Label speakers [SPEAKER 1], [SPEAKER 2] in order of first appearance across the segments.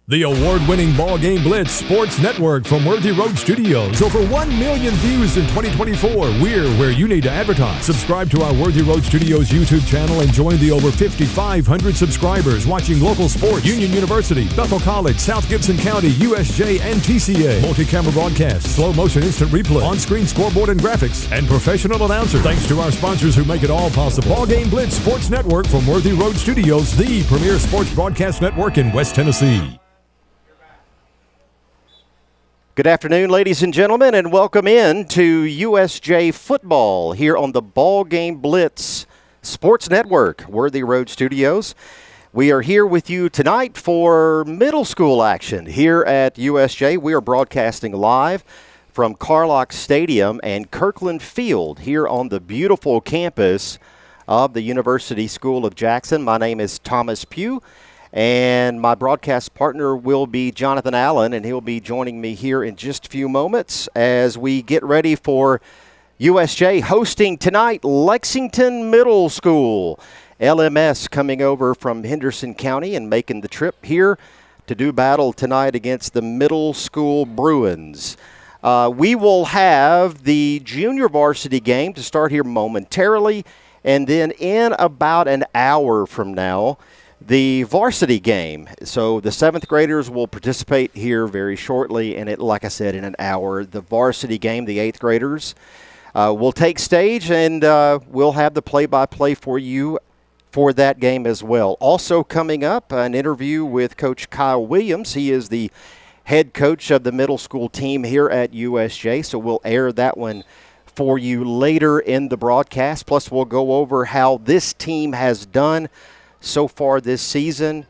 [SPEAKER 1] The award-winning BallGame Blitz Sports Network from Worthy Road Studios. Over 1 million views in 2024. We're where you need to advertise. Subscribe to our Worthy Road Studios YouTube channel and join the over 5,500 subscribers watching local sports, Union University, Bethel College, South Gibson County, USJ, and TCA. Multi-camera broadcasts, slow motion instant replay, on-screen scoreboard and graphics, and professional announcers. Thanks to our sponsors who make it all possible. BallGame Blitz Sports Network from Worthy Road Studios, the premier sports broadcast network in West Tennessee.
[SPEAKER 2] Good afternoon, ladies and gentlemen, and welcome in to USJ football here on the BallGame Blitz Sports Network, Worthy Road Studios. We are here with you tonight for middle school action here at USJ. We are broadcasting live from Carlock Stadium and Kirkland Field here on the beautiful campus of the University School of Jackson. My name is Thomas Pugh. And my broadcast partner will be Jonathan Allen, and he'll be joining me here in just a few moments as we get ready for USJ hosting tonight Lexington Middle School. LMS coming over from Henderson County and making the trip here to do battle tonight against the Middle School Bruins. We will have the junior varsity game to start here momentarily, and then in about an hour from now, the varsity game. So the 7th graders will participate here very shortly, and like I said, in an hour, the varsity game, the 8th graders, will take stage, and we'll have the play-by-play for you for that game as well. Also coming up, an interview with Coach Kyle Williams. He is the head coach of the middle school team here at USJ, so we'll air that one for you later in the broadcast. Plus, we'll go over how this team has done so far this season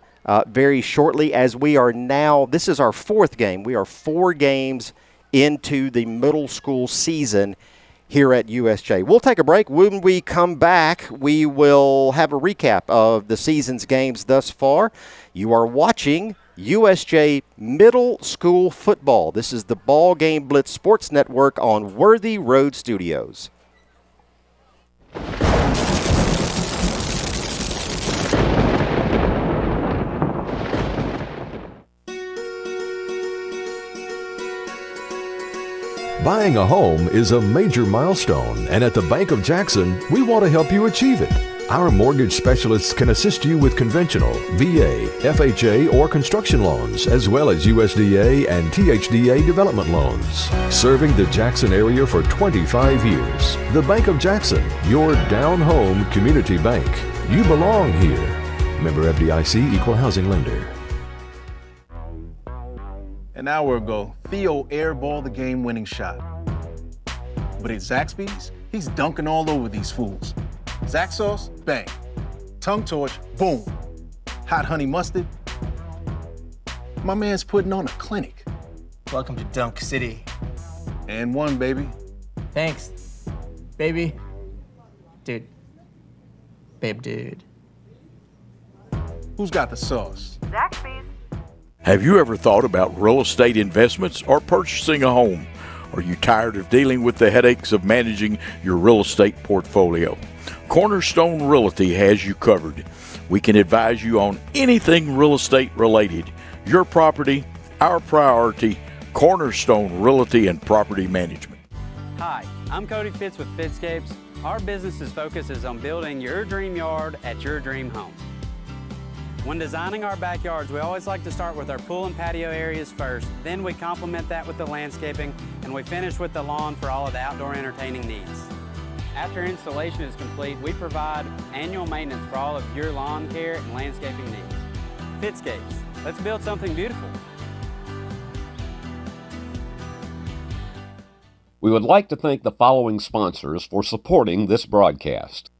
[SPEAKER 2] very shortly, as we are now, this is our 4th game. We are 4 games into the middle school season here at USJ. We'll take a break. When we come back, we will have a recap of the season's games thus far. You are watching USJ Middle School Football. This is the BallGame Blitz Sports Network on Worthy Road Studios.
[SPEAKER 1] Buying a home is a major milestone, and at the Bank of Jackson, we want to help you achieve it. Our mortgage specialists can assist you with conventional, VA, FHA, or construction loans, as well as USDA and THDA development loans. Serving the Jackson area for 25 years. The Bank of Jackson, your down-home community bank. You belong here. Member FDIC, Equal Housing Lender.
[SPEAKER 3] An hour ago, Theo airballed the game-winning shot. But at Zaxby's, he's dunking all over these fools. Zax sauce, bang. Tongue torch, boom. Hot honey mustard. My man's putting on a clinic.
[SPEAKER 4] Welcome to Dunk City.
[SPEAKER 3] And one, baby.
[SPEAKER 4] Thanks, baby. Dude. Babe, dude.
[SPEAKER 3] Who's got the sauce?
[SPEAKER 5] Zaxby's.
[SPEAKER 6] Have you ever thought about real estate investments or purchasing a home? Are you tired of dealing with the headaches of managing your real estate portfolio? Cornerstone Realty has you covered. We can advise you on anything real estate related. Your property, our priority. Cornerstone Realty and Property Management.
[SPEAKER 7] Hi, I'm Cody Fitz with Fitscapes. Our business's focus is on building your dream yard at your dream home. When designing our backyards, we always like to start with our pool and patio areas first. Then we complement that with the landscaping, and we finish with the lawn for all of the outdoor entertaining needs. After installation is complete, we provide annual maintenance for all of your lawn care and landscaping needs. Fitscapes, let's build something beautiful.
[SPEAKER 8] We would like to thank the following sponsors for supporting this broadcast.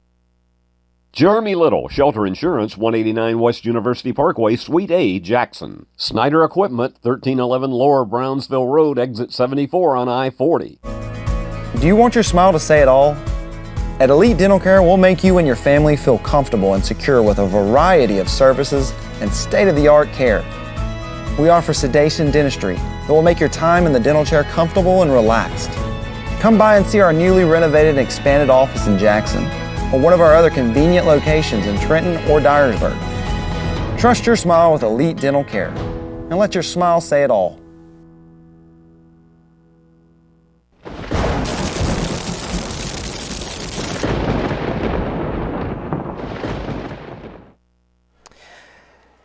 [SPEAKER 8] Jeremy Little, Shelter Insurance, 189 West University Parkway, Suite A, Jackson. Snyder Equipment, 1311 Lower Brownsville Road, Exit 74 on I-40.
[SPEAKER 9] Do you want your smile to say it all? At Elite Dental Care, we'll make you and your family feel comfortable and secure with a variety of services and state-of-the-art care. We offer sedation dentistry that will make your time in the dental chair comfortable and relaxed. Come by and see our newly renovated and expanded office in Jackson, or one of our other convenient locations in Trenton or Dyersburg. Trust your smile with Elite Dental Care. and let your smile say it all.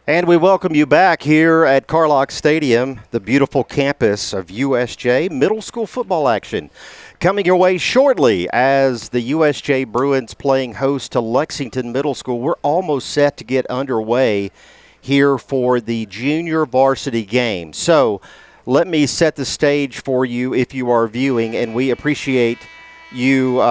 [SPEAKER 2] And we welcome you back here at Carlock Stadium, the beautiful campus of USJ. Middle school football action coming your way shortly as the USJ Bruins playing host to Lexington Middle School. We're almost set to get underway here for the junior varsity game. So let me set the stage for you if you are viewing, and we appreciate you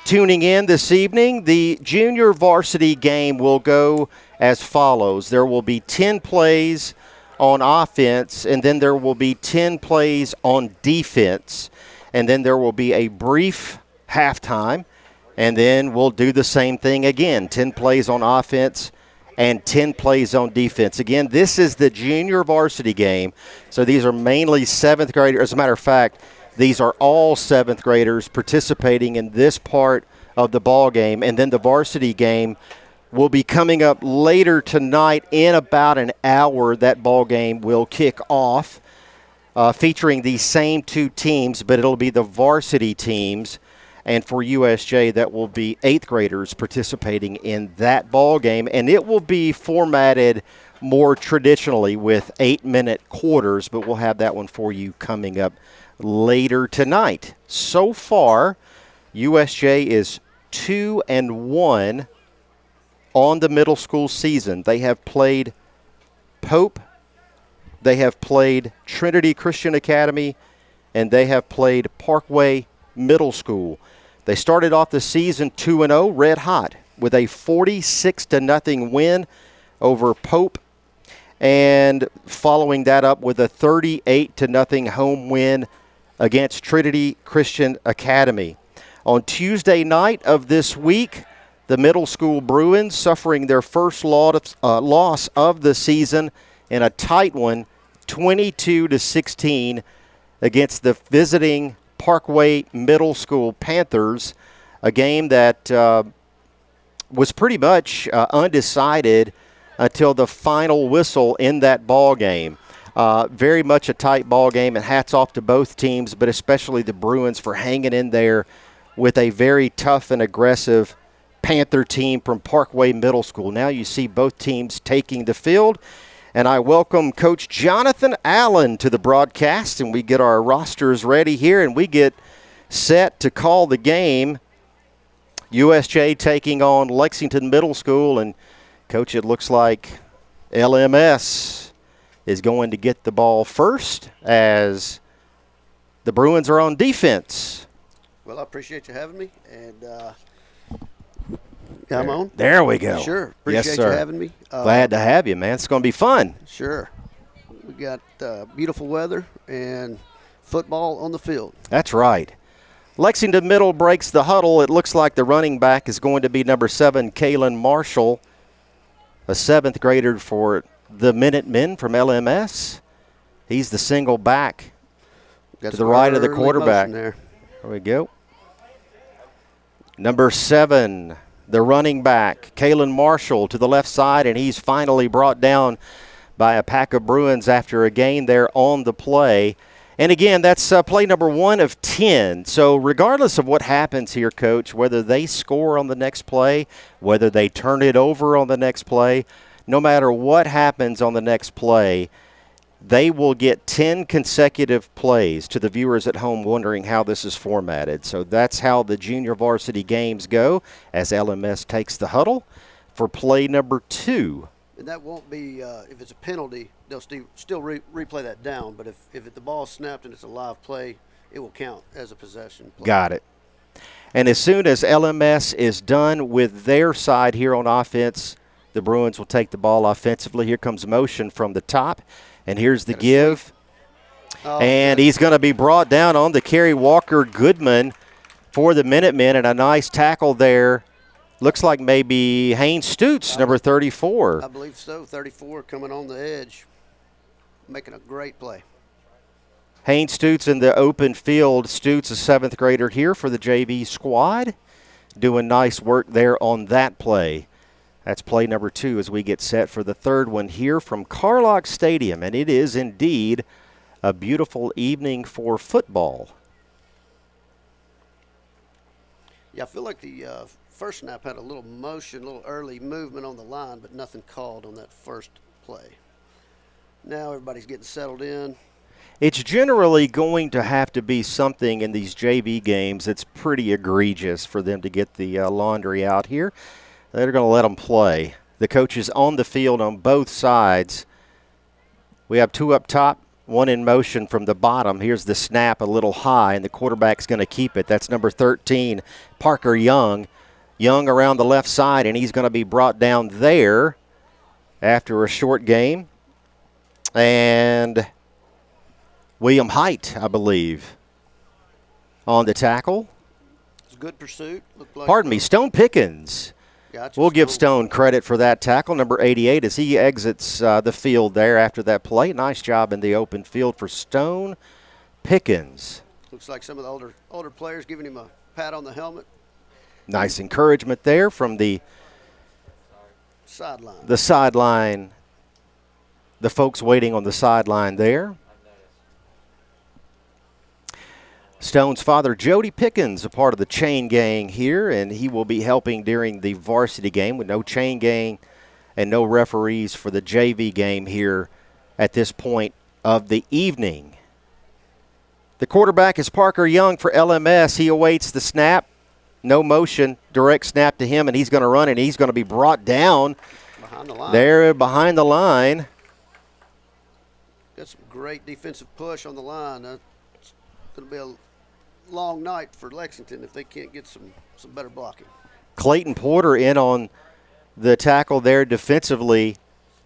[SPEAKER 2] tuning in this evening. The junior varsity game will go as follows. There will be 10 plays on offense, and then there will be 10 plays on defense, and then there will be a brief halftime, and then we'll do the same thing again, 10 plays on offense and 10 plays on defense. Again, this is the junior varsity game, so these are mainly 7th graders. As a matter of fact, these are all 7th graders participating in this part of the ball game, and then the varsity game will be coming up later tonight in about an hour. That ball game will kick off, featuring these same 2 teams, but it'll be the varsity teams. And for USJ, that will be 8th graders participating in that ball game, and it will be formatted more traditionally with 8-minute quarters, but we'll have that one for you coming up later tonight. So far, USJ is 2-1 on the middle school season. They have played Pope, they have played Trinity Christian Academy, and they have played Parkway Middle School. They started off the season 2-0, red hot, with a 46-0 win over Pope, and following that up with a 38-0 home win against Trinity Christian Academy. On Tuesday night of this week, the middle school Bruins suffering their first loss of the season in a tight one, 22-16 against the visiting Parkway Middle School Panthers, a game that was pretty much undecided until the final whistle in that ball game. Very much a tight ball game, and hats off to both teams, but especially the Bruins for hanging in there with a very tough and aggressive Panther team from Parkway Middle School. Now you see both teams taking the field, and I welcome Coach Jonathan Allen to the broadcast, and we get our rosters ready here, and we get set to call the game. USJ taking on Lexington Middle School, and Coach, it looks like LMS is going to get the ball first as the Bruins are on defense.
[SPEAKER 5] Well, I appreciate you having me, and I'm on.
[SPEAKER 2] There we go.
[SPEAKER 5] Sure. Appreciate you having me.
[SPEAKER 2] Glad to have you, man. It's going to be fun.
[SPEAKER 5] Sure. We got beautiful weather and football on the field.
[SPEAKER 2] That's right. Lexington Middle breaks the huddle. It looks like the running back is going to be number 7, Kalen Marshall, a 7th grader for the Minutemen from LMS. He's the single back to the right of the quarterback. There we go. Number 7, the running back, Kalen Marshall, to the left side, and he's finally brought down by a pack of Bruins after a gain there on the play. And again, that's play number 1 of 10. So regardless of what happens here, Coach, whether they score on the next play, whether they turn it over on the next play, no matter what happens on the next play, they will get 10 consecutive plays. To the viewers at home wondering how this is formatted. So that's how the junior varsity games go as LMS takes the huddle for play number 2.
[SPEAKER 5] And that won't be, if it's a penalty, they'll still replay that down. But if the ball's snapped and it's a live play, it will count as a possession play.
[SPEAKER 2] Got it. And as soon as LMS is done with their side here on offense, the Bruins will take the ball offensively. Here comes motion from the top. And here's the give. And he's going to be brought down on the carry. Walker Goodman for the Minutemen, and a nice tackle there. Looks like maybe Haynes Stutes, number 34.
[SPEAKER 5] I believe so. 34 coming on the edge, making a great play.
[SPEAKER 2] Haynes Stutes in the open field. Stutes, a 7th grader here for the JV squad, doing nice work there on that play. That's play number 2 as we get set for the third one here from Carlock Stadium. And it is indeed a beautiful evening for football.
[SPEAKER 5] Yeah, I feel like the first snap had a little motion, a little early movement on the line, but nothing called on that first play. Now everybody's getting settled in.
[SPEAKER 2] It's generally going to have to be something in these JV games that's pretty egregious for them to get the laundry out here. They're going to let them play. The coaches on the field on both sides. We have 2 up top, 1 in motion from the bottom. Here's the snap a little high, and the quarterback's going to keep it. That's number 13, Parker Young. Young around the left side, and he's going to be brought down there after a short game. And William Height, I believe, on the tackle.
[SPEAKER 5] It's a good pursuit.
[SPEAKER 2] Pardon me, Stone Pickens.
[SPEAKER 5] Gotcha.
[SPEAKER 2] We'll give Stone credit for that tackle, number 88, as he exits the field there after that play. Nice job in the open field for Stone Pickens.
[SPEAKER 5] Looks like some of the older players giving him a pat on the helmet.
[SPEAKER 2] Nice encouragement there from the
[SPEAKER 5] sideline.
[SPEAKER 2] The folks waiting on the sideline there. Stone's father, Jody Pickens, a part of the chain gang here, and he will be helping during the varsity game with no chain gang and no referees for the JV game here at this point of the evening. The quarterback is Parker Young for LMS. He awaits the snap. No motion, direct snap to him, and he's going to run, and he's going to be brought down
[SPEAKER 5] behind the line.
[SPEAKER 2] There behind the line.
[SPEAKER 5] Got some great defensive push on the line. It's going to be a long night for Lexington if they can't get some better blocking.
[SPEAKER 2] Clayton Porter in on the tackle there defensively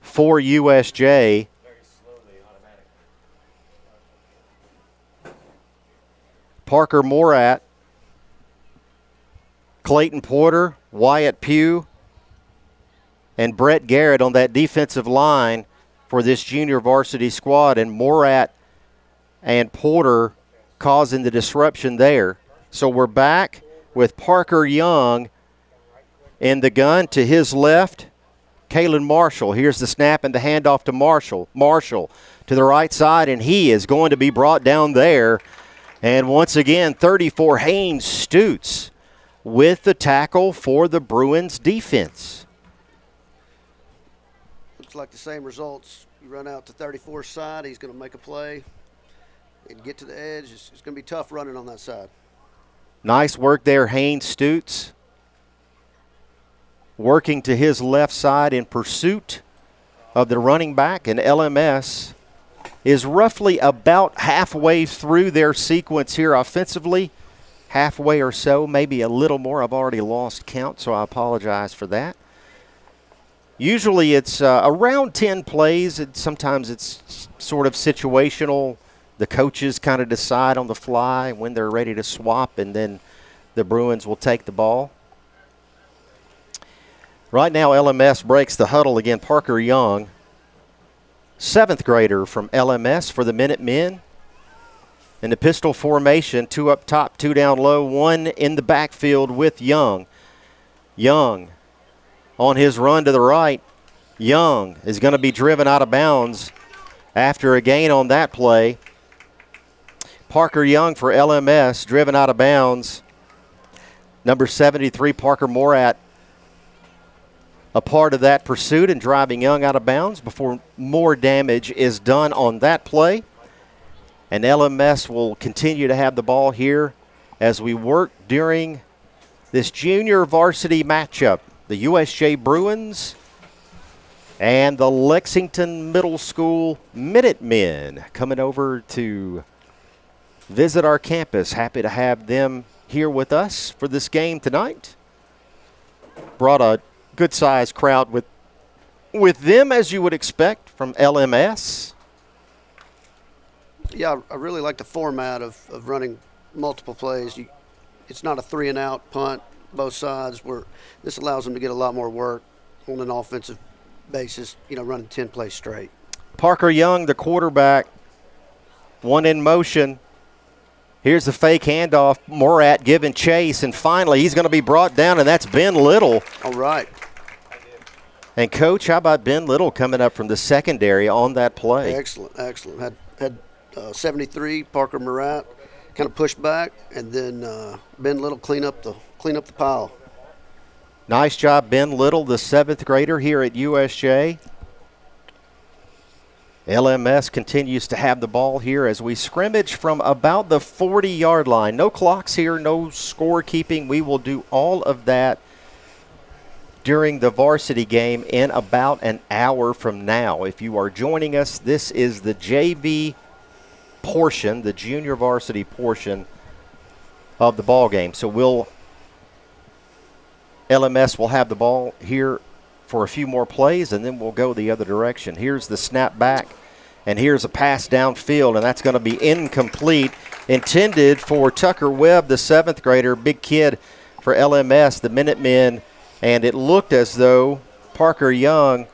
[SPEAKER 2] for USJ. Parker Morat, Clayton Porter, Wyatt Pugh, and Brett Garrett on that defensive line for this junior varsity squad, and Morat and Porter causing the disruption there. So we're back with Parker Young in the gun. To his left, Kalen Marshall. Here's the snap and the handoff to Marshall. Marshall to the right side, and he is going to be brought down there. And once again, 34 Haynes Stutes with the tackle for the Bruins defense.
[SPEAKER 5] Looks like the same results. You run out to 34's side, he's going to make a play and get to the edge. It's going to be tough running on that side.
[SPEAKER 2] Nice work there, Haynes Stutes. Working to his left side in pursuit of the running back, and LMS is roughly about halfway through their sequence here offensively. Halfway or so, maybe a little more. I've already lost count, so I apologize for that. Usually it's around 10 plays, and sometimes it's sort of situational. The coaches kind of decide on the fly when they're ready to swap, and then the Bruins will take the ball. Right now, LMS breaks the huddle again. Parker Young, 7th grader from LMS for the Minutemen. In the pistol formation, 2 up top, 2 down low, 1 in the backfield with Young. Young on his run to the right. Young is going to be driven out of bounds after a gain on that play. Parker Young for LMS, driven out of bounds. Number 73, Parker Morat, a part of that pursuit and driving Young out of bounds before more damage is done on that play. And LMS will continue to have the ball here as we work during this junior varsity matchup. The USJ Bruins and the Lexington Middle School Minutemen coming over to visit our campus. Happy to have them here with us for this game tonight. Brought a good-sized crowd with them, as you would expect, from LMS.
[SPEAKER 5] Yeah, I really like the format of running multiple plays. It's not a 3-and-out punt, both sides, where this allows them to get a lot more work on an offensive basis, running 10 plays straight.
[SPEAKER 2] Parker Young, the quarterback, 1 in motion. Here's the fake handoff. Morat giving chase, and finally he's going to be brought down, and that's Ben Little.
[SPEAKER 5] All right.
[SPEAKER 2] And, Coach, how about Ben Little coming up from the secondary on that play?
[SPEAKER 5] Excellent, excellent. Had 73, Parker Murat kind of pushed back, and then Ben Little clean up the pile.
[SPEAKER 2] Nice job, Ben Little, the 7th grader here at USJ. LMS continues to have the ball here as we scrimmage from about the 40-yard line. No clocks here, no scorekeeping. We will do all of that during the varsity game in about an hour from now. If you are joining us, this is the JV portion, the junior varsity portion of the ball game. So LMS will have the ball here for a few more plays, and then we'll go the other direction. Here's the snap back, and here's a pass downfield, and that's going to be incomplete, intended for Tucker Webb, the 7th grader, big kid for LMS, the Minutemen, and it looked as though Parker Young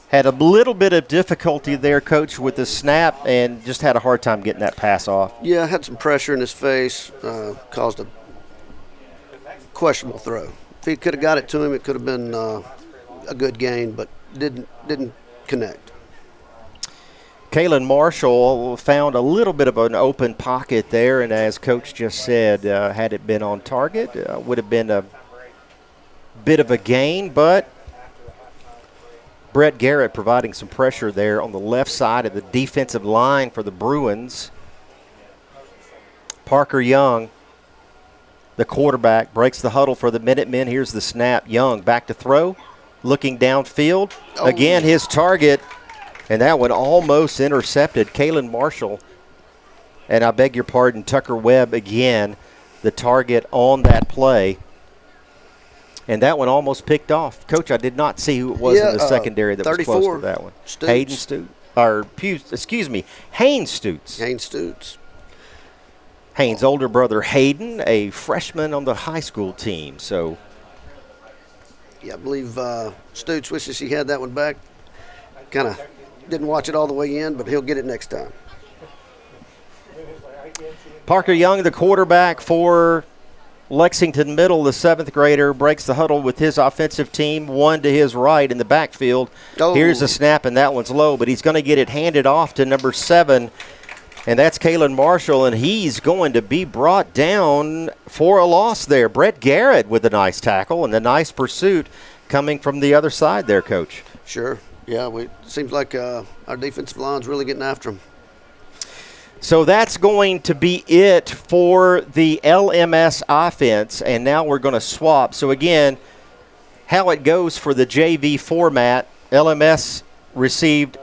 [SPEAKER 2] had a little bit of difficulty there, Coach, with the snap, and just had a hard time getting that pass off.
[SPEAKER 5] Yeah, had some pressure in his face, caused a questionable throw. If he could have got it to him, it could have been a good gain, but didn't connect.
[SPEAKER 2] Kalen Marshall found a little bit of an open pocket there, and as Coach just said, had it been on target, would have been a bit of a gain, but Brett Garrett providing some pressure there on the left side of the defensive line for the Bruins. Parker Young, the quarterback, breaks the huddle for the Minutemen. Here's the snap. Young back to throw, looking downfield.
[SPEAKER 5] Oh.
[SPEAKER 2] Again, his target, and that one almost intercepted. Kalen Marshall, and I beg your pardon, Tucker Webb again, the target on that play. And that one almost picked off. Coach, I did not see who it was in the secondary that 34, was close to that one.
[SPEAKER 5] Stutes.
[SPEAKER 2] Hayden Stutes. Or, excuse me, Haynes Stutes.
[SPEAKER 5] Haynes Stutes.
[SPEAKER 2] Haynes' older brother Hayden, a freshman on the high school team. So,
[SPEAKER 5] yeah, I believe Stutes wishes he had that one back. Kind of didn't watch it all the way in, but he'll get it next time.
[SPEAKER 2] Parker Young, the quarterback for Lexington Middle, the 7th grader, breaks the huddle with his offensive team, one to his right in the backfield.
[SPEAKER 5] Oh.
[SPEAKER 2] Here's a snap, and that one's low, but he's going to get it handed off to number 7, and that's Kalen Marshall, and he's going to be brought down for a loss there. Brett Garrett with a nice tackle and a nice pursuit coming from the other side there, Coach.
[SPEAKER 5] Sure. Yeah, it seems like our defensive line's really getting after him.
[SPEAKER 2] So that's going to be it for the LMS offense, and now we're going to swap. So, again, how it goes for the JV format, LMS received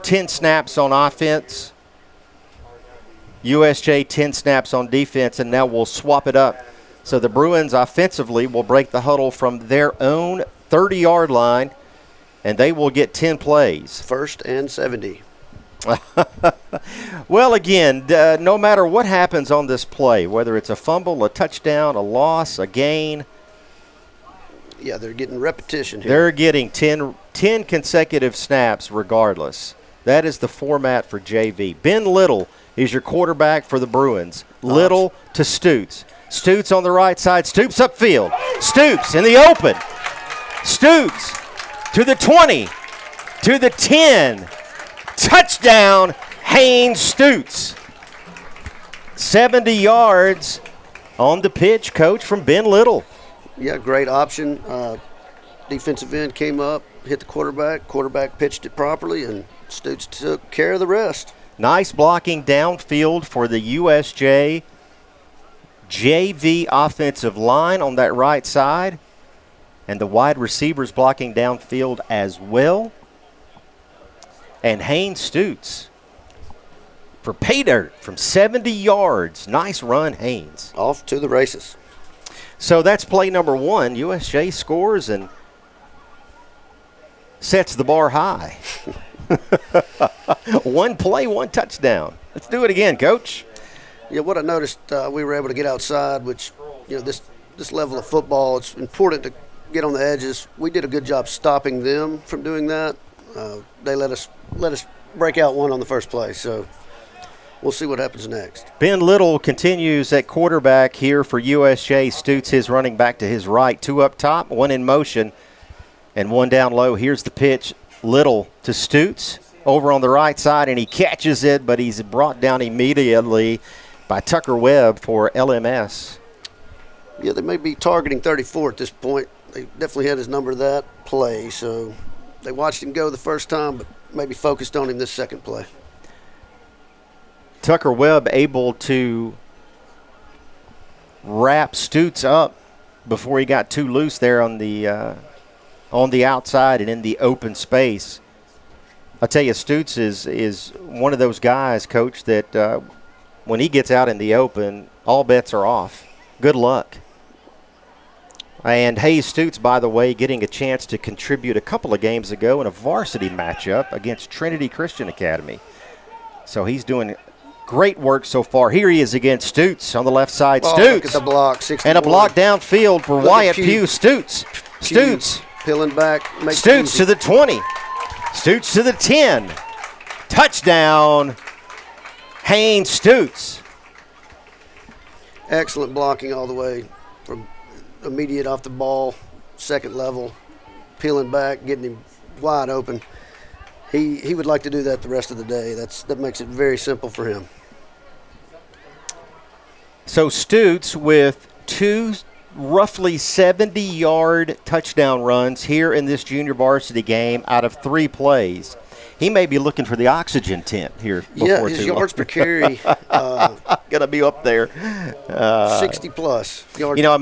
[SPEAKER 2] 10 snaps on offense, USJ 10 snaps on defense, and now we'll swap it up. So the Bruins offensively will break the huddle from their own 30-yard line, and they will get 10 plays.
[SPEAKER 5] First and 70.
[SPEAKER 2] Well, again, no matter what happens on this play, whether it's a fumble, a touchdown, a loss, a gain.
[SPEAKER 5] Yeah, they're getting repetition here.
[SPEAKER 2] They're getting 10 consecutive snaps regardless. That is the format for JV. Ben Little is your quarterback for the Bruins. Little to Stutes. Stutes on the right side. Stoops upfield. Stoops in the open. Stoops to the 20, to the 10. Touchdown, Haynes Stutes. 70 yards on the pitch, Coach, from Ben Little.
[SPEAKER 5] Yeah, great option. Defensive end came up, hit the quarterback. Quarterback pitched it properly, and Stutes took care of the rest.
[SPEAKER 2] Nice blocking downfield for the USJ JV offensive line on that right side. And the wide receivers blocking downfield as well. And Haynes Stutes for pay dirt from 70 yards. Nice run, Haynes.
[SPEAKER 5] Off to the races.
[SPEAKER 2] So that's play number 1. USJ scores and sets the bar high. One play, one touchdown. Let's do it again, Coach.
[SPEAKER 5] Yeah, what I noticed, we were able to get outside, which, this level of football, it's important to get on the edges. We did a good job stopping them from doing that. They let us break out one on the first play, so we'll see what happens next.
[SPEAKER 2] Ben Little continues at quarterback here for USJ. Stutes his running back to his right. 2 up top, 1 in motion. And one down low. Here's the pitch. Little to Stutes over on the right side, and he catches it, but he's brought down immediately by Tucker Webb for LMS.
[SPEAKER 5] Yeah, they may be targeting 34 at this point. They definitely had his number that play, so they watched him go the first time, but maybe focused on him this second play.
[SPEAKER 2] Tucker Webb able to wrap Stutes up before he got too loose there on the outside and in the open space. I'll tell you, Stutes is one of those guys, Coach, that when he gets out in the open, all bets are off. Good luck. And Hayes Stutes, by the way, getting a chance to contribute a couple of games ago in a varsity matchup against Trinity Christian Academy. So he's doing great work so far. Here he is against Stutes on the left side.
[SPEAKER 5] Oh,
[SPEAKER 2] Stutes.
[SPEAKER 5] look at the block, 61.
[SPEAKER 2] And a block downfield for Wyatt Pugh. Stutes. Stutes.
[SPEAKER 5] Peeling back.
[SPEAKER 2] Stutes to the 20. Stutes to the 10. Touchdown, Haynes Stutes.
[SPEAKER 5] Excellent blocking all the way from immediate off the ball, second level, peeling back, getting him wide open. He would like to do that the rest of the day. That makes it very simple for him.
[SPEAKER 2] So Stutes with two roughly 70-yard touchdown runs here in this junior varsity game out of 3 plays. He may be looking for the oxygen tent here before
[SPEAKER 5] yeah, his yards per carry
[SPEAKER 2] gonna be up there.
[SPEAKER 5] 60 plus yards.
[SPEAKER 2] You know, I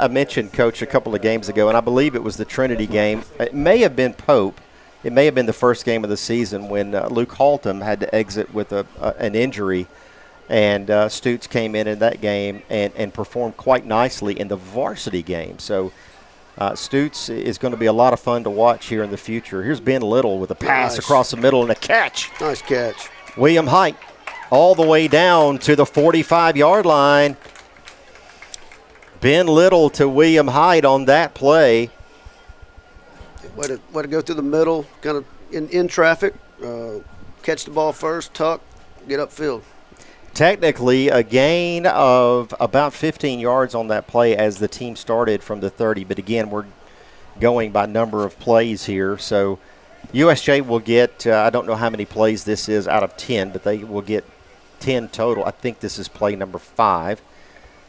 [SPEAKER 2] mentioned Coach a couple of games ago, and I believe it was the Trinity game. It may have been Pope. It may have been the first game of the season when Luke Haltom had to exit with an injury, and Stutes came in that game and performed quite nicely in the varsity game. So Stutes is going to be a lot of fun to watch here in the future. Here's Ben Little with a pass across the middle and a catch.
[SPEAKER 5] Nice catch.
[SPEAKER 2] William Height all the way down to the 45-yard line. Ben Little to William Height on that play.
[SPEAKER 5] Way to go through the middle, kind of in traffic, catch the ball first, tuck, get upfield.
[SPEAKER 2] Technically, a gain of about 15 yards on that play as the team started from the 30. But, again, we're going by number of plays here. So USJ will get, I don't know how many plays this is out of 10, but they will get 10 total. I think this is play number 5.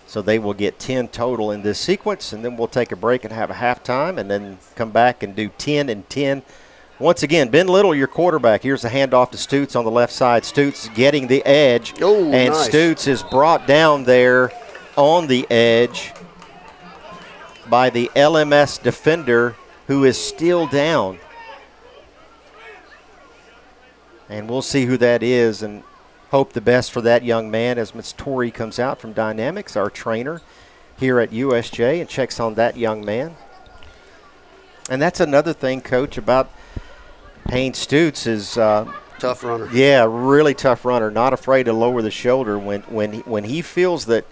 [SPEAKER 2] So they will get 10 total in this sequence, and then we'll take a break and have a halftime and then come back and do 10 and 10. Once again, Ben Little, your quarterback. Here's the handoff to Stutes on the left side. Stutes getting the edge, and nice. Stutes is brought down there on the edge by the LMS defender who is still down. And we'll see who that is and hope the best for that young man as Ms. Tori comes out from Dynamics, our trainer here at USJ, and checks on that young man. And that's another thing, Coach, about Haynes Stutes is
[SPEAKER 5] tough runner.
[SPEAKER 2] Yeah, really tough runner. Not afraid to lower the shoulder when he feels that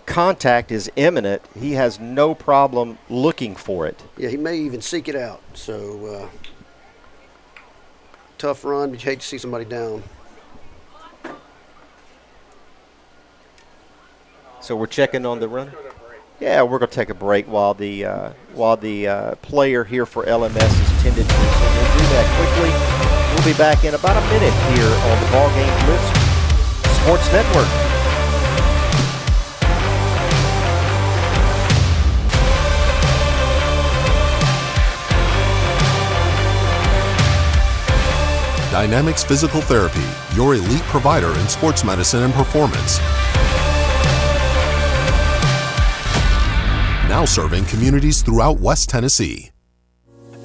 [SPEAKER 2] contact is imminent. He has no problem looking for it.
[SPEAKER 5] Yeah, he may even seek it out. So tough run, but you hate to see somebody down.
[SPEAKER 2] So we're checking on the runner. Yeah, we're going to take a break while the player here for LMS is tended to. So we'll do that quickly. We'll be back in about a minute here on the BallGame Blitz Sports Network.
[SPEAKER 10] Dynamics Physical Therapy, your elite provider in sports medicine and performance. Now serving communities throughout West Tennessee.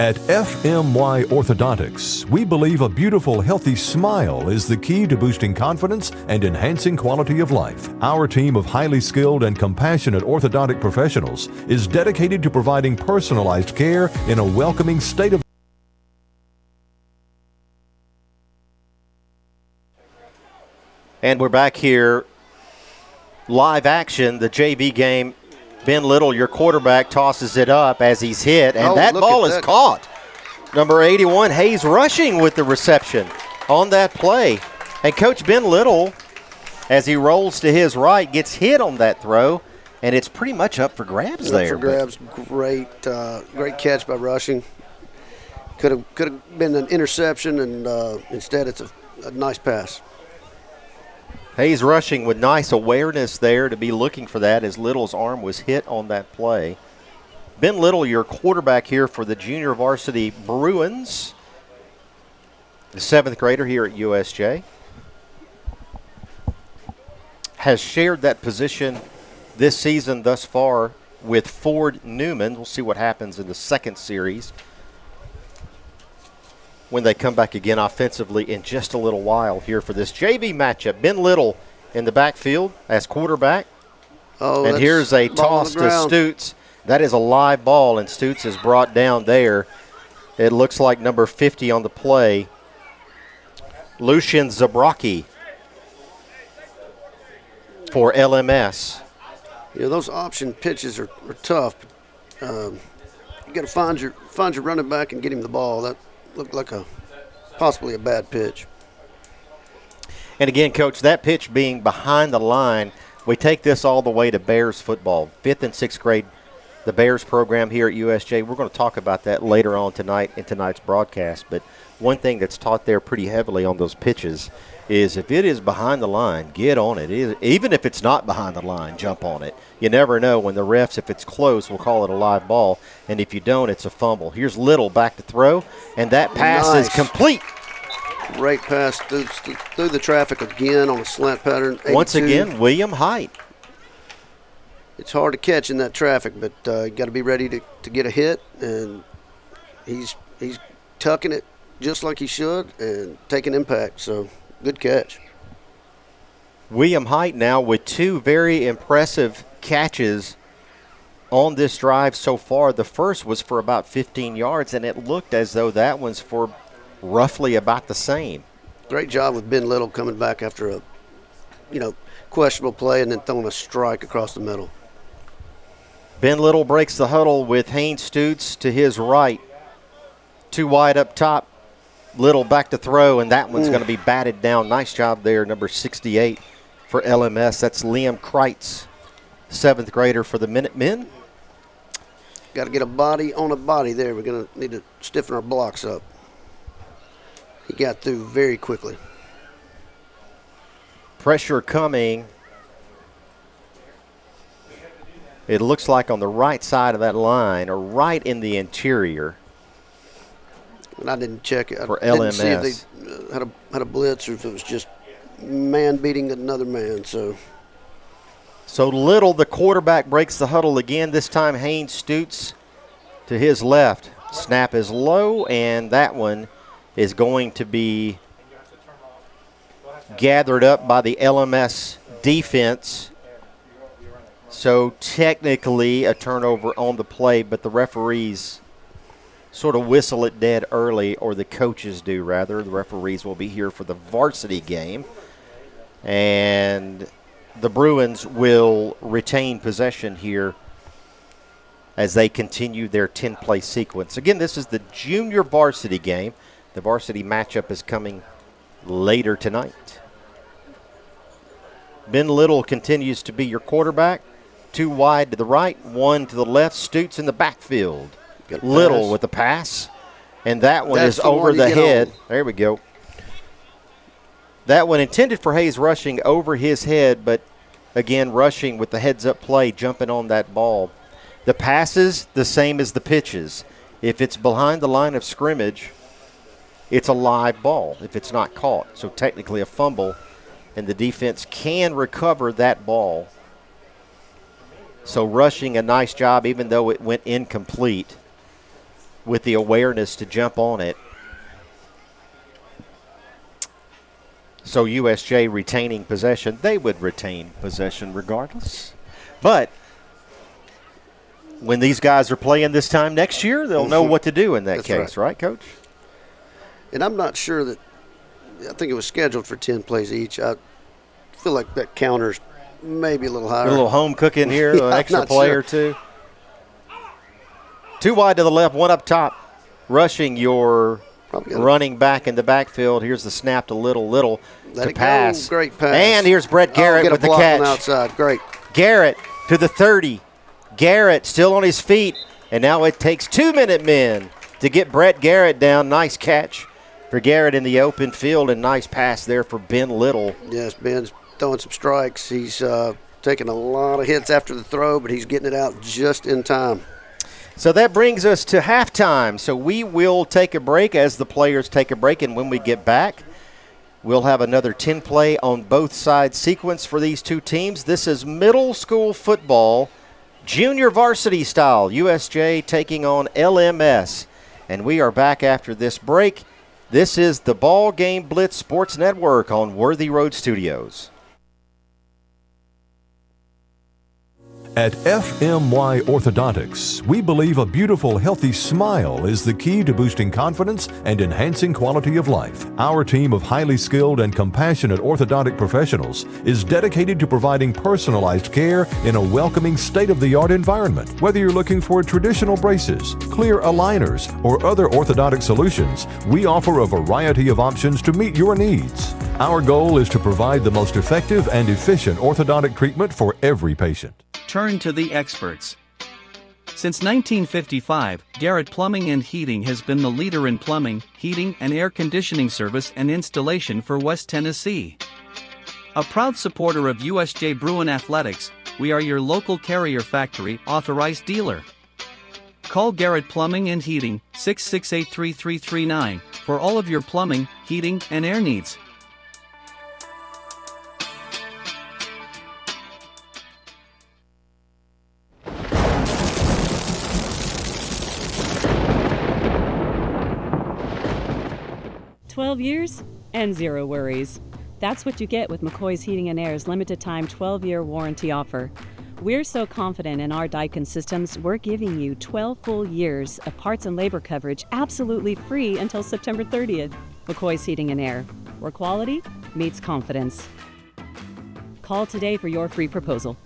[SPEAKER 1] At FMY Orthodontics, we believe a beautiful, healthy smile is the key to boosting confidence and enhancing quality of life. Our team of highly skilled and compassionate orthodontic professionals is dedicated to providing personalized care in a welcoming state of.
[SPEAKER 2] And we're back here, live action, the JV game. Ben Little, your quarterback, tosses it up as he's hit, and that ball is caught. Number 81, Hayes rushing with the reception on that play. And Coach Ben Little, as he rolls to his right, gets hit on that throw, and it's pretty much up for grabs
[SPEAKER 5] Up
[SPEAKER 2] there.
[SPEAKER 5] for grabs. Great catch by Rushing. Could have been an interception, and instead it's a nice pass.
[SPEAKER 2] Hayes Rushing with nice awareness there to be looking for that as Little's arm was hit on that play. Ben Little, your quarterback here for the junior varsity Bruins, the 7th grader here at USJ, has shared that position this season thus far with Ford Newman. We'll see what happens in the second series when they come back again offensively in just a little while here for this JV matchup. Ben Little in the backfield as quarterback.
[SPEAKER 5] Oh,
[SPEAKER 2] and here's a toss to Stutes. That is a live ball, and Stutes is brought down there. It looks like number 50 on the play, Lucian Zabraki for LMS.
[SPEAKER 5] Those option pitches are tough. You got to find your running back and get him the ball. That looked like possibly a bad pitch.
[SPEAKER 2] And again, Coach, that pitch being behind the line, we take this all the way to Bears football. 5th and 6th grade, the Bears program here at USJ. We're going to talk about that later on tonight in tonight's broadcast. But one thing that's taught there pretty heavily on those pitches is if it is behind the line, get on it. Even if it's not behind the line, jump on it. You never know when the refs, if it's close, will call it a live ball. And if you don't, it's a fumble. Here's Little back to throw, and that pass is complete.
[SPEAKER 5] Great pass through the traffic again on a slant pattern. 82.
[SPEAKER 2] Once again, William Height.
[SPEAKER 5] It's hard to catch in that traffic, but you got to be ready to get a hit, and he's tucking it just like he should and taking impact. So good catch.
[SPEAKER 2] William Height now with 2 very impressive catches on this drive so far. The first was for about 15 yards, and it looked as though that one's for roughly about the same.
[SPEAKER 5] Great job with Ben Little coming back after a questionable play and then throwing a strike across the middle.
[SPEAKER 2] Ben Little breaks the huddle with Haynes Stutes to his right. 2 wide up top. Little back to throw, and that one's going to be batted down. Nice job there, number 68 for LMS. That's Liam Kreitz, 7th grader for the Minutemen.
[SPEAKER 5] Got to get a body on a body there. We're going to need to stiffen our blocks up. He got through very quickly.
[SPEAKER 2] Pressure coming. It looks like on the right side of that line, or right in the interior.
[SPEAKER 5] And I didn't check it.
[SPEAKER 2] For
[SPEAKER 5] I didn't
[SPEAKER 2] LMS.
[SPEAKER 5] see if they had a blitz or if it was just man beating another man. So
[SPEAKER 2] Little, the quarterback, breaks the huddle again. This time Haynes Stutes to his left. Snap is low, and that one is going to be gathered up by the LMS defense. So technically a turnover on the play, but the referees sort of whistle it dead early, or the coaches do, rather. The referees will be here for the varsity game. And the Bruins will retain possession here as they continue their 10-play sequence. Again, this is the junior varsity game. The varsity matchup is coming later tonight. Ben Little continues to be your quarterback. 2 wide to the right, 1 to the left. Stutes in the backfield. Little with the pass. And that one is over the head. There we go. That one intended for Hayes Rushing over his head, but again, Rushing with the heads-up play, jumping on that ball. The passes, the same as the pitches. If it's behind the line of scrimmage, it's a live ball if it's not caught. So technically a fumble, and the defense can recover that ball. So Rushing, a nice job, even though it went incomplete, with the awareness to jump on it. So USJ retaining possession. They would retain possession regardless. But when these guys are playing this time next year, they'll know what to do in that case, right, Coach?
[SPEAKER 5] And I'm not sure that – I think it was scheduled for 10 plays each. I feel like that counter's maybe a little higher.
[SPEAKER 2] A little home cooking here, an extra play or two. 2 wide to the left, 1 up top. Rushing your running back in the backfield. Here's the snap to Little
[SPEAKER 5] Let
[SPEAKER 2] to
[SPEAKER 5] it
[SPEAKER 2] pass.
[SPEAKER 5] Go. Great pass.
[SPEAKER 2] And here's Brett Garrett with the catch.
[SPEAKER 5] On the outside. Great.
[SPEAKER 2] Garrett to the 30. Garrett still on his feet, and now it takes 2 Minutemen to get Brett Garrett down. Nice catch for Garrett in the open field, and nice pass there for Ben Little.
[SPEAKER 5] Yes, Ben's throwing some strikes. He's taking a lot of hits after the throw, but he's getting it out just in time.
[SPEAKER 2] So that brings us to halftime. So we will take a break as the players take a break, and when we get back, we'll have another 10-play on both sides sequence for these two teams. This is middle school football, junior varsity style, USJ taking on LMS. And we are back after this break. This is the Ball Game Blitz Sports Network on Worthy Road Studios.
[SPEAKER 1] At FMY Orthodontics, we believe a beautiful, healthy smile is the key to boosting confidence and enhancing quality of life. Our team of highly skilled and compassionate orthodontic professionals is dedicated to providing personalized care in a welcoming, state-of-the-art environment. Whether you're looking for traditional braces, clear aligners, or other orthodontic solutions, we offer a variety of options to meet your needs. Our goal is to provide the most effective and efficient orthodontic treatment for every patient.
[SPEAKER 11] Turn to the experts. Since 1955, Garrett Plumbing and Heating has been the leader in plumbing, heating, and air conditioning service and installation for West Tennessee. A proud supporter of USJ Bruin Athletics, we are your local Carrier Factory authorized dealer. Call Garrett Plumbing and Heating 668-3339 for all of your plumbing, heating, and air needs.
[SPEAKER 12] $12 and zero worries. That's what you get with McCoy's Heating and Air's limited-time 12-year warranty offer. We're so confident in our Daikin systems, we're giving you 12 full years of parts and labor coverage absolutely free until September 30th. McCoy's Heating and Air, where quality meets confidence. Call today for your free proposal.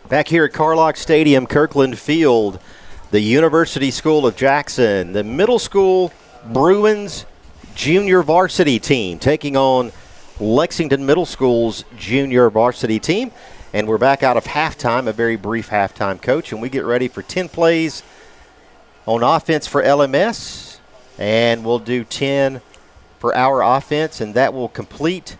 [SPEAKER 2] Back here at Carlock Stadium, Kirkland Field, the University School of Jackson, the middle school Bruins junior varsity team taking on Lexington Middle School's junior varsity team. And we're back out of halftime, a very brief halftime, Coach, and we get ready for 10 plays on offense for LMS, and we'll do 10 for our offense, and that will complete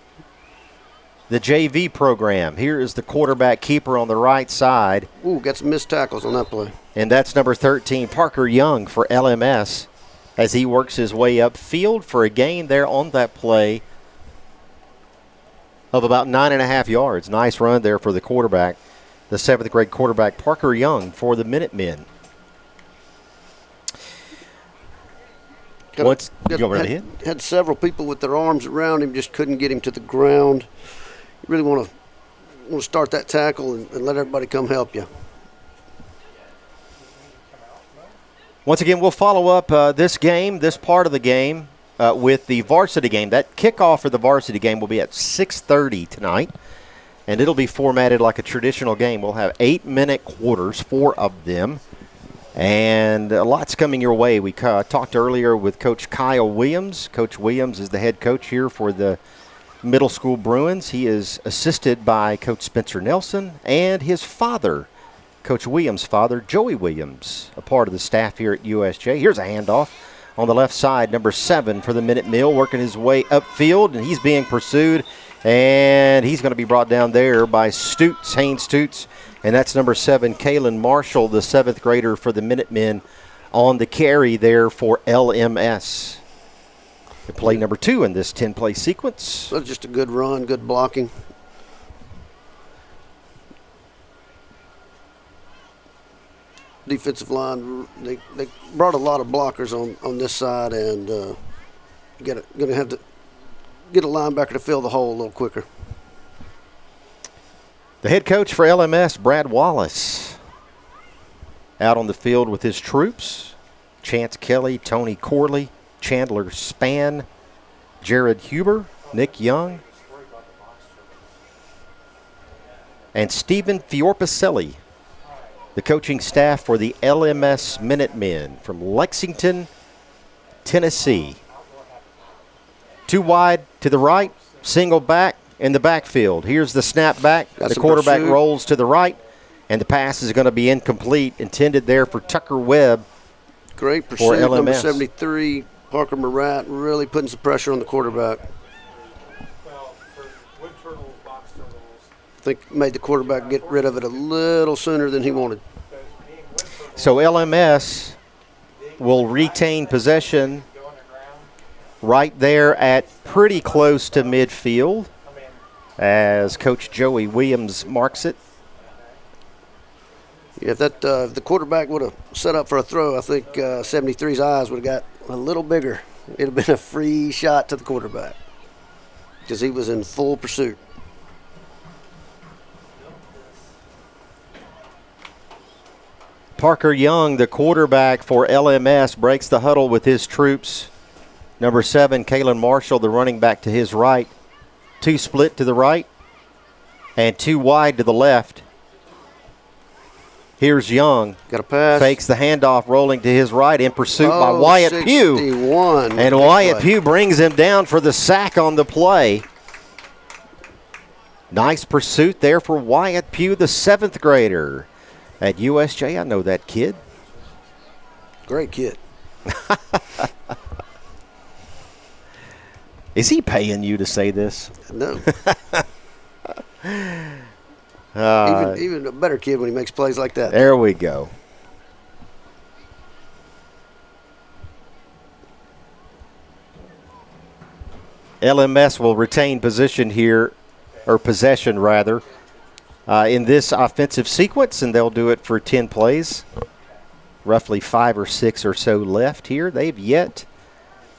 [SPEAKER 2] the JV program. Here is the quarterback keeper on the right side.
[SPEAKER 5] Ooh, got some missed tackles on that play.
[SPEAKER 2] And that's number 13, Parker Young for LMS, as he works his way upfield for a gain there on that play of about 9.5 yards. Nice run there for the quarterback, the 7th grade quarterback, Parker Young for the Minutemen.
[SPEAKER 5] Had several people with their arms around him, just couldn't get him to the ground. You really want to start that tackle and let everybody come help you.
[SPEAKER 2] Once again, we'll follow up this part of the game, with the varsity game. That kickoff for the varsity game will be at 6:30 tonight, and it'll be formatted like a traditional game. We'll have 8-minute quarters, 4 of them, and a lot's coming your way. We talked earlier with Coach Kyle Williams. Coach Williams is the head coach here for the middle school Bruins. He is assisted by Coach Spencer Nelson and his father, Coach Williams' father, Joey Williams, a part of the staff here at USJ. Here's a handoff on the left side, number 7 for the Minute Mill, working his way upfield, and he's being pursued, and he's going to be brought down there by Stutes, Haynes Stutes, and that's number 7, Kalen Marshall, the 7th grader for the Minutemen, on the carry there for LMS. Play number 2 in this 10-play sequence.
[SPEAKER 5] That's just a good run, good blocking. Defensive line, they brought a lot of blockers on this side, and going to have to get a linebacker to fill the hole a little quicker.
[SPEAKER 2] The head coach for LMS, Brad Wallace, out on the field with his troops. Chance Kelly, Tony Corley, Chandler Spann, Jared Huber, Nick Young, and Stephen Fiorpacelli, the coaching staff for the LMS Minutemen from Lexington, Tennessee. 2 wide to the right, single back in the backfield. Here's the snap back. The quarterback rolls to the right, and the pass is going to be incomplete, intended there for Tucker Webb.
[SPEAKER 5] Great pursuit, number 73, Parker Murat, really putting some pressure on the quarterback. I think made the quarterback get rid of it a little sooner than he wanted.
[SPEAKER 2] So LMS will retain possession right there at pretty close to midfield as Coach Joey Williams marks it.
[SPEAKER 5] Yeah, if the quarterback would have set up for a throw, I think 73's eyes would have got a little bigger. It would have been a free shot to the quarterback because he was in full pursuit.
[SPEAKER 2] Parker Young, the quarterback for LMS, breaks the huddle with his troops. Number 7, Kalen Marshall, the running back to his right. 2 split to the right and 2 wide to the left. Here's Young.
[SPEAKER 5] Got a pass.
[SPEAKER 2] Fakes the handoff, rolling to his right in pursuit by Wyatt
[SPEAKER 5] 61.
[SPEAKER 2] Pugh. And Wyatt Pugh brings him down for the sack on the play. Nice pursuit there for Wyatt Pugh, the 7th grader at USJ. I know that kid.
[SPEAKER 5] Great kid.
[SPEAKER 2] Is he paying you to say this?
[SPEAKER 5] No. Even a better kid when he makes plays like that.
[SPEAKER 2] There we go. LMS will retain possession here, in this offensive sequence, and they'll do it for 10 plays. Roughly 5 or 6 or so left here. They've yet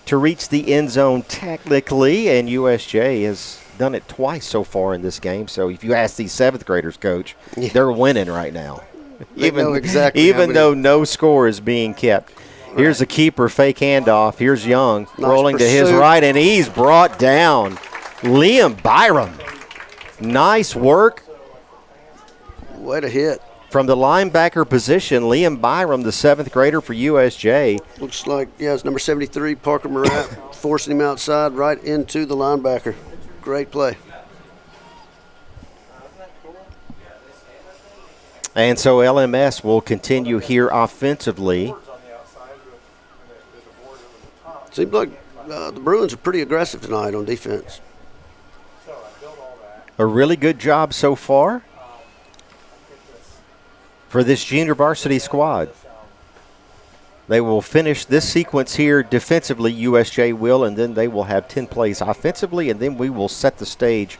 [SPEAKER 2] to reach the end zone technically, and USJ has done it twice so far in this game. So if you ask these 7th graders, Coach, they're winning right now. Even though no score is being kept. Right. Here's a keeper, fake handoff. Here's Young rolling to his right, and he's brought down. Liam Byram. Nice work.
[SPEAKER 5] What a hit.
[SPEAKER 2] From the linebacker position, Liam Byram, the 7th grader for USJ.
[SPEAKER 5] Looks like, it's number 73, Parker Murat, forcing him outside right into the linebacker. Great play.
[SPEAKER 2] And so LMS will continue here offensively.
[SPEAKER 5] Seems like the Bruins are pretty aggressive tonight on defense.
[SPEAKER 2] A really good job so far for this junior varsity squad. They will finish this sequence here defensively, USJ will, and then they will have 10 plays offensively, and then we will set the stage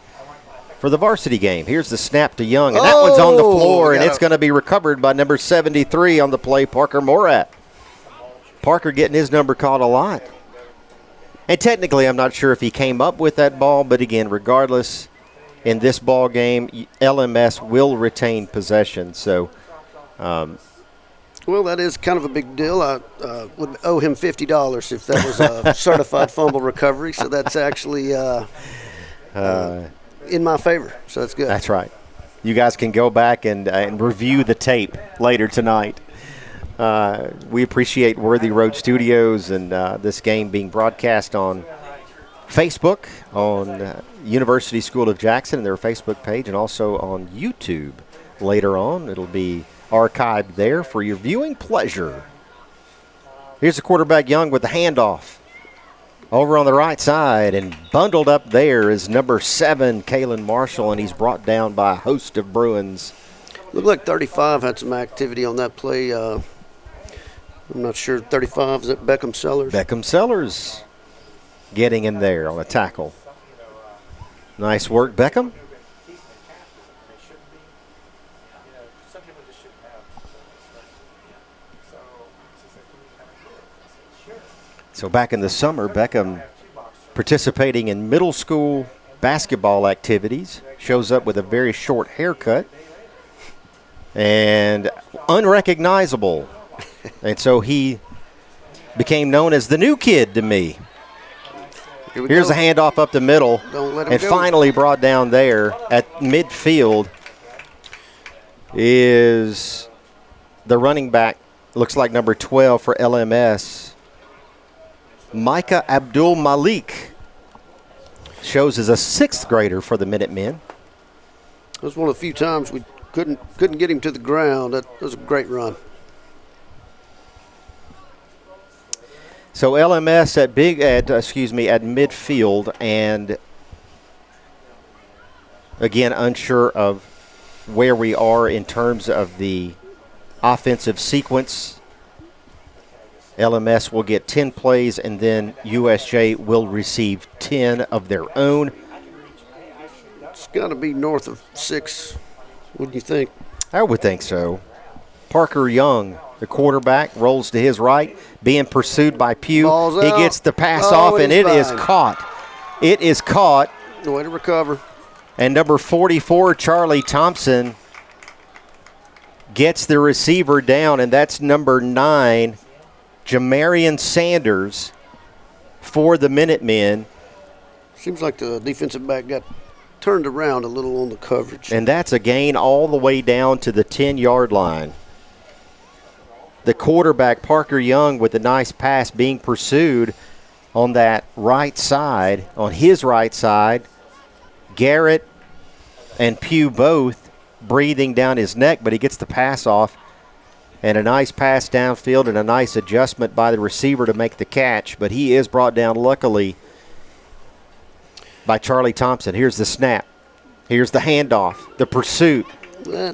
[SPEAKER 2] for the varsity game. Here's the snap to Young, and that one's on the floor, and it's going to be recovered by number 73 on the play, Parker Morat. Parker getting his number called a lot. And technically, I'm not sure if he came up with that ball, but again, regardless, in this ball game, LMS will retain possession. So,
[SPEAKER 5] well, that is kind of a big deal. I would owe him $50 if that was a certified fumble recovery. So that's actually in my favor. So that's good.
[SPEAKER 2] That's right. You guys can go back and review the tape later tonight. We appreciate Worthy Road Studios and this game being broadcast on Facebook, on University School of Jackson and their Facebook page, and also on YouTube later on. It'll be archived there for your viewing pleasure. Here's the quarterback Young with the handoff. Over on the right side, and bundled up there is number 7, Kalen Marshall, and he's brought down by a host of Bruins.
[SPEAKER 5] Looked like 35 had some activity on that play. I'm not sure. 35, is it Beckham Sellers?
[SPEAKER 2] Beckham Sellers getting in there on a tackle. Nice work, Beckham. So back in the summer, Beckham participating in middle school basketball activities, shows up with a very short haircut and unrecognizable. And so he became known as the new kid to me. Here's a handoff up the middle, and finally brought down there at midfield is the running back, looks like number 12 for LMS. Micah Abdul Malik shows as a 6th grader for the Minutemen.
[SPEAKER 5] It was one of the few times we couldn't get him to the ground. That was a great run.
[SPEAKER 2] So LMS at midfield, and again unsure of where we are in terms of the offensive sequence. LMS will get 10 plays, and then USJ will receive 10 of their own.
[SPEAKER 5] It's got to be north of 6, wouldn't you think?
[SPEAKER 2] I would think so. Parker Young, the quarterback, rolls to his right, being pursued by Pugh.
[SPEAKER 5] Ball's
[SPEAKER 2] He
[SPEAKER 5] out.
[SPEAKER 2] gets the pass off, and it is caught. It is caught.
[SPEAKER 5] The way to recover.
[SPEAKER 2] And number 44, Charlie Thompson, gets the receiver down, and that's number 9, Jamarian Sanders, for the Minutemen.
[SPEAKER 5] Seems like the defensive back got turned around a little on the coverage.
[SPEAKER 2] And that's a gain all the way down to the 10-yard line. The quarterback, Parker Young, with a nice pass, being pursued on that right side, on his right side. Garrett and Pugh both breathing down his neck, but he gets the pass off. And a nice pass downfield and a nice adjustment by the receiver to make the catch. But he is brought down, luckily, by Charlie Thompson. Here's the snap. Here's the handoff, the pursuit,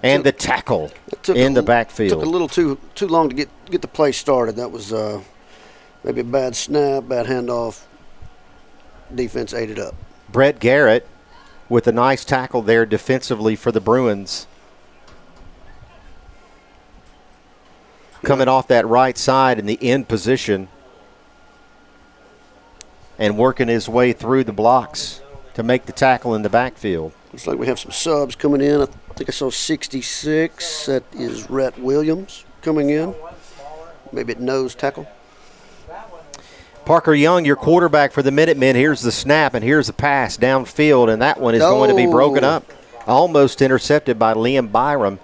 [SPEAKER 2] and the tackle in the backfield.
[SPEAKER 5] Took a little too long to get the play started. That was maybe a bad snap, bad handoff. Defense ate it up.
[SPEAKER 2] Brett Garrett with a nice tackle there defensively for the Bruins. Coming off that right side in the end position and working his way through the blocks to make the tackle in the backfield.
[SPEAKER 5] Looks like we have some subs coming in. I think I saw 66. That is Rhett Williams coming in. Maybe at nose tackle.
[SPEAKER 2] Parker Young, your quarterback for the Minutemen. Here's the snap, and here's the pass downfield, and that one is going to be broken up. Almost intercepted by Liam Byram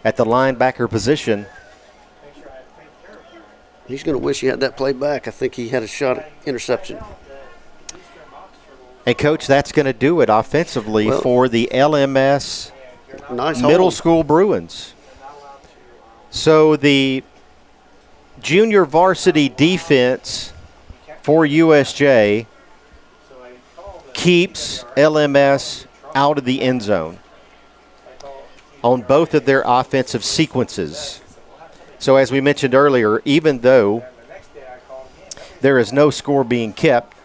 [SPEAKER 2] at the linebacker position.
[SPEAKER 5] He's going to wish he had that play back. I think he had a shot at interception.
[SPEAKER 2] And, Coach, that's going to do it offensively for the LMS middle school Bruins. So the junior varsity defense for USJ keeps LMS out of the end zone on both of their offensive sequences. So as we mentioned earlier, even though there is no score being kept,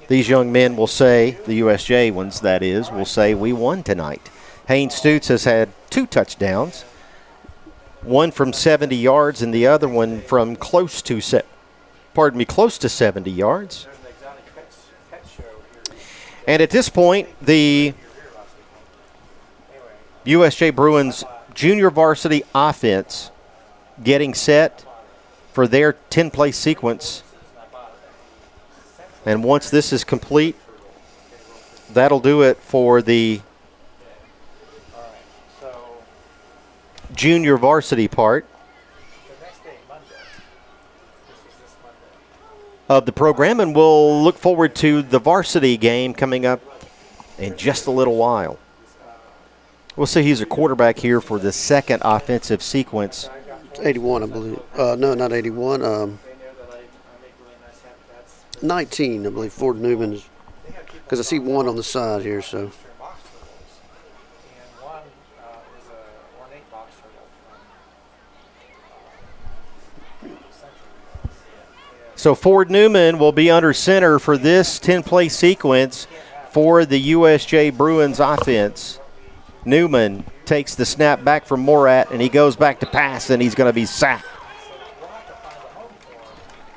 [SPEAKER 2] these young men will say, the USJ ones that is, will say we won tonight. Haynes Stutes has had 2 touchdowns, one from 70 yards and the other one from close to 70 yards. And at this point, the USJ Bruins junior varsity offense getting set for their 10-play sequence. And once this is complete, that'll do it for the junior varsity part of the program, and we'll look forward to the varsity game coming up in just a little while. We'll see who's a quarterback here for the second offensive sequence.
[SPEAKER 5] 81, I believe. No, not 81. 19, I believe. Ford Newman is, because I see 1 on the side here.
[SPEAKER 2] So Ford Newman will be under center for this 10-play sequence for the USJ Bruins offense. Newman takes the snap back from Morat, and he goes back to pass, and he's going to be sacked.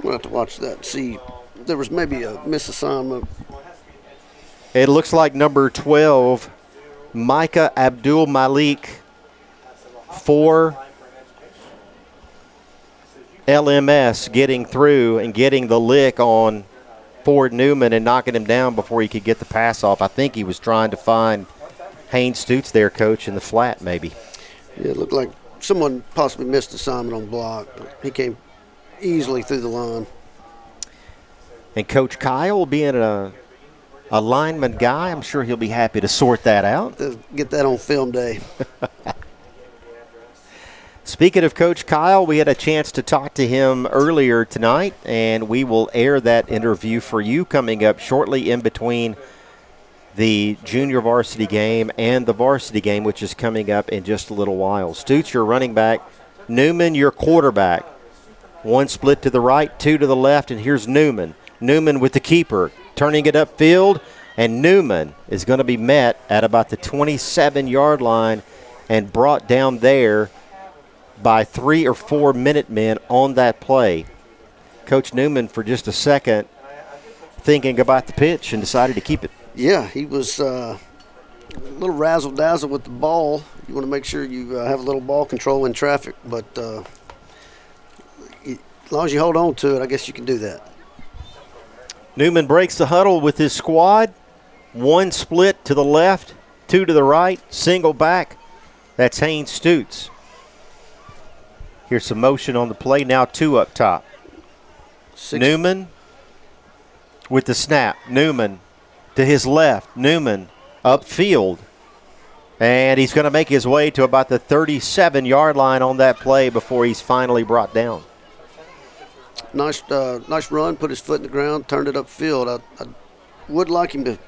[SPEAKER 5] We'll have to watch that. See, there was maybe a misassignment.
[SPEAKER 2] It looks like number 12, Micah Abdul Malik, for LMS, getting through and getting the lick on Ford Newman and knocking him down before he could get the pass off. I think he was trying to find Haynes Stutes there, Coach, in the flat maybe.
[SPEAKER 5] Yeah, it looked like someone possibly missed assignment on block. He came easily through the line.
[SPEAKER 2] And Coach Kyle, being a lineman guy, I'm sure he'll be happy to sort that out.
[SPEAKER 5] Get that on film day.
[SPEAKER 2] Speaking of Coach Kyle, we had a chance to talk to him earlier tonight, and we will air that interview for you coming up shortly in between the junior varsity game and the varsity game, which is coming up in just a little while. Stutes, your running back. Newman, your quarterback. One split to the right, two to the left, and here's Newman. Newman with the keeper, turning it upfield, and Newman is going to be met at about the 27-yard line and brought down there by 3 or 4 Minutemen on that play. Coach Newman, for just a second, thinking about the pitch and decided to keep it.
[SPEAKER 5] Yeah, he was a little razzle-dazzle with the ball. You want to make sure you have a little ball control in traffic, but as long as you hold on to it, I guess you can do that.
[SPEAKER 2] Newman breaks the huddle with his squad. One split to the left, two to the right, single back. That's Haynes Stutes. Here's some motion on the play. Now two up top. Newman with the snap. Newman to his left. Newman upfield. And he's going to make his way to about the 37-yard line on that play before he's finally brought down.
[SPEAKER 5] Nice run, put his foot in the ground, turned it upfield. I would like him to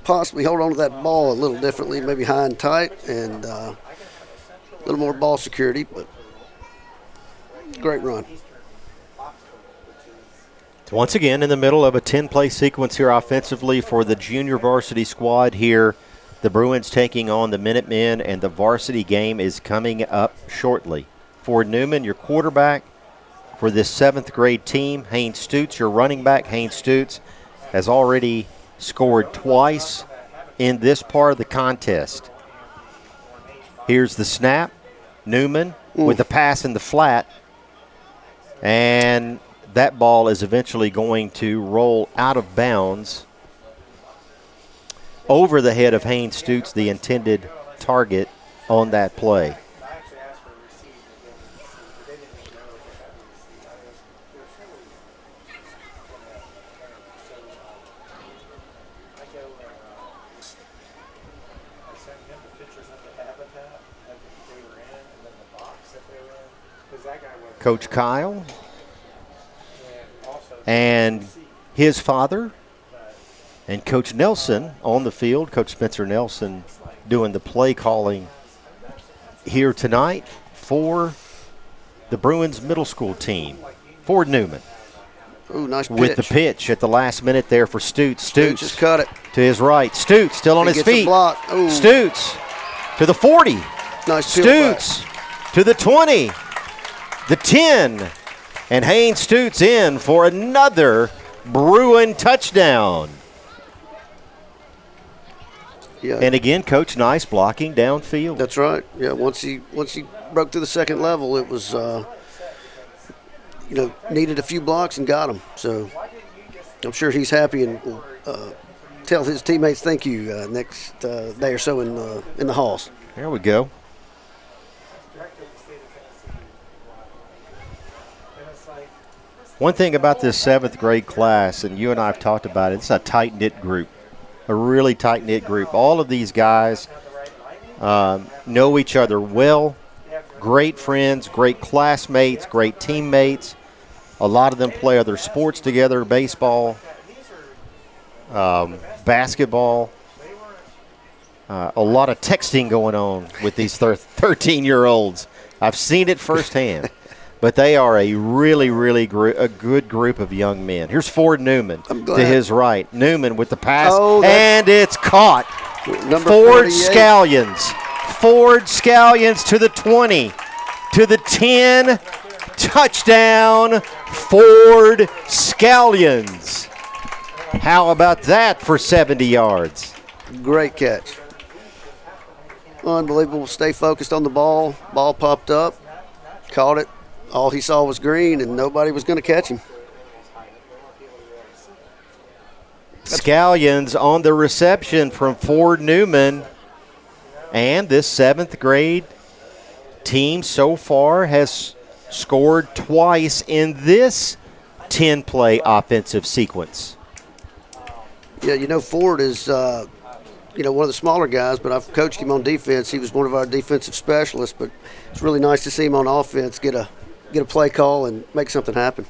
[SPEAKER 5] possibly hold on to that ball a little differently, maybe high and tight, and a little more ball security, but great run.
[SPEAKER 2] Once again, in the middle of a 10-play sequence here offensively for the junior varsity squad here. The Bruins taking on the Minutemen, and the varsity game is coming up shortly. For Newman, your quarterback. For this 7th grade team, Haynes Stutes, your running back. Haynes Stutes has already scored twice in this part of the contest. Here's the snap. Newman with the pass in the flat. And that ball is eventually going to roll out of bounds over the head of Haynes Stutes, the intended target on that play. Coach Kyle and his father and Coach Nelson on the field. Coach Spencer Nelson doing the play calling here tonight for the Bruins middle school team. For Newman.
[SPEAKER 5] Ooh, nice pitch.
[SPEAKER 2] With the pitch at the last minute there for Stutes.
[SPEAKER 5] Stutes just cut it.
[SPEAKER 2] To his right. Stutes still on his feet.
[SPEAKER 5] Ooh.
[SPEAKER 2] Stutes to the 40.
[SPEAKER 5] Nice
[SPEAKER 2] Stutes to the 20. The 10, and Haynes Stutes in for another Bruin touchdown.
[SPEAKER 5] Yeah.
[SPEAKER 2] And again, Coach Nice blocking downfield.
[SPEAKER 5] That's right. Yeah, once he broke through the second level, it was needed a few blocks and got him. So I'm sure he's happy and will tell his teammates thank you next day or so in the halls.
[SPEAKER 2] There we go. One thing about this 7th grade class, and you and I have talked about it, it's a tight-knit group, a really tight-knit group. All of these guys know each other well, great friends, great classmates, great teammates. A lot of them play other sports together, baseball, basketball. A lot of texting going on with these 13-year-olds. I've seen it firsthand. But they are a really, really good group of young men. Here's Ford Newman to his right. Newman with the pass, and it's caught. Ford
[SPEAKER 5] 48.
[SPEAKER 2] Scallions. Ford Scallions to the 20, to the 10. Touchdown, Ford Scallions. How about that for 70 yards?
[SPEAKER 5] Great catch. Unbelievable. Stay focused on the ball. Ball popped up, caught it. All he saw was green, and nobody was going to catch him.
[SPEAKER 2] Scallions on the reception from Ford Newman. And this 7th grade team so far has scored twice in this 10-play offensive sequence.
[SPEAKER 5] Yeah, Ford is, one of the smaller guys, but I've coached him on defense. He was one of our defensive specialists, but it's really nice to see him on offense get a play call and make something happen.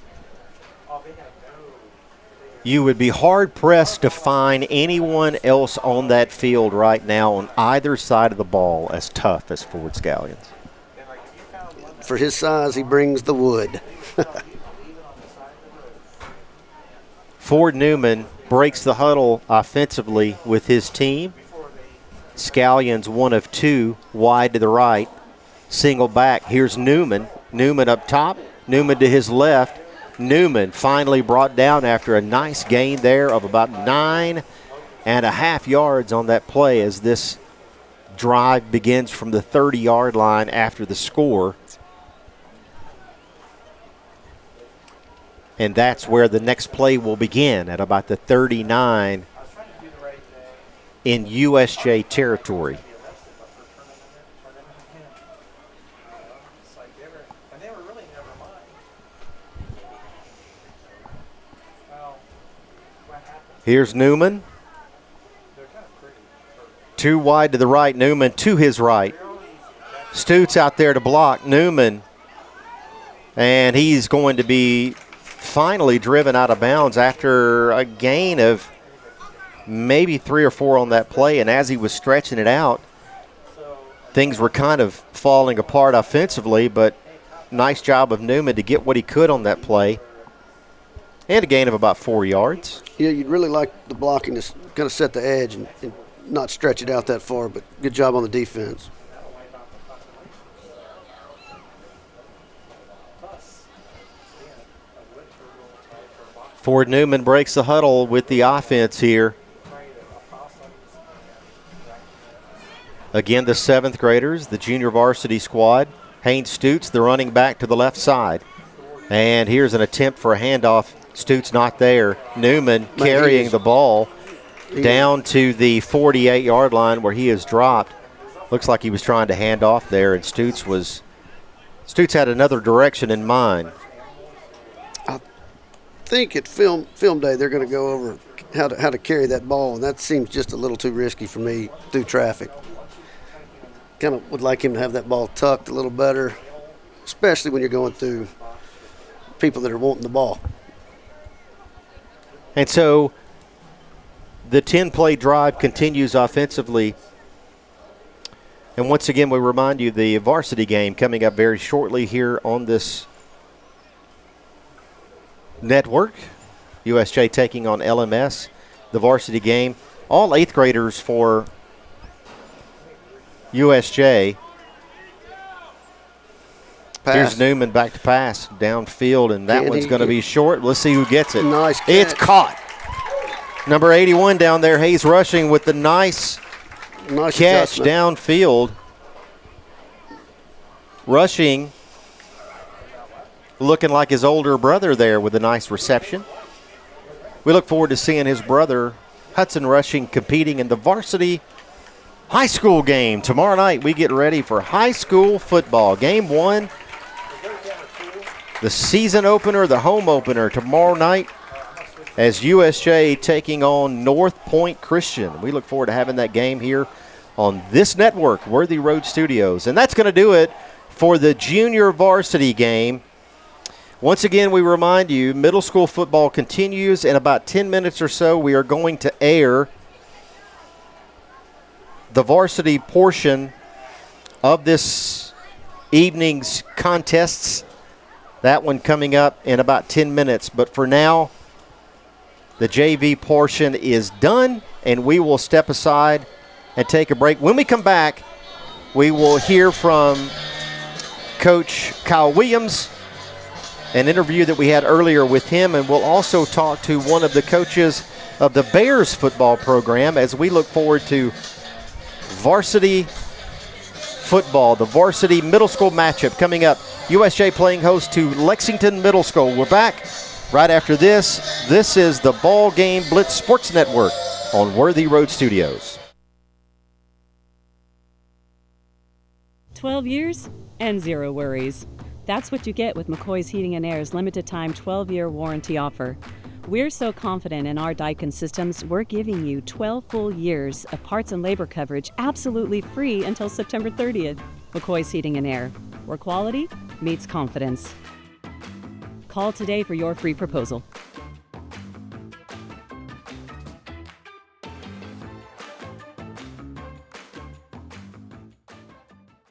[SPEAKER 2] You would be hard-pressed to find anyone else on that field right now on either side of the ball as tough as Ford Scallions.
[SPEAKER 5] For his size, he brings the wood.
[SPEAKER 2] Ford Newman breaks the huddle offensively with his team. Scallions 1 of 2 wide to the right. Single back. Here's Newman. Newman up top. Newman to his left. Newman finally brought down after a nice gain there of about 9.5 yards on that play as this drive begins from the 30-yard line after the score. And that's where the next play will begin, at about the 39 in USJ territory. Here's Newman. 2 wide to the right. Newman to his right. Stutes out there to block. Newman. And he's going to be finally driven out of bounds after a gain of maybe 3 or 4 on that play. And as he was stretching it out, things were kind of falling apart offensively, but nice job of Newman to get what he could on that play. And a gain of about 4 yards.
[SPEAKER 5] Yeah, you'd really like the blocking to kind of set the edge and not stretch it out that far, but good job on the defense.
[SPEAKER 2] Ford Newman breaks the huddle with the offense here. Again, the 7th graders, the junior varsity squad. Haynes Stutes, the running back, to the left side. And here's an attempt for a handoff. Stutes not there. Newman carrying the ball down to the 48-yard line where he is dropped. Looks like he was trying to hand off there, and Stutes had another direction in mind.
[SPEAKER 5] I think at film day they're going to go over how to carry that ball, and that seems just a little too risky for me through traffic. Kind of would like him to have that ball tucked a little better, especially when you're going through people that are wanting the ball.
[SPEAKER 2] And so the 10-play drive continues offensively. And once again, we remind you the varsity game coming up very shortly here on this network. USJ taking on LMS, the varsity game. All 8th graders for USJ.
[SPEAKER 5] Pass.
[SPEAKER 2] Here's Newman back to pass downfield, and that one's going to be short. Let's see who gets it.
[SPEAKER 5] Nice catch.
[SPEAKER 2] It's caught. Number 81 down there, Hayes Rushing with the nice catch downfield. Rushing looking like his older brother there with a nice reception. We look forward to seeing his brother, Hudson Rushing, competing in the varsity high school game. Tomorrow night we get ready for high school football. Game 1, the season opener, the home opener tomorrow night as USJ taking on North Point Christian. We look forward to having that game here on this network, Worthy Road Studios. And that's going to do it for the junior varsity game. Once again, we remind you, middle school football continues. In about 10 minutes or so, we are going to air the varsity portion of this evening's contests. That one coming up in about 10 minutes. But for now, the JV portion is done, and we will step aside and take a break. When we come back, we will hear from Coach Kyle Williams, an interview that we had earlier with him, and we'll also talk to one of the coaches of the Bears football program as we look forward to varsity football, the varsity middle school matchup coming up. USJ playing host to Lexington Middle School. We're back right after this. This is the BallGame Blitz Sports Network on Worthy Road Studios.
[SPEAKER 12] 12 years and zero worries. That's what you get with McCoy's Heating and Air's limited time 12-year warranty offer. We're so confident in our Daikin systems, we're giving you 12 full years of parts and labor coverage absolutely free until September 30th. McCoy's Heating and Air, where quality meets confidence. Call today for your free proposal.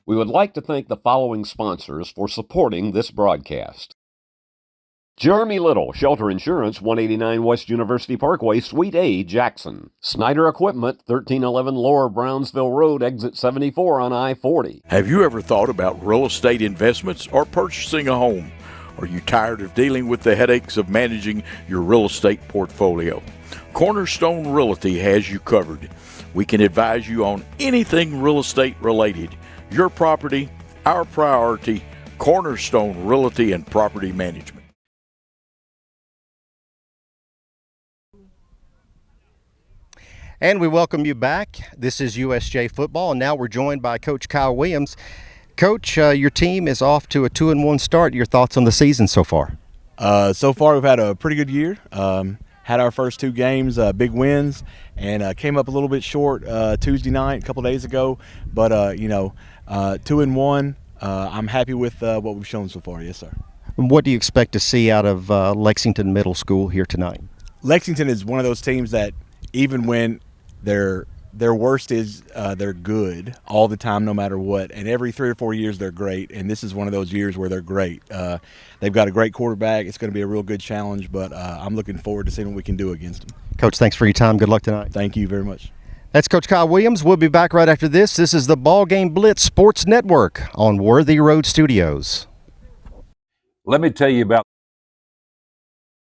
[SPEAKER 8] We would like to thank the following sponsors for supporting this broadcast. Jeremy Little, Shelter Insurance, 189 West University Parkway, Suite A, Jackson. Snyder Equipment, 1311 Lower Brownsville Road, Exit 74 on I-40.
[SPEAKER 6] Have you ever thought about real estate investments or purchasing a home? Are you tired of dealing with the headaches of managing your real estate portfolio? Cornerstone Realty has you covered. We can advise you on anything real estate related. Your property, our priority. Cornerstone Realty and Property Management.
[SPEAKER 2] And we welcome you back. This is USJ Football, and now we're joined by Coach Kyle Williams. Coach, your team is off to a 2-1 start. Your thoughts on the season so far?
[SPEAKER 13] So far, we've had a pretty good year. Had our first two games, big wins, and came up a little bit short Tuesday night, a couple days ago. But, 2-1, I'm happy with what we've shown so far. Yes, sir.
[SPEAKER 2] What do you expect to see out of Lexington Middle School here tonight?
[SPEAKER 13] Lexington is one of those teams that even when their worst is they're good all the time, no matter what. And every 3 or 4 years they're great. And this is one of those years where they're great. They've got a great quarterback. It's going to be a real good challenge, but I'm looking forward to seeing what we can do against them.
[SPEAKER 2] Coach, thanks for your time. Good luck tonight.
[SPEAKER 13] Thank you very much.
[SPEAKER 2] That's Coach Kyle Williams. We'll be back right after this. This is the BallGame Blitz Sports Network on Worthy Road Studios.
[SPEAKER 14] Let me tell you about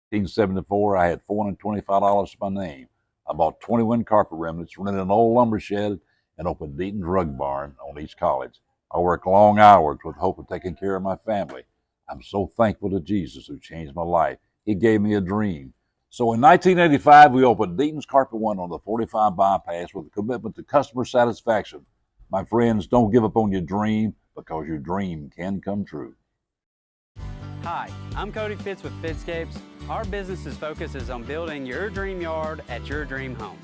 [SPEAKER 14] 1974. I had $425 to my name. I bought 21 carpet remnants, rented an old lumber shed, and opened Deaton's Rug Barn on East College. I worked long hours with hope of taking care of my family. I'm so thankful to Jesus who changed my life. He gave me a dream. So in 1985, we opened Deaton's Carpet One on the 45 bypass with a commitment to customer satisfaction. My friends, don't give up on your dream, because your dream can come true.
[SPEAKER 7] Hi, I'm Cody Fitz with Fitscapes. Our business's focus is on building your dream yard at your dream home.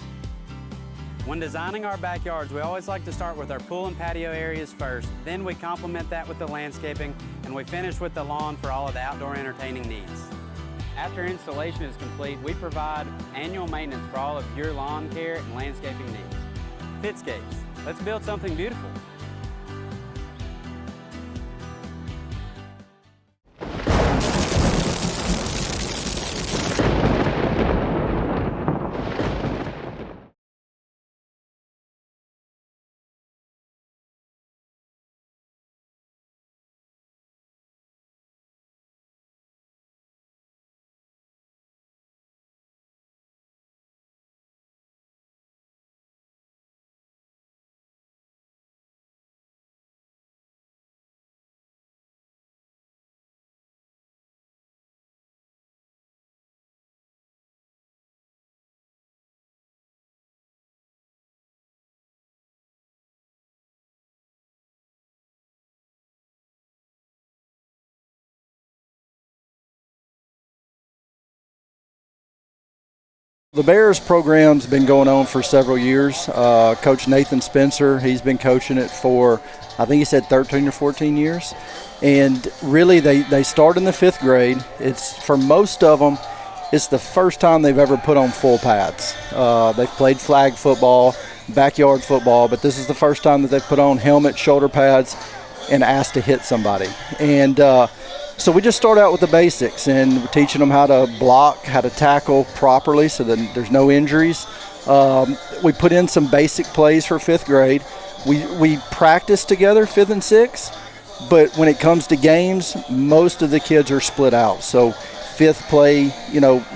[SPEAKER 7] When designing our backyards, we always like to start with our pool and patio areas first. Then we complement that with the landscaping, and we finish with the lawn for all of the outdoor entertaining needs. After installation is complete, we provide annual maintenance for all of your lawn care and landscaping needs. Fitscapes, let's build something beautiful.
[SPEAKER 15] The Bears program's been going on for several years. Coach Nathan Spencer, he's been coaching it for, I think he said 13 or 14 years. And really they start in the 5th grade. It's, for most of them, it's the first time they've ever put on full pads. They've played flag football, backyard football, but this is the first time that they've put on helmet, shoulder pads, and asked to hit somebody. And so we just start out with the basics, and we're teaching them how to block, how to tackle properly so that there's no injuries. We put in some basic plays for 5th grade. We practice together 5th and 6th, but when it comes to games, most of the kids are split out. So 5th play,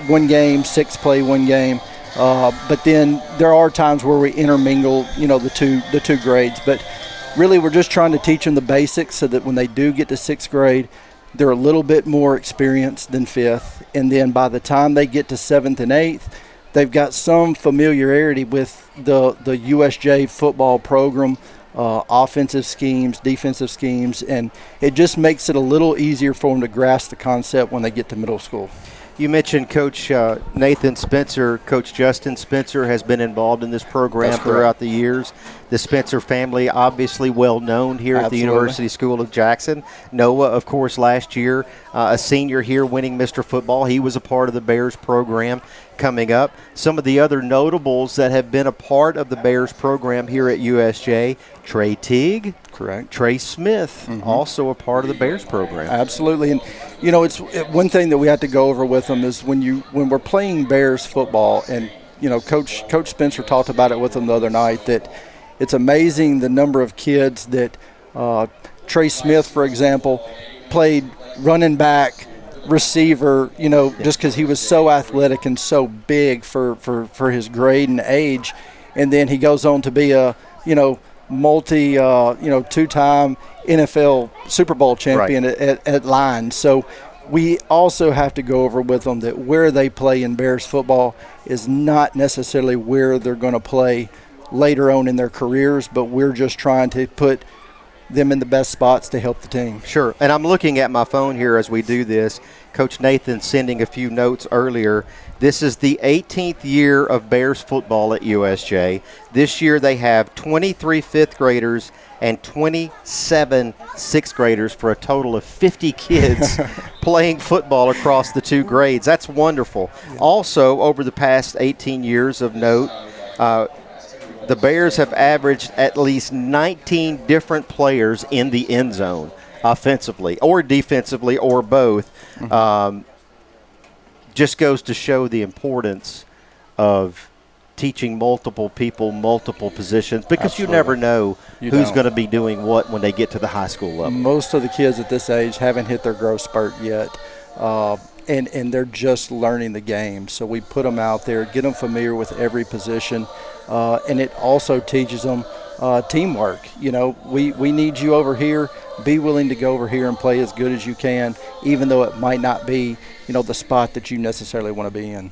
[SPEAKER 15] one game, 6th play one game. But then there are times where we intermingle, the two grades. But really we're just trying to teach them the basics so that when they do get to 6th grade, they're a little bit more experienced than 5th, and then by the time they get to 7th and 8th, they've got some familiarity with the USJ football program, offensive schemes, defensive schemes, and it just makes it a little easier for them to grasp the concept when they get to middle school.
[SPEAKER 2] You mentioned Coach Nathan Spencer. Coach Justin Spencer has been involved in this program throughout the years. The Spencer family, obviously well known here at the University School of Jackson. Noah, of course, last year, a senior here winning Mr. Football. He was a part of the Bears program coming up. Some of the other notables that have been a part of the Bears program here at USJ, Trey Teague.
[SPEAKER 15] Correct.
[SPEAKER 2] Trey Smith, also a part of the Bears program.
[SPEAKER 15] Absolutely. And, you know, it's one thing that we have to go over with them is when we're playing Bears football, and, you know, Coach Spencer talked about it with them the other night, that it's amazing the number of kids that Trey Smith, for example, played running back, receiver, you know, just because he was so athletic and so big for his grade and age. And then he goes on to be a, you know, two-time NFL Super Bowl champion at line. So we also have to go over with them that where they play in Bears football is not necessarily where they're going to play later on in their careers, but we're just trying to put them in the best spots to help the team.
[SPEAKER 2] Sure, and I'm looking at my phone here as we do this. Coach Nathan sending a few notes earlier. This is the 18th year of Bears football at USJ. This year they have 23 fifth graders and 27 sixth graders for a total of 50 kids playing football across the two grades. That's wonderful. Also, over the past 18 years of note, the Bears have averaged at least 19 different players in the end zone, offensively or defensively or both. Just goes to show the importance of teaching multiple people, multiple positions, because you never know who's going to be doing what when they get to the high school level.
[SPEAKER 15] Most of the kids at this age haven't hit their growth spurt yet. And they're just learning the game. So we put them out there, get them familiar with every position, and it also teaches them teamwork. You know, we need you over here. Be willing to go over here and play as good as you can, even though it might not be, you know, the spot that you necessarily want to be in.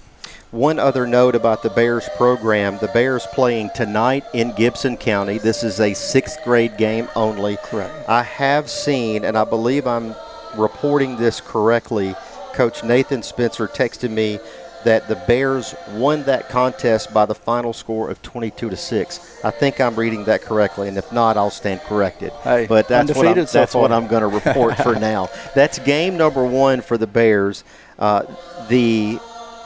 [SPEAKER 2] One other note about the Bears program, the Bears playing tonight in Gibson County. This is a sixth grade game only.
[SPEAKER 15] Correct.
[SPEAKER 2] I have seen, and I believe I'm reporting this correctly, Coach Nathan Spencer texted me that the Bears won that contest by the final score of 22-6. I think I'm reading that correctly, and if not, I'll stand corrected.
[SPEAKER 15] Hey,
[SPEAKER 2] but that's what I'm going to report for now. That's game number one for the Bears. The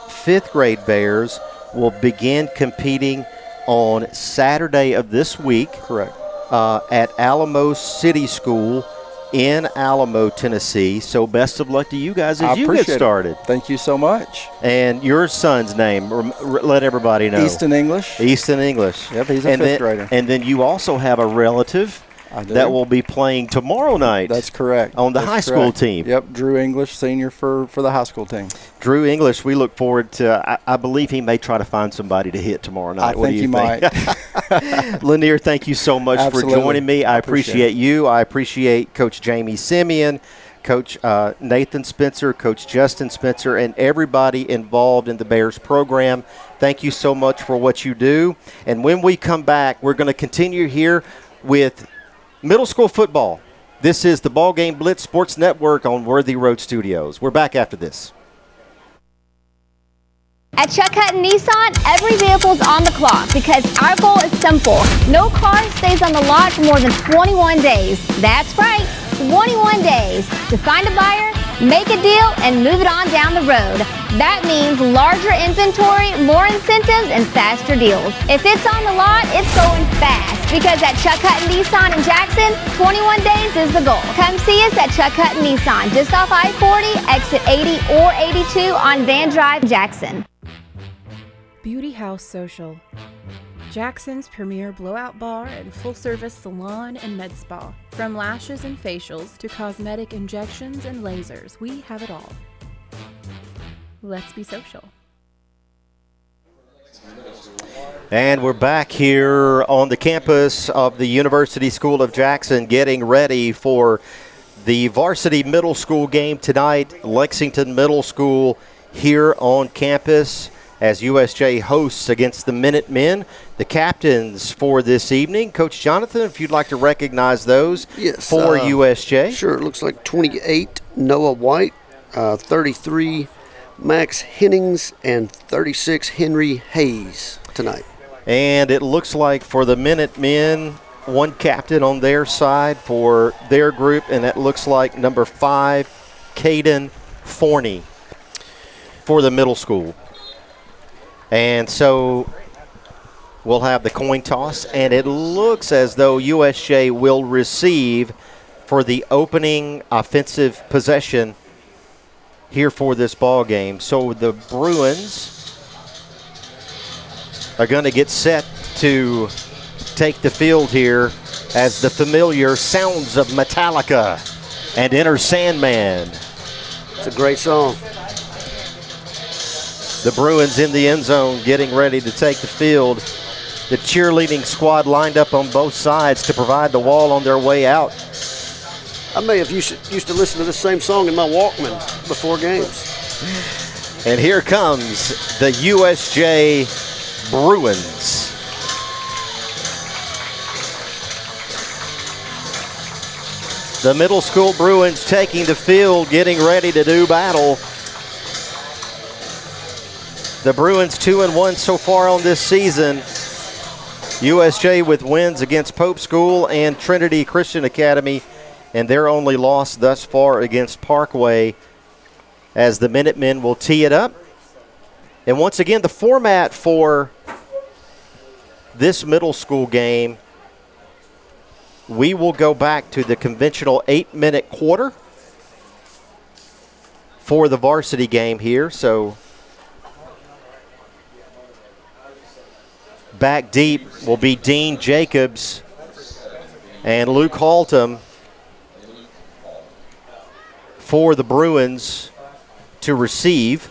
[SPEAKER 2] fifth grade Bears will begin competing on Saturday of this week.
[SPEAKER 15] Correct.
[SPEAKER 2] At Alamo City School in Alamo, Tennessee. So best of luck to you guys as you get started.
[SPEAKER 15] Thank you so much.
[SPEAKER 2] And your son's name, let everybody know.
[SPEAKER 15] Easton English.
[SPEAKER 2] Easton English.
[SPEAKER 15] Yep, he's a fifth grader.
[SPEAKER 2] And then you also have a relative that will be playing tomorrow night.
[SPEAKER 15] That's correct.
[SPEAKER 2] On the high school team.
[SPEAKER 15] Yep, Drew English, senior for the high school team.
[SPEAKER 2] Drew English, we look forward to, I believe he may try to find somebody to hit tomorrow night.
[SPEAKER 15] I think he might.
[SPEAKER 2] Lanier, thank you so much for joining me. I appreciate you. I appreciate Coach Jamie Simeon, Coach Nathan Spencer, Coach Justin Spencer, and everybody involved in the Bears program. Thank you so much for what you do. And when we come back, we're going to continue here with middle school football. This is the BallGame Blitz Sports Network on Worthy Road Studios. We're back after this.
[SPEAKER 16] At Chuck Hutton Nissan, every vehicle's on the clock because our goal is simple. No car stays on the lot for more than 21 days. That's right, 21 days to find a buyer, make a deal, and move it on down the road. That means larger inventory, more incentives, and faster deals. If it's on the lot, it's going fast because at Chuck Hutton Nissan in Jackson, 21 days is the goal. Come see us at Chuck Hutton Nissan, just off I-40, exit 80 or 82 on Van Drive, Jackson.
[SPEAKER 17] Beauty House Social, Jackson's premier blowout bar and full-service salon and med spa. From lashes and facials to cosmetic injections and lasers, we have it all. Let's be social.
[SPEAKER 2] And we're back here on the campus of the University School of Jackson getting ready for the varsity middle school game tonight. Lexington Middle School here on campus. as USJ hosts against the Minutemen. The captains for this evening, Coach Jonathan, if you'd like to recognize those for USJ.
[SPEAKER 5] Sure, it looks like 28, Noah White, 33, Max Hennings, and 36, Henry Hayes tonight.
[SPEAKER 2] And it looks like for the Minutemen, one captain on their side for their group, and that looks like number 5, Caden Forney for the middle school. And so we'll have the coin toss, and it looks as though USJ will receive for the opening offensive possession here for this ball game. So the Bruins are going to get set to take the field here as the familiar sounds of Metallica and Enter Sandman.
[SPEAKER 5] It's a great song.
[SPEAKER 2] The Bruins in the end zone getting ready to take the field. The cheerleading squad lined up on both sides to provide the wall on their way out.
[SPEAKER 5] I may have used to listen to this same song in my Walkman before games.
[SPEAKER 2] And here comes the USJ Bruins. The middle school Bruins taking the field, getting ready to do battle. The Bruins 2-1 so far on this season. USJ with wins against Pope School and Trinity Christian Academy, and their only loss thus far against Parkway, as the Minutemen will tee it up. And once again, the format for this middle school game, we will go back to the conventional 8-minute quarter for the varsity game here. So back deep will be Dean Jacobs and Luke Haltom for the Bruins to receive.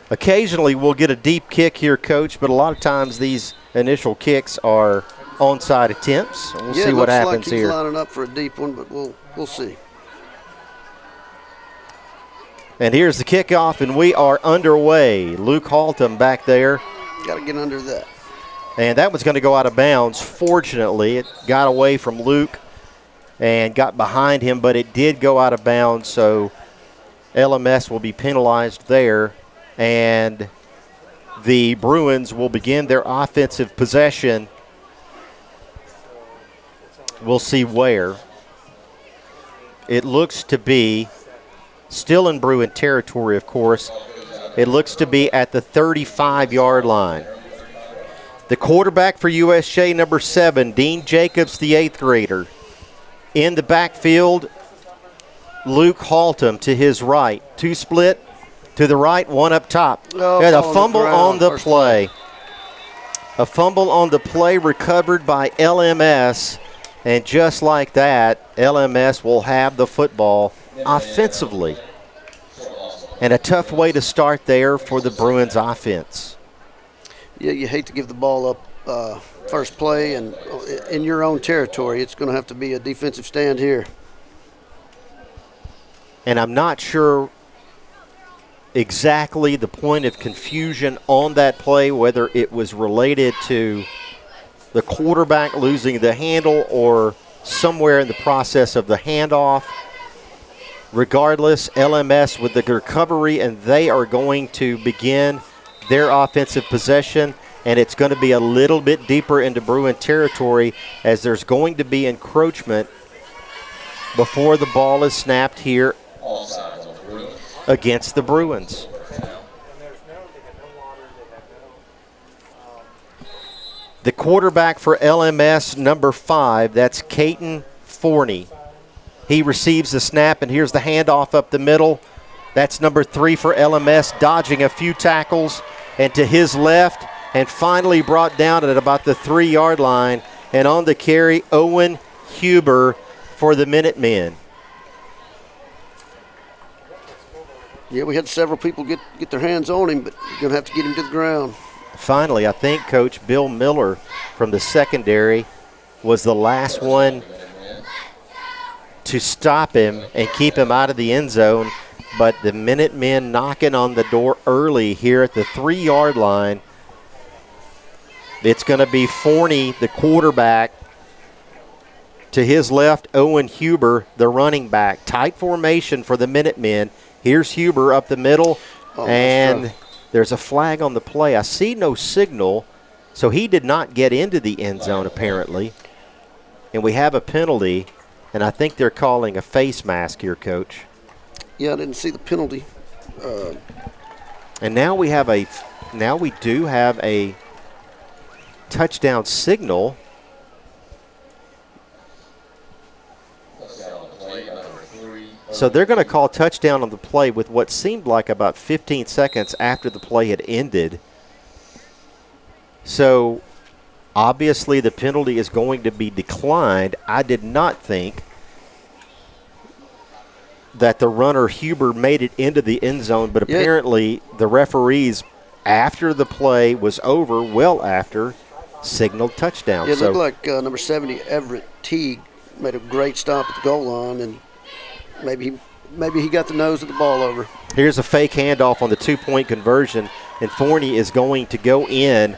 [SPEAKER 2] Occasionally we'll get a deep kick here, Coach, but a lot of times these initial kicks are onside attempts. We'll see what happens here.
[SPEAKER 5] He's lining up for a deep one, but we'll see.
[SPEAKER 2] And here's the kickoff, and we are underway. Luke Haltom back there.
[SPEAKER 5] Got to get under that.
[SPEAKER 2] And that was going to go out of bounds. Fortunately, it got away from Luke and got behind him, but it did go out of bounds, so LMS will be penalized there. And the Bruins will begin their offensive possession. We'll see where. It looks to be still in Bruin territory, of course. It looks to be at the 35-yard line. The quarterback for USJ, number 7, Dean Jacobs, the 8th grader. In the backfield, Luke Haltom to his right. 2 split to the right, 1 up top. And a fumble on the play. A fumble on the play recovered by LMS. And just like that, LMS will have the football offensively. And a tough way to start there for the Bruins offense.
[SPEAKER 5] Yeah, you hate to give the ball up first play, and in your own territory, it's going to have to be a defensive stand here.
[SPEAKER 2] And I'm not sure exactly the point of confusion on that play, whether it was related to the quarterback losing the handle or somewhere in the process of the handoff. Regardless, LMS with the recovery, and they are going to begin their offensive possession, and it's going to be a little bit deeper into Bruin territory as there's going to be encroachment before the ball is snapped here against the Bruins. The quarterback for LMS, number 5, that's Caden Forney. He receives the snap, and here's the handoff up the middle. That's number 3 for LMS, dodging a few tackles, and to his left, and finally brought down at about the 3-yard line. And on the carry, Owen Huber for the Minutemen.
[SPEAKER 5] Yeah, we had several people get their hands on him, but you're going to have to get him to the ground.
[SPEAKER 2] Finally, I think Coach Bill Miller from the secondary was the last one to stop him and keep him out of the end zone. but the Minutemen knocking on the door early here at the 3-yard line. It's going to be Forney, the quarterback. To his left, Owen Huber, the running back. Tight formation for the Minutemen. Here's Huber up the middle, and there's a flag on the play. I see no signal, so he did not get into the end zone apparently. And we have a penalty, and I think they're calling a face mask here, Coach.
[SPEAKER 5] Yeah, I didn't see the penalty.
[SPEAKER 2] And now we do have a touchdown signal. So they're going to call touchdown on the play with what seemed like about 15 seconds after the play had ended. So obviously the penalty is going to be declined. I did not think that the runner Huber made it into the end zone, but apparently the referees, after the play was over, well after, signaled touchdown.
[SPEAKER 5] It looked like number 70, Everett Teague, made a great stop at the goal line, and maybe he got the nose of the ball over.
[SPEAKER 2] Here's a fake handoff on the 2-point conversion, and Forney is going to go in,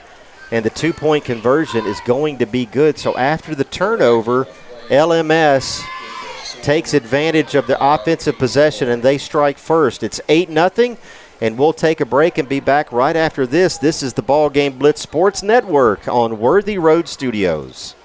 [SPEAKER 2] and the 2-point conversion is going to be good. So after the turnover, LMS takes advantage of the offensive possession, and they strike first. It's 8-0, and we'll take a break and be back right after this. This is the BallGame Blitz Sports Network on Worthy Road Studios.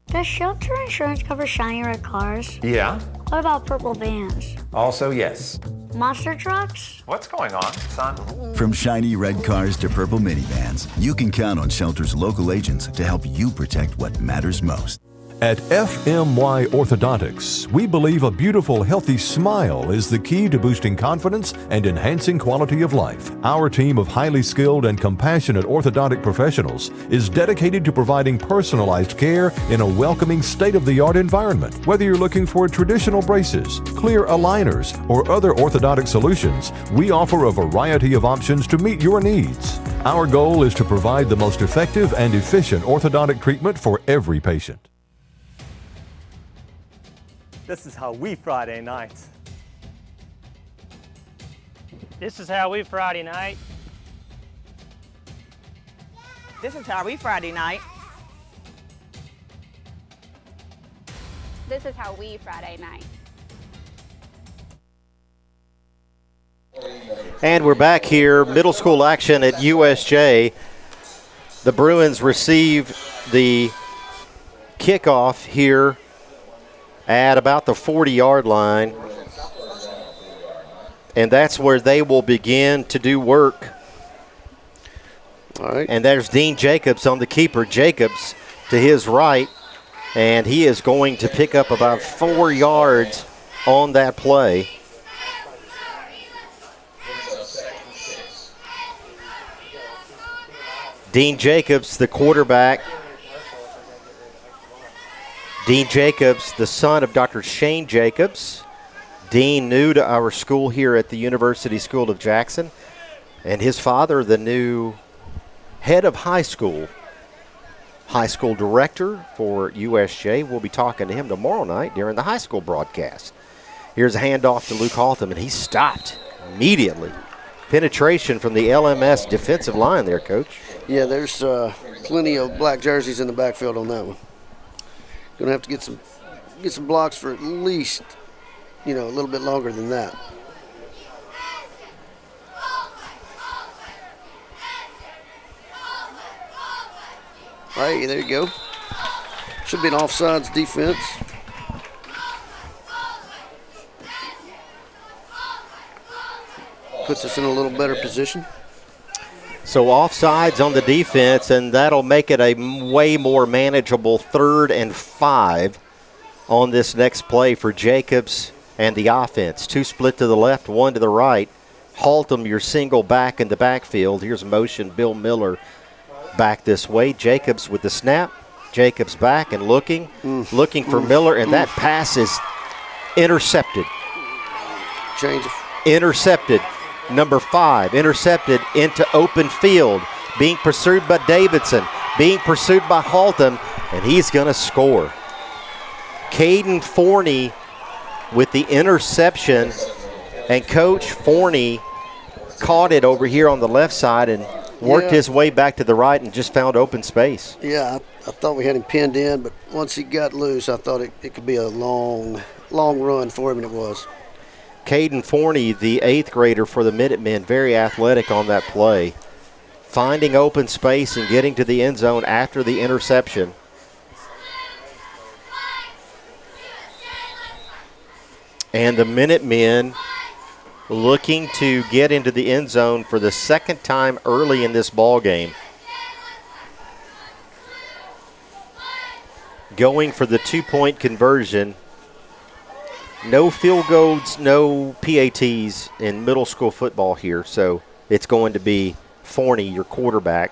[SPEAKER 18] Does Shelter Insurance cover shiny red cars?
[SPEAKER 19] Yeah.
[SPEAKER 18] What about purple vans?
[SPEAKER 19] Also, yes.
[SPEAKER 18] Monster trucks?
[SPEAKER 19] What's going on, son?
[SPEAKER 20] From shiny red cars to purple minivans, you can count on Shelter's local agents to help you protect what matters most.
[SPEAKER 1] At FMY Orthodontics, we believe a beautiful, healthy smile is the key to boosting confidence and enhancing quality of life. Our team of highly skilled and compassionate orthodontic professionals is dedicated to providing personalized care in a welcoming, state-of-the-art environment. Whether you're looking for traditional braces, clear aligners, or other orthodontic solutions, we offer a variety of options to meet your needs. Our goal is to provide the most effective and efficient orthodontic treatment for every patient.
[SPEAKER 21] This is how we Friday night.
[SPEAKER 22] This is how we Friday night.
[SPEAKER 23] This is how we Friday night.
[SPEAKER 16] This is how we Friday night.
[SPEAKER 2] And we're back here, middle school action at USJ. The Bruins receive the kickoff here at about the 40-yard line. And that's where they will begin to do work.
[SPEAKER 5] All right.
[SPEAKER 2] And there's Dean Jacobs on the keeper. Jacobs to his right, and he is going to pick up about 4 yards on that play. Dean Jacobs, the quarterback. Dean Jacobs, the son of Dr. Shane Jacobs. Dean, new to our school here at the University School of Jackson. And his father, the new head of high school director for USJ. We'll be talking to him tomorrow night during the high school broadcast. Here's a handoff to Luke Haltham, and he stopped immediately. Penetration from the LMS defensive line there, Coach.
[SPEAKER 5] Yeah, there's plenty of black jerseys in the backfield on that one. Going to have to get some blocks for at least, a little bit longer than that. All right, there you go. Should be an offsides defense. Puts us in a little better position.
[SPEAKER 2] So offsides on the defense, and that'll make it a way more manageable 3rd and 5 on this next play for Jacobs and the offense. 2 split to the left, 1 to the right. Haltham, your single back in the backfield. Here's motion, Bill Miller back this way. Jacobs with the snap. Jacobs back and looking for Miller, and that pass is intercepted. Intercepted. Number 5, intercepted into open field. Being pursued by Davidson. Being pursued by Haltham, and he's going to score. Caden Forney with the interception, And Coach Forney caught it over here on the left side and worked his way back to the right and just found open space.
[SPEAKER 5] Yeah, I thought we had him pinned in, but once he got loose, I thought it could be a long run for him, and it was.
[SPEAKER 2] Caden Forney, the 8th grader for the Minutemen, very athletic on that play. Finding open space and getting to the end zone after the interception. And the Minutemen looking to get into the end zone for the second time early in this ball game. Going for the 2-point conversion. No field goals, no PATs in middle school football here, so it's going to be Forney, your quarterback.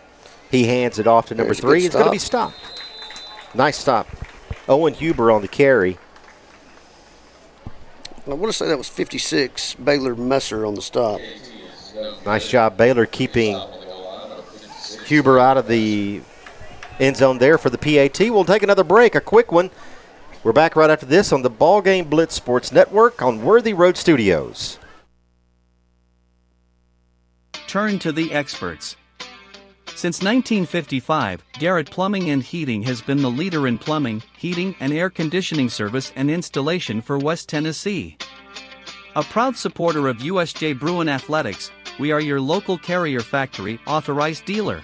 [SPEAKER 2] He hands it off to number 3. It's going to be stopped. Nice stop. Owen Huber on the carry.
[SPEAKER 5] I want to say that was 56, Baylor Messer on the stop.
[SPEAKER 2] Nice job, Baylor, keeping Huber out of the end zone there for the PAT. We'll take another break, a quick one. We're back right after this on the BallGame Blitz Sports Network on Worthy Road Studios.
[SPEAKER 11] Turn to the experts. Since 1955, Garrett Plumbing and Heating has been the leader in plumbing, heating, and air conditioning service and installation for West Tennessee. A proud supporter of USJ Bruin Athletics, we are your local Carrier Factory authorized dealer.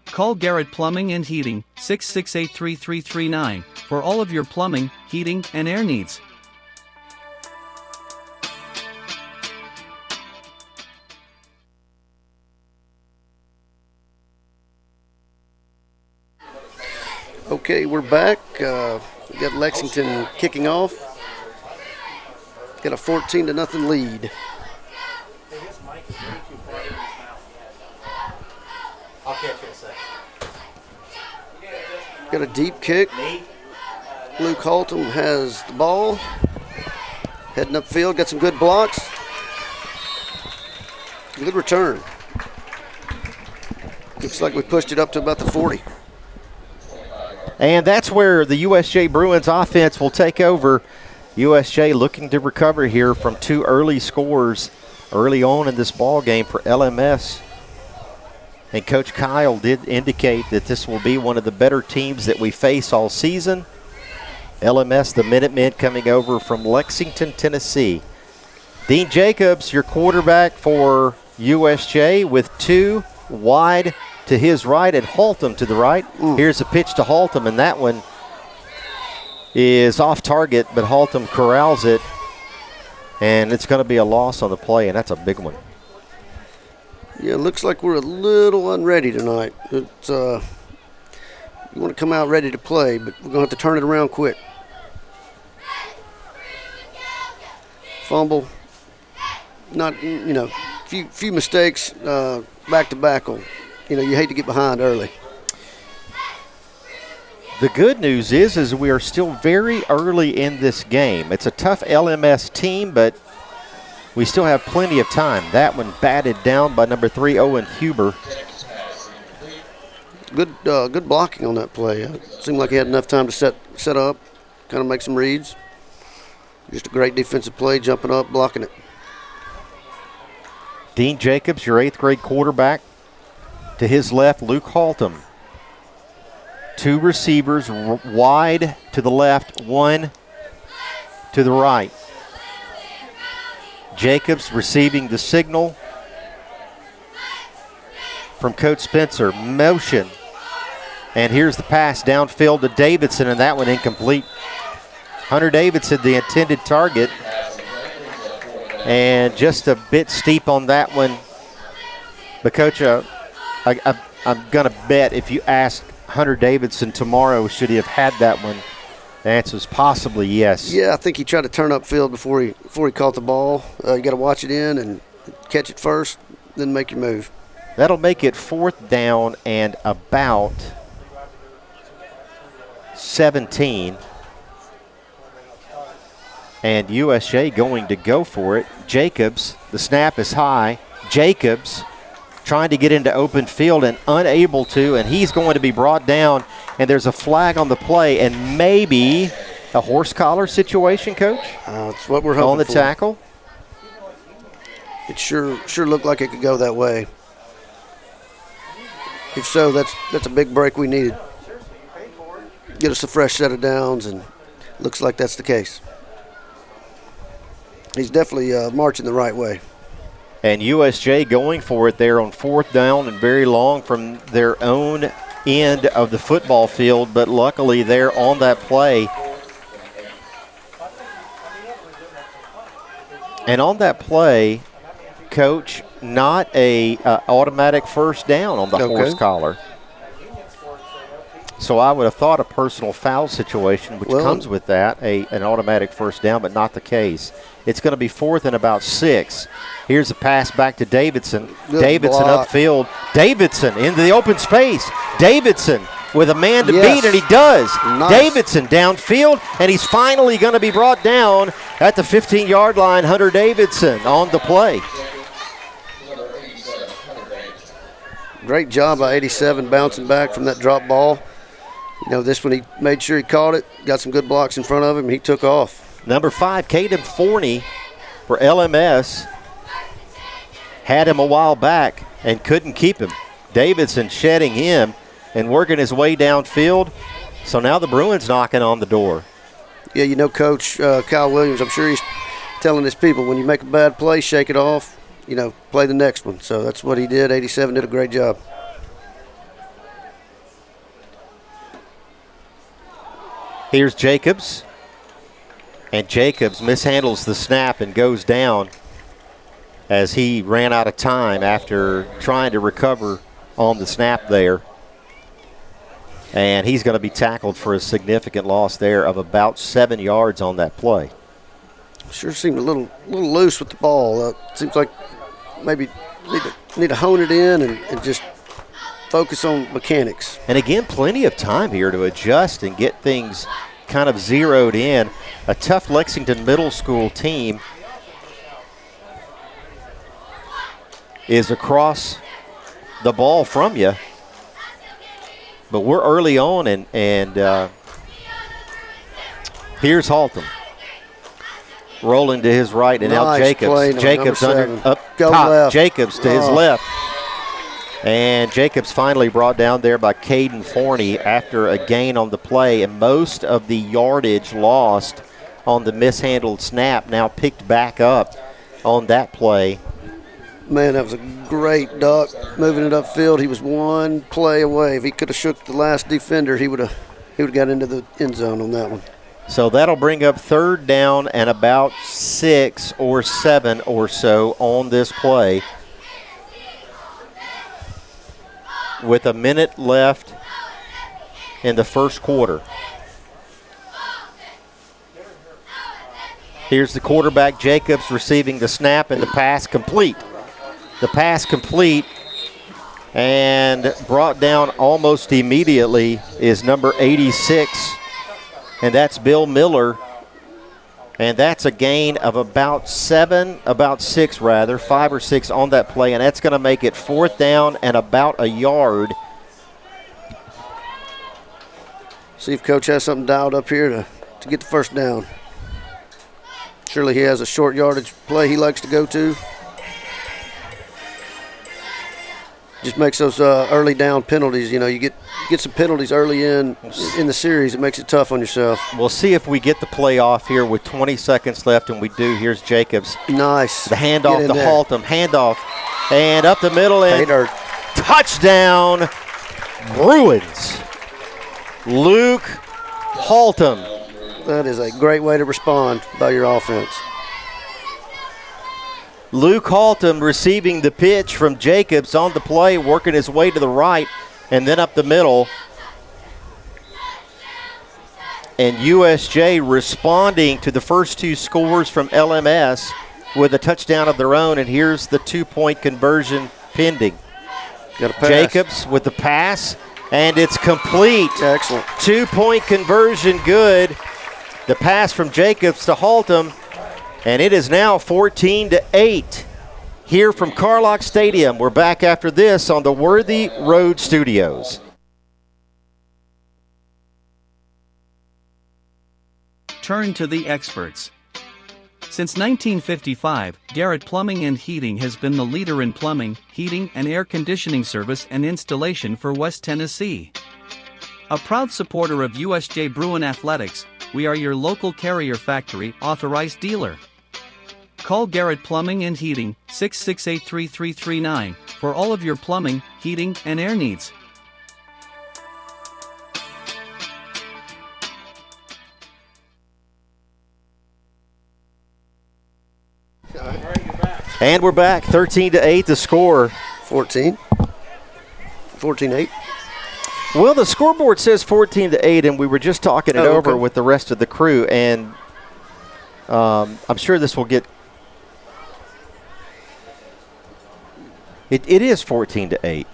[SPEAKER 11] Call Garrett Plumbing and Heating 668-3339 for all of your plumbing, heating, and air needs.
[SPEAKER 5] Okay, we're back. We got Lexington kicking off. Got a 14-0 lead.
[SPEAKER 2] I'll catch you in a second.
[SPEAKER 5] Got a deep kick. Luke Haltom has the ball. Heading upfield, got some good blocks. Good return. Looks like we pushed it up to about the 40.
[SPEAKER 2] And that's where the USJ Bruins offense will take over. USJ looking to recover here from 2 early scores early on in this ball game for LMS. And Coach Kyle did indicate that this will be one of the better teams that we face all season. LMS, the Minutemen, coming over from Lexington, Tennessee. Dean Jacobs, your quarterback for USJ, with 2 wide to his right and Haltom to the right. Here's a pitch to Haltom, and that one is off target, but Haltom corrals it, and it's going to be a loss on the play, and that's a big one.
[SPEAKER 5] Yeah, it looks like we're a little unready tonight. It's, you want to come out ready to play, but we're going to have to turn it around quick. Fumble. Not, few mistakes back to back. You hate to get behind early.
[SPEAKER 2] The good news is we are still very early in this game. It's a tough LMS team, but we still have plenty of time. That one batted down by number 3, Owen Huber.
[SPEAKER 5] Good blocking on that play. It seemed like he had enough time to set up, kind of make some reads. Just a great defensive play, jumping up, blocking it.
[SPEAKER 2] Dean Jacobs, your 8th grade quarterback. To his left, Luke Haltom. 2 receivers wide to the left, 1 to the right. Jacobs receiving the signal from Coach Spencer. Motion. And here's the pass downfield to Davidson, and that one incomplete. Hunter Davidson, the intended target. And just a bit steep on that one. But, Coach, I'm going to bet if you ask Hunter Davidson tomorrow, should he have had that one, the answer is possibly yes.
[SPEAKER 5] Yeah, I think he tried to turn upfield before he caught the ball. You got to watch it in and catch it first, then make your move.
[SPEAKER 2] That'll make it 4th down and about 17. And USJ going to go for it. Jacobs, the snap is high. Jacobs trying to get into open field and unable to, and he's going to be brought down, and there's a flag on the play, and maybe a horse collar situation, Coach?
[SPEAKER 5] That's what we're hoping
[SPEAKER 2] on the
[SPEAKER 5] for.
[SPEAKER 2] tackle.
[SPEAKER 5] it sure looked like it could go that way. If so, that's a big break we needed. Get us a fresh set of downs, and looks like that's the case. He's definitely marching the right way.
[SPEAKER 2] And USJ going for it there on 4th down and very long from their own end of the football field, but luckily they're on that play. And on that play, Coach, not a automatic first down on the horse collar. So I would have thought a personal foul situation, which comes with that, an automatic first down, but not the case. It's going to be 4th and about 6. Here's a pass back to Davidson. Davidson upfield. Davidson into the open space. Davidson with a man to beat, and he does. Nice. Davidson downfield, and he's finally going to be brought down at the 15-yard line. Hunter Davidson on the play.
[SPEAKER 5] Great job by 87 bouncing back from that drop ball. You know, this one he made sure he caught it, got some good blocks in front of him, and he took off.
[SPEAKER 2] Number 5, Caden Forney for LMS. Had him a while back and couldn't keep him. Davidson shedding him and working his way downfield. So now the Bruins knocking on the door.
[SPEAKER 5] Yeah, you know, Coach Kyle Williams, I'm sure he's telling his people, when you make a bad play, shake it off, you know, play the next one. So that's what he did. 87 did a great job.
[SPEAKER 2] Here's Jacobs. And Jacobs mishandles the snap and goes down as he ran out of time after trying to recover on the snap there. And he's going to be tackled for a significant loss there of about 7 yards on that play.
[SPEAKER 5] Sure seemed a little loose with the ball. Seems like maybe need to hone it in and just focus on mechanics.
[SPEAKER 2] And again, plenty of time here to adjust and get things kind of zeroed in. A tough Lexington middle school team is across the ball from you. But we're early on, and here's Haltom. Rolling to his right, and now Jacobs. Jacobs up top. Left. Jacobs to his left. And Jacobs finally brought down there by Caden Forney after a gain on the play, and most of the yardage lost on the mishandled snap now picked back up on that play.
[SPEAKER 5] Man, that was a great duck, moving it upfield. He was one play away. If he could have shook the last defender, he would have got into the end zone on that one.
[SPEAKER 2] So that'll bring up 3rd down and about 6 or 7 or so on this play, with a minute left in the first quarter. Here's the quarterback, Jacobs, receiving the snap, and the pass complete. The pass complete and brought down almost immediately is number 86, and that's Bill Miller. And that's a gain of about 6 rather, 5 or 6 on that play, and that's going to make it 4th down and about a yard.
[SPEAKER 5] See if Coach has something dialed up here to get the first down. Surely he has a short yardage play he likes to go to. Just makes those early down penalties. You know, you get some penalties early in the series. It makes it tough on yourself.
[SPEAKER 2] We'll see if we get the play off here with 20 seconds left, and we do. Here's Jacobs.
[SPEAKER 5] Nice.
[SPEAKER 2] The handoff to Haltom. Handoff. And up the middle, and touchdown, Bruins. Luke Haltom.
[SPEAKER 5] That is a great way to respond by your offense.
[SPEAKER 2] Luke Haltom receiving the pitch from Jacobs on the play, working his way to the right and then up the middle. And USJ responding to the first 2 scores from LMS with a touchdown of their own. And here's the 2-point conversion pending. Jacobs with the pass, and it's complete.
[SPEAKER 5] Excellent.
[SPEAKER 2] 2-point conversion good. The pass from Jacobs to Haltom. And it is now 14-8 here from Carlock Stadium. We're back after this on the Worthy Road Studios.
[SPEAKER 11] Turn to the experts. Since 1955, Garrett Plumbing and Heating has been the leader in plumbing, heating, and air conditioning service and installation for West Tennessee. A proud supporter of USJ Bruin Athletics, we are your local Carrier Factory authorized dealer. Call Garrett Plumbing and Heating 668-3339 for all of your plumbing, heating, and air needs.
[SPEAKER 2] And we're back. 13-8 the score.
[SPEAKER 5] 14-8.
[SPEAKER 2] Well, the scoreboard says 14-8, and we were just talking it over
[SPEAKER 5] okay.
[SPEAKER 2] with the rest of the crew, and I'm sure this will get. It is 14-8.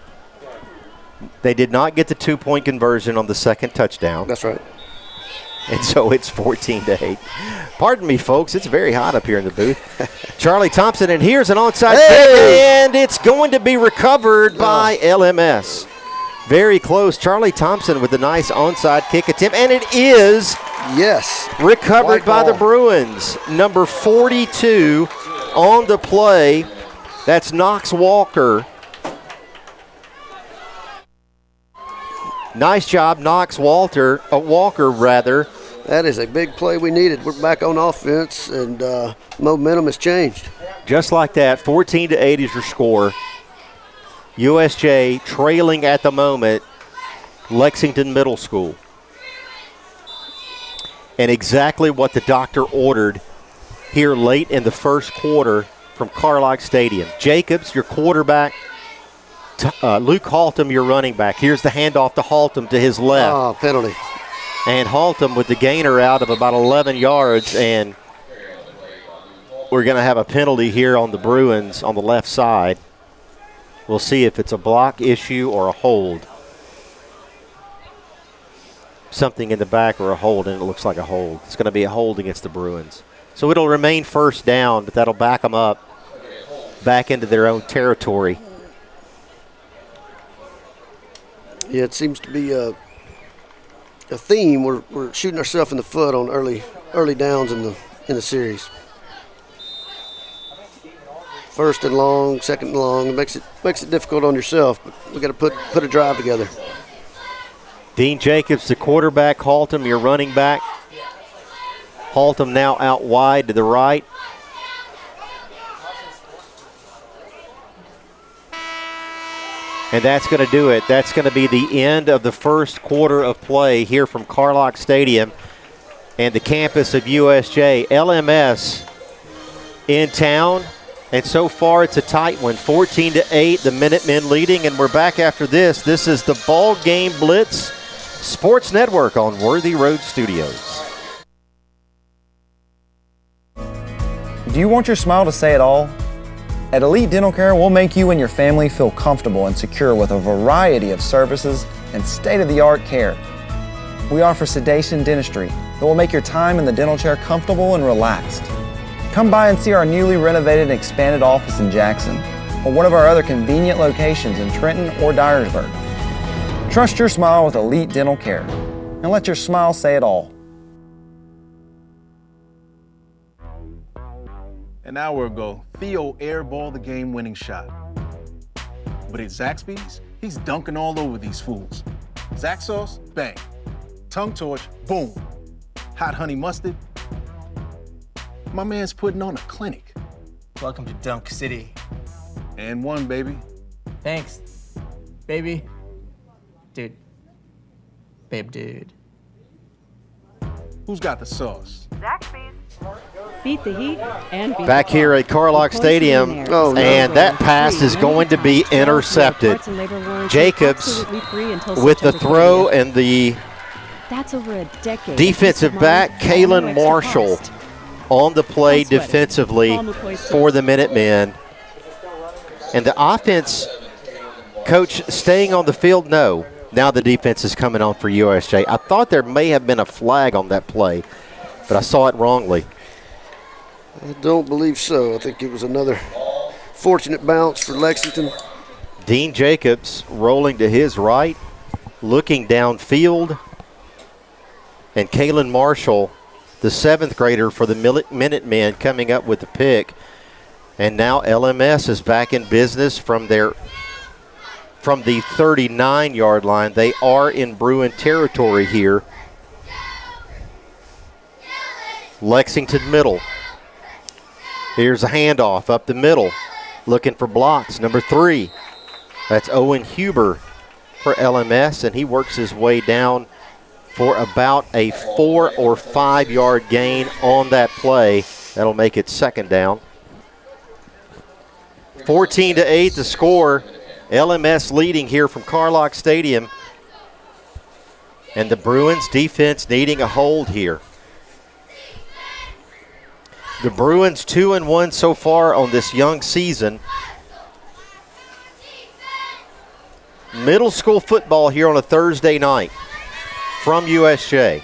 [SPEAKER 2] They did not get the 2-point conversion on the second touchdown.
[SPEAKER 5] That's right.
[SPEAKER 2] And so it's 14-8. Pardon me, folks. It's very hot up here in the booth. Charlie Thompson, and here's an onside kick, and it's going to be recovered by LMS. Very close. Charlie Thompson with a nice onside kick attempt, and it is recovered by the Bruins. Number 42 on the play. That's Knox Walker. Nice job, Knox Walker.
[SPEAKER 5] That is a big play we needed. We're back on offense, and momentum has changed.
[SPEAKER 2] Just like that, 14-8 is your score. USJ trailing at the moment Lexington Middle School. And exactly what the doctor ordered here late in the first quarter from Carlock Stadium. Jacobs, your quarterback. Luke Haltom, your running back. Here's the handoff to Haltom to his left.
[SPEAKER 5] Oh, penalty.
[SPEAKER 2] And Haltom with the gainer out of about 11 yards, and we're going to have a penalty here on the Bruins on the left side. We'll see if it's a block issue or a hold. Something in the back or a hold, and it looks like a hold. It's going to be a hold against the Bruins. So it'll remain first down, but that'll back them up back into their own territory.
[SPEAKER 5] Yeah, it seems to be a theme. We're shooting ourselves in the foot on early downs in the series. First and long, second and long. It makes it difficult on yourself, but we got to put a drive together.
[SPEAKER 2] Dean Jacobs, the quarterback. Haltom, your running back. Haltom now out wide to the right. And that's going to do it. That's going to be the end of the first quarter of play here from Carlock Stadium and the campus of USJ. LMS in town, and so far it's a tight one, 14-8, the Minutemen leading, and we're back after this. This is the BallGame Blitz Sports Network on Worthy Road Studios.
[SPEAKER 3] Do you want your smile to say it all? At Elite Dental Care, we'll make you and your family feel comfortable and secure with a variety of services and state-of-the-art care. We offer sedation dentistry that will make your time in the dental chair comfortable and relaxed. Come by and see our newly renovated and expanded office in Jackson or one of our other convenient locations in Trenton or Dyersburg. Trust your smile with Elite Dental Care and let your smile say it all.
[SPEAKER 13] An hour ago, Theo airballed the game-winning shot. But at Zaxby's, he's dunking all over these fools. Zax sauce, bang. Tongue torch, boom. Hot honey mustard. My man's putting on a clinic.
[SPEAKER 4] Welcome to Dunk City.
[SPEAKER 13] And one, baby.
[SPEAKER 4] Thanks, baby. Dude. Babe, dude.
[SPEAKER 13] Who's got the sauce?
[SPEAKER 12] Zaxby's. Beat the heat and beat
[SPEAKER 2] Back here at Carlock Stadium, and that pass is going to be intercepted. Jacobs with the throw and the defensive back, Kalen Marshall, on the play defensively for the Minutemen. And the offense, Coach, staying on the field, no. Now the defense is coming on for USJ. I thought there may have been a flag on that play, but I saw it wrongly.
[SPEAKER 5] I don't believe so. I think it was another fortunate bounce for Lexington.
[SPEAKER 2] Dean Jacobs rolling to his right, looking downfield. And Kalen Marshall the 7th grader for the Minutemen, coming up with the pick. And now LMS is back in business from the 39-yard line. They are in Bruin territory here. Lexington middle. Here's a handoff up the middle. Looking for blocks. Number 3. That's Owen Huber for LMS, and he works his way down for about a 4 or 5 yard gain on that play. That'll make it 2nd down. 14-8 the score. LMS leading here from Carlock Stadium. And the Bruins defense needing a hold here. The Bruins 2-1 so far on this young season. Middle school football here on a Thursday night from USJ.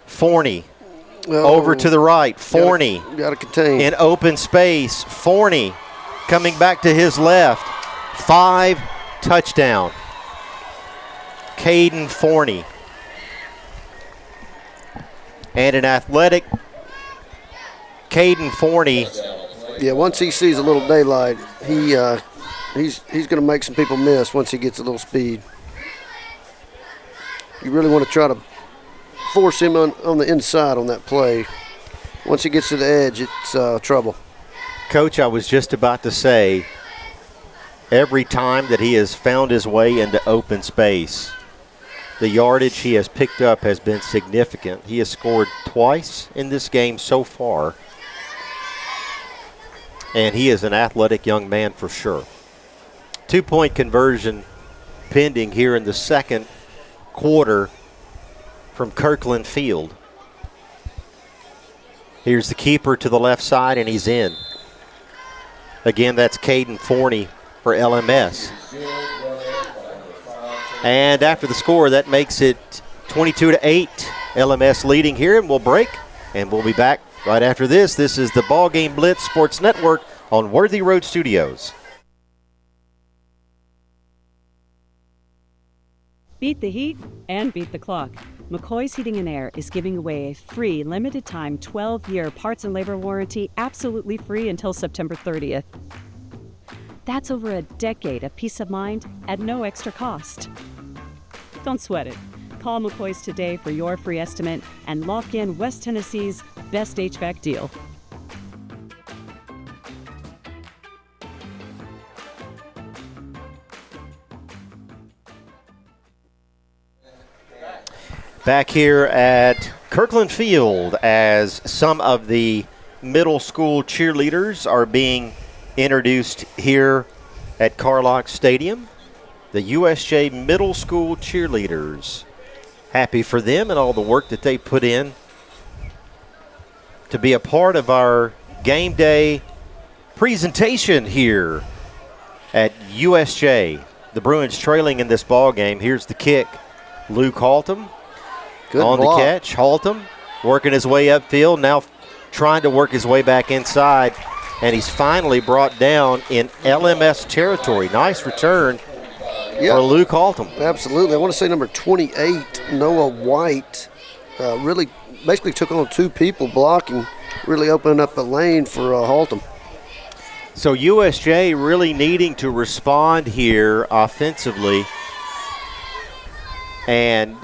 [SPEAKER 2] Forney over to the right. Forney
[SPEAKER 5] got to contain
[SPEAKER 2] in open space. Forney coming back to his left. 5 touchdown. Caden Forney. And an athletic Caden Forney.
[SPEAKER 5] Yeah, once he sees a little daylight, he's going to make some people miss once he gets a little speed. You really want to try to force him on the inside on that play. Once he gets to the edge, it's trouble.
[SPEAKER 2] Coach, I was just about to say, every time that he has found his way into open space, the yardage he has picked up has been significant. He has scored twice in this game so far, and he is an athletic young man for sure. 2-point conversion pending here in the 2nd quarter from Kirkland Field. Here's the keeper to the left side, and he's in. Again, that's Caden Forney for LMS. And after the score, that makes it 22-8. LMS leading here, and we'll break, and we'll be back right after this. This is the BallGame Blitz Sports Network on Worthy Road Studios.
[SPEAKER 12] Beat the heat and beat the clock. McCoy's Heating and Air is giving away a free limited-time 12-year parts and labor warranty, absolutely free until September 30th. That's over a decade of peace of mind at no extra cost. Don't sweat it. Call McCoy's today for your free estimate and lock in West Tennessee's best HVAC deal.
[SPEAKER 2] Back here at Kirkland Field as some of the middle school cheerleaders are being introduced here at Carlock Stadium. The USJ middle school cheerleaders. Happy for them and all the work that they put in to be a part of our game day presentation here at USJ. The Bruins trailing in this ball game. Here's the kick. Luke Haltom on the catch. Haltom working his way upfield, now trying to work his way back inside, and he's finally brought down in LMS territory. Nice return for Luke Haltom.
[SPEAKER 5] Absolutely. I want to say number 28, Noah White, really basically took on 2 people blocking, really opening up the lane for Haltom.
[SPEAKER 2] So USJ really needing to respond here offensively, and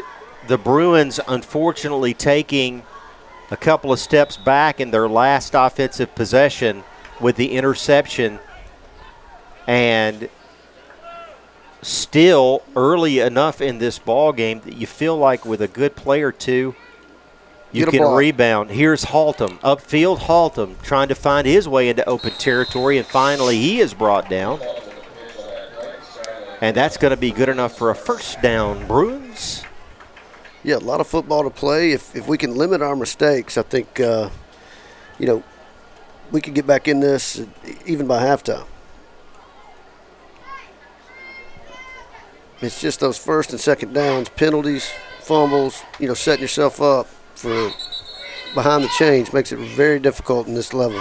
[SPEAKER 2] the Bruins unfortunately taking a couple of steps back in their last offensive possession with the interception, and still early enough in this ball game that you feel like with a good play or two you can rebound. Here's Haltom upfield. Haltom trying to find his way into open territory, and finally he is brought down, and that's going to be good enough for a first down. Bruins.
[SPEAKER 5] Yeah, a lot of football to play. If we can limit our mistakes, I think, we could get back in this even by halftime. It's just those first and second downs, penalties, fumbles, setting yourself up for behind the chains makes it very difficult in this level.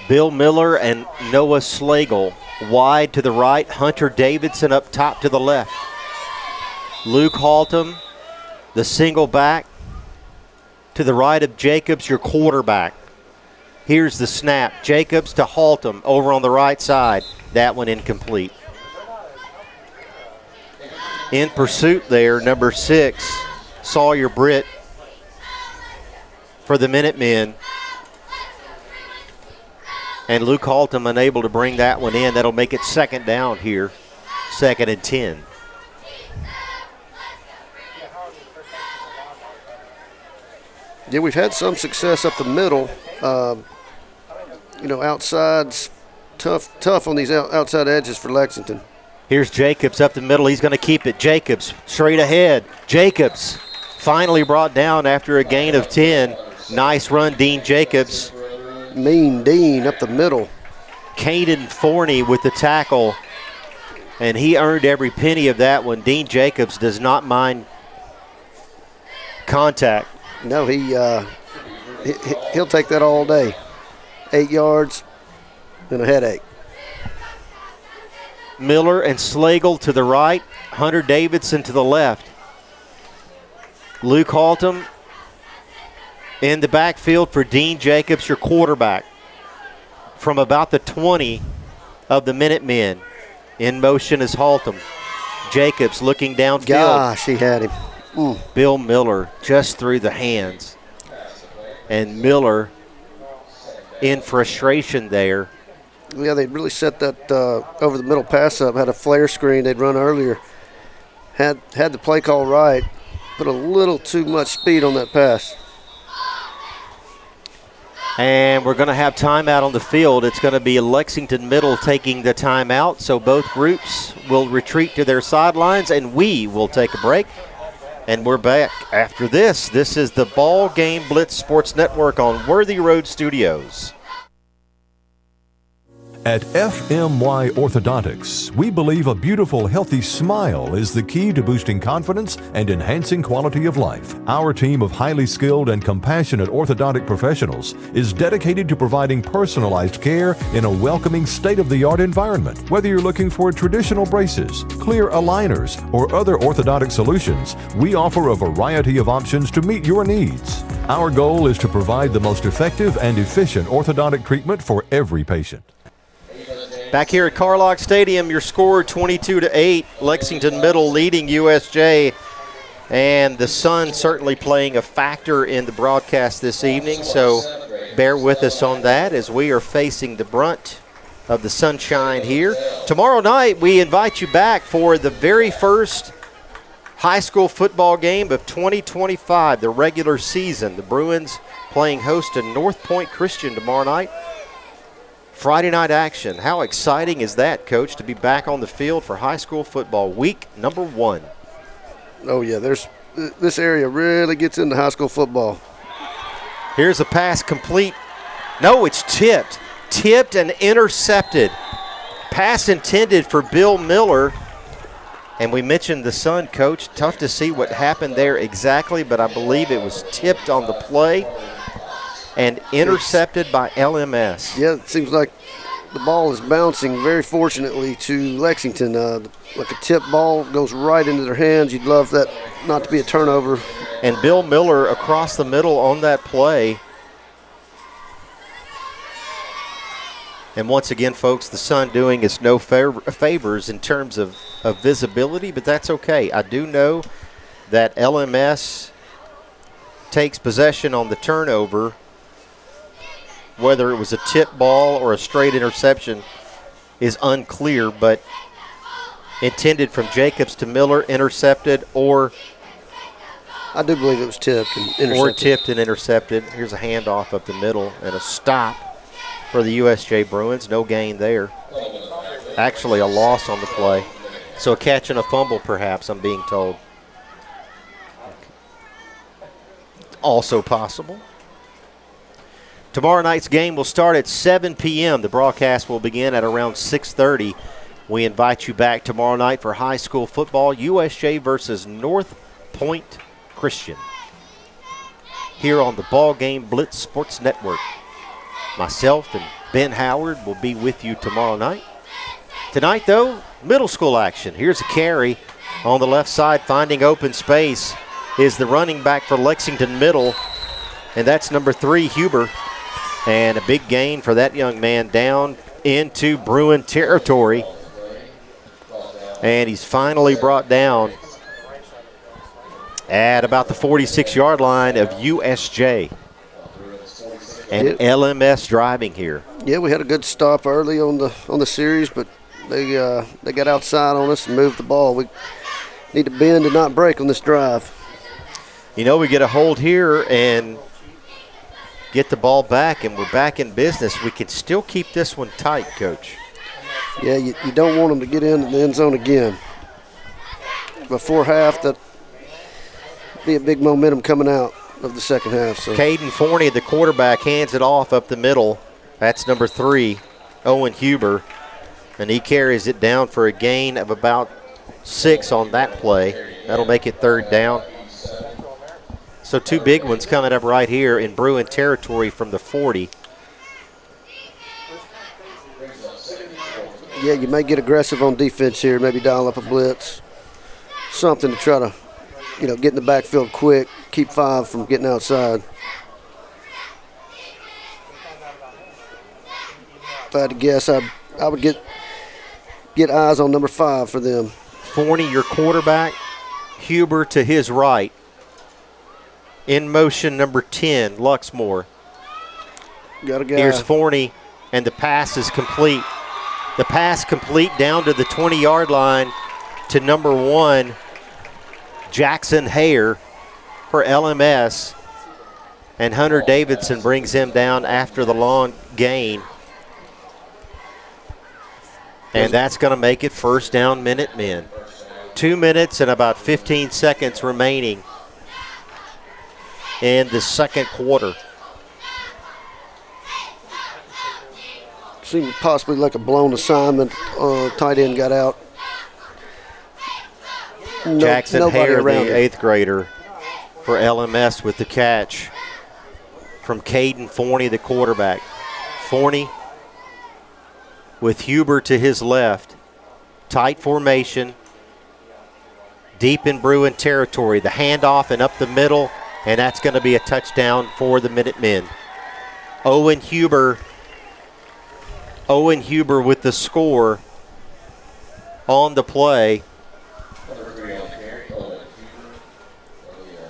[SPEAKER 2] Bill Miller and Noah Slagle wide to the right. Hunter Davidson up top to the left. Luke Haltom, the single back. To the right of Jacobs, your quarterback. Here's the snap. Jacobs to Haltom over on the right side. That one incomplete. In pursuit there, number 6, Sawyer Britt for the Minutemen. And Luke Haltom unable to bring that one in. That'll make it second down here, 2nd and 10.
[SPEAKER 5] Yeah, we've had some success up the middle. Outside's tough on these outside edges for Lexington.
[SPEAKER 2] Here's Jacobs up the middle. He's going to keep it. Jacobs straight ahead. Jacobs finally brought down after a gain of 10. Nice run, Dean Jacobs.
[SPEAKER 5] Mean Dean up the middle.
[SPEAKER 2] Caden Forney with the tackle, and he earned every penny of that one. Dean Jacobs does not mind contact.
[SPEAKER 5] No, he'll take that all day. 8 yards and a headache.
[SPEAKER 2] Miller and Slagle to the right. Hunter Davidson to the left. Luke Haltom in the backfield for Dean Jacobs, your quarterback. From about the 20 of the Minutemen. In motion is Haltom. Jacobs looking downfield.
[SPEAKER 5] Gosh, he had him.
[SPEAKER 2] Bill Miller just through the hands. And Miller in frustration there.
[SPEAKER 5] Yeah, they really set that over the middle pass up. Had a flare screen they'd run earlier. Had the play call right. Put a little too much speed on that pass.
[SPEAKER 2] And we're going to have timeout on the field. It's going to be Lexington Middle taking the timeout. So both groups will retreat to their sidelines, and we will take a break. And we're back after this. This is the Ball Game Blitz Sports Network on Worthy Road Studios.
[SPEAKER 1] At FMY Orthodontics, we believe a beautiful, healthy smile is the key to boosting confidence and enhancing quality of life. Our team of highly skilled and compassionate orthodontic professionals is dedicated to providing personalized care in a welcoming, state-of-the-art environment. Whether you're looking for traditional braces, clear aligners, or other orthodontic solutions, we offer a variety of options to meet your needs. Our goal is to provide the most effective and efficient orthodontic treatment for every patient.
[SPEAKER 2] Back here at Carlock Stadium, your score 22-8. Lexington Middle leading USJ. And the sun certainly playing a factor in the broadcast this evening. So bear with us on that as we are facing the brunt of the sunshine here. Tomorrow night, we invite you back for the very first high school football game of 2025, the regular season. The Bruins playing host to North Point Christian tomorrow night. Friday night action. How exciting is that, Coach, to be back on the field for high school football, week number 1?
[SPEAKER 5] Oh, yeah, this area really gets into high school football.
[SPEAKER 2] Here's a pass complete. No, it's tipped. Tipped and intercepted. Pass intended for Bill Miller. And we mentioned the sun, Coach. Tough to see what happened there exactly, but I believe it was tipped on the play and intercepted by LMS.
[SPEAKER 5] Yeah, it seems like the ball is bouncing very fortunately to Lexington. Like a tip ball goes right into their hands. You'd love that not to be a turnover.
[SPEAKER 2] And Bill Miller across the middle on that play. And once again, folks, the sun doing us no favors in terms of visibility, but that's okay. I do know that LMS takes possession on the turnover. Whether it was a tip ball or a straight interception is unclear, but intended from Jacobs to Miller, intercepted, or
[SPEAKER 5] I do believe it was tipped and intercepted.
[SPEAKER 2] Or tipped and intercepted. Here's a handoff up the middle and a stop for the USJ Bruins. No gain there. Actually a loss on the play. So a catch and a fumble perhaps, I'm being told. Also possible. Tomorrow night's game will start at 7 p.m. The broadcast will begin at around 6:30. We invite you back tomorrow night for high school football, USJ versus North Point Christian. Here on the Ball Game Blitz Sports Network. Myself and Ben Howard will be with you tomorrow night. Tonight, though, middle school action. Here's a carry On the left side, finding open space, is the running back for Lexington Middle, and that's number 3, Huber. And a big gain for that young man down into Bruin territory. And he's finally brought down at about the 46-yard line of USJ. And LMS driving here.
[SPEAKER 5] Yeah, we had a good stop early on the series, but they got outside on us and moved the ball. We need to bend and not break on this drive.
[SPEAKER 2] You know, we get a hold here and get the ball back, and we're back in business. We can still keep this one tight, Coach.
[SPEAKER 5] Yeah, you don't want them to get in the end zone again. Before half, that be a big momentum coming out of the second half. So
[SPEAKER 2] Caden Forney, the quarterback, hands it off up the middle. That's number 3, Owen Huber, and he carries it down for a gain of about 6 on that play. That'll make it 3rd down. So 2 big ones coming up right here in Bruin territory from the 40.
[SPEAKER 5] Yeah, you may get aggressive on defense here, maybe dial up a blitz. Something to try to, get in the backfield quick, keep 5 from getting outside. If I had to guess, I would get eyes on number 5 for them.
[SPEAKER 2] Forney, your quarterback. Huber to his right. In motion, number 10, Luxmore.
[SPEAKER 5] Got a guy.
[SPEAKER 2] Here's Forney, and the pass is complete. The pass complete down to the 20-yard line to number 1, Jackson Hare for LMS. And Hunter Davidson brings him down after the long gain. And that's going to make it 1st down, Minutemen. 2 minutes and about 15 seconds remaining in the second quarter.
[SPEAKER 5] Seemed possibly like a blown assignment. Tight end got out.
[SPEAKER 2] Jackson Hare, the 8th grader for LMS with the catch from Caden Forney, the quarterback. Forney with Huber to his left. Tight formation. Deep in Bruin territory. The handoff and up the middle, and that's going to be a touchdown for the Minutemen. Owen Huber with the score on the play.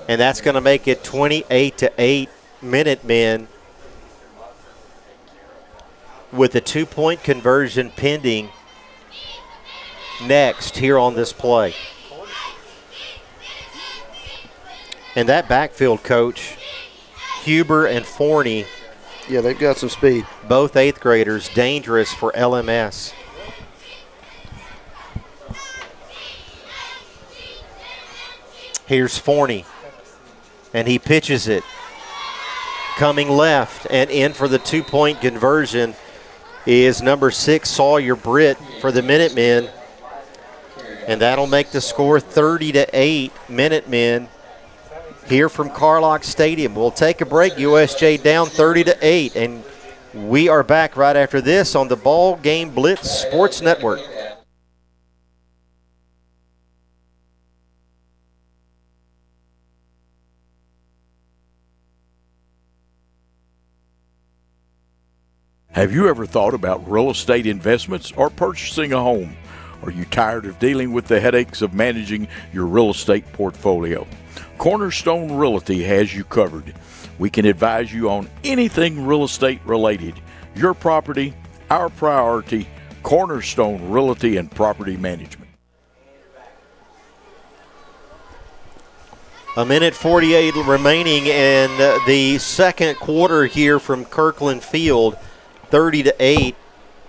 [SPEAKER 2] And that's going to make it 28-8 Minutemen with a 2-point conversion pending next here on this play. And that backfield, Coach, Huber and Forney.
[SPEAKER 5] Yeah, they've got some speed.
[SPEAKER 2] Both 8th graders, dangerous for LMS. Here's Forney, and he pitches it. Coming left and in for the 2-point conversion is number 6, Sawyer Britt for the Minutemen. And that'll make the score 30-8 Minutemen here from Carlock Stadium. We'll take a break. USJ down 30-8, and we are back right after this on the Ball Game Blitz Sports Network.
[SPEAKER 6] Have you ever thought about real estate investments or purchasing a home? Are you tired of dealing with the headaches of managing your real estate portfolio? Cornerstone Realty has you covered. We can advise you on anything real estate related. Your property, our priority. Cornerstone Realty and Property Management.
[SPEAKER 2] A minute 48 remaining in the second quarter here from Kirkland Field. 30-8.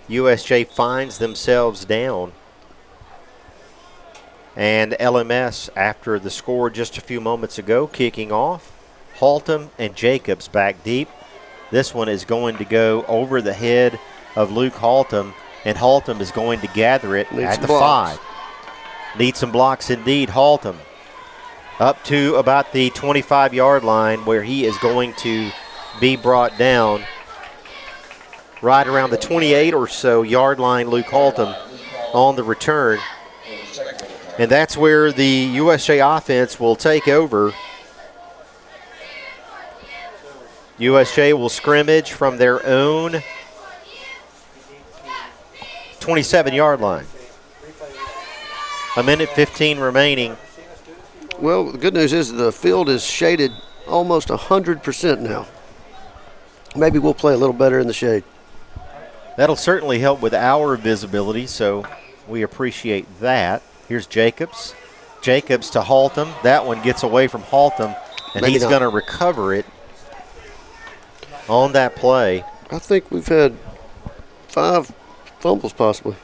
[SPEAKER 2] USJ finds themselves down. And LMS, after the score just a few moments ago, kicking off. Haltom and Jacobs back deep. This one is going to go over the head of Luke Haltom, and Haltom is going to gather it at the 5. Need some blocks indeed, Haltom. Up to about the 25-yard line where he is going to be brought down. Right around the 28 or so yard line, Luke Haltom on the return. And that's where the USJ offense will take over. USJ will scrimmage from their own 27-yard line. 1:15 remaining.
[SPEAKER 5] Well, the good news is the field is shaded almost 100% now. Maybe we'll play a little better in the shade.
[SPEAKER 2] That'll certainly help with our visibility, so we appreciate that. Here's Jacobs. Jacobs to Haltom. That one gets away from Haltom, and
[SPEAKER 5] Maybe
[SPEAKER 2] he's
[SPEAKER 5] not.
[SPEAKER 2] going to recover it on that play.
[SPEAKER 5] I think we've had 5 fumbles possibly.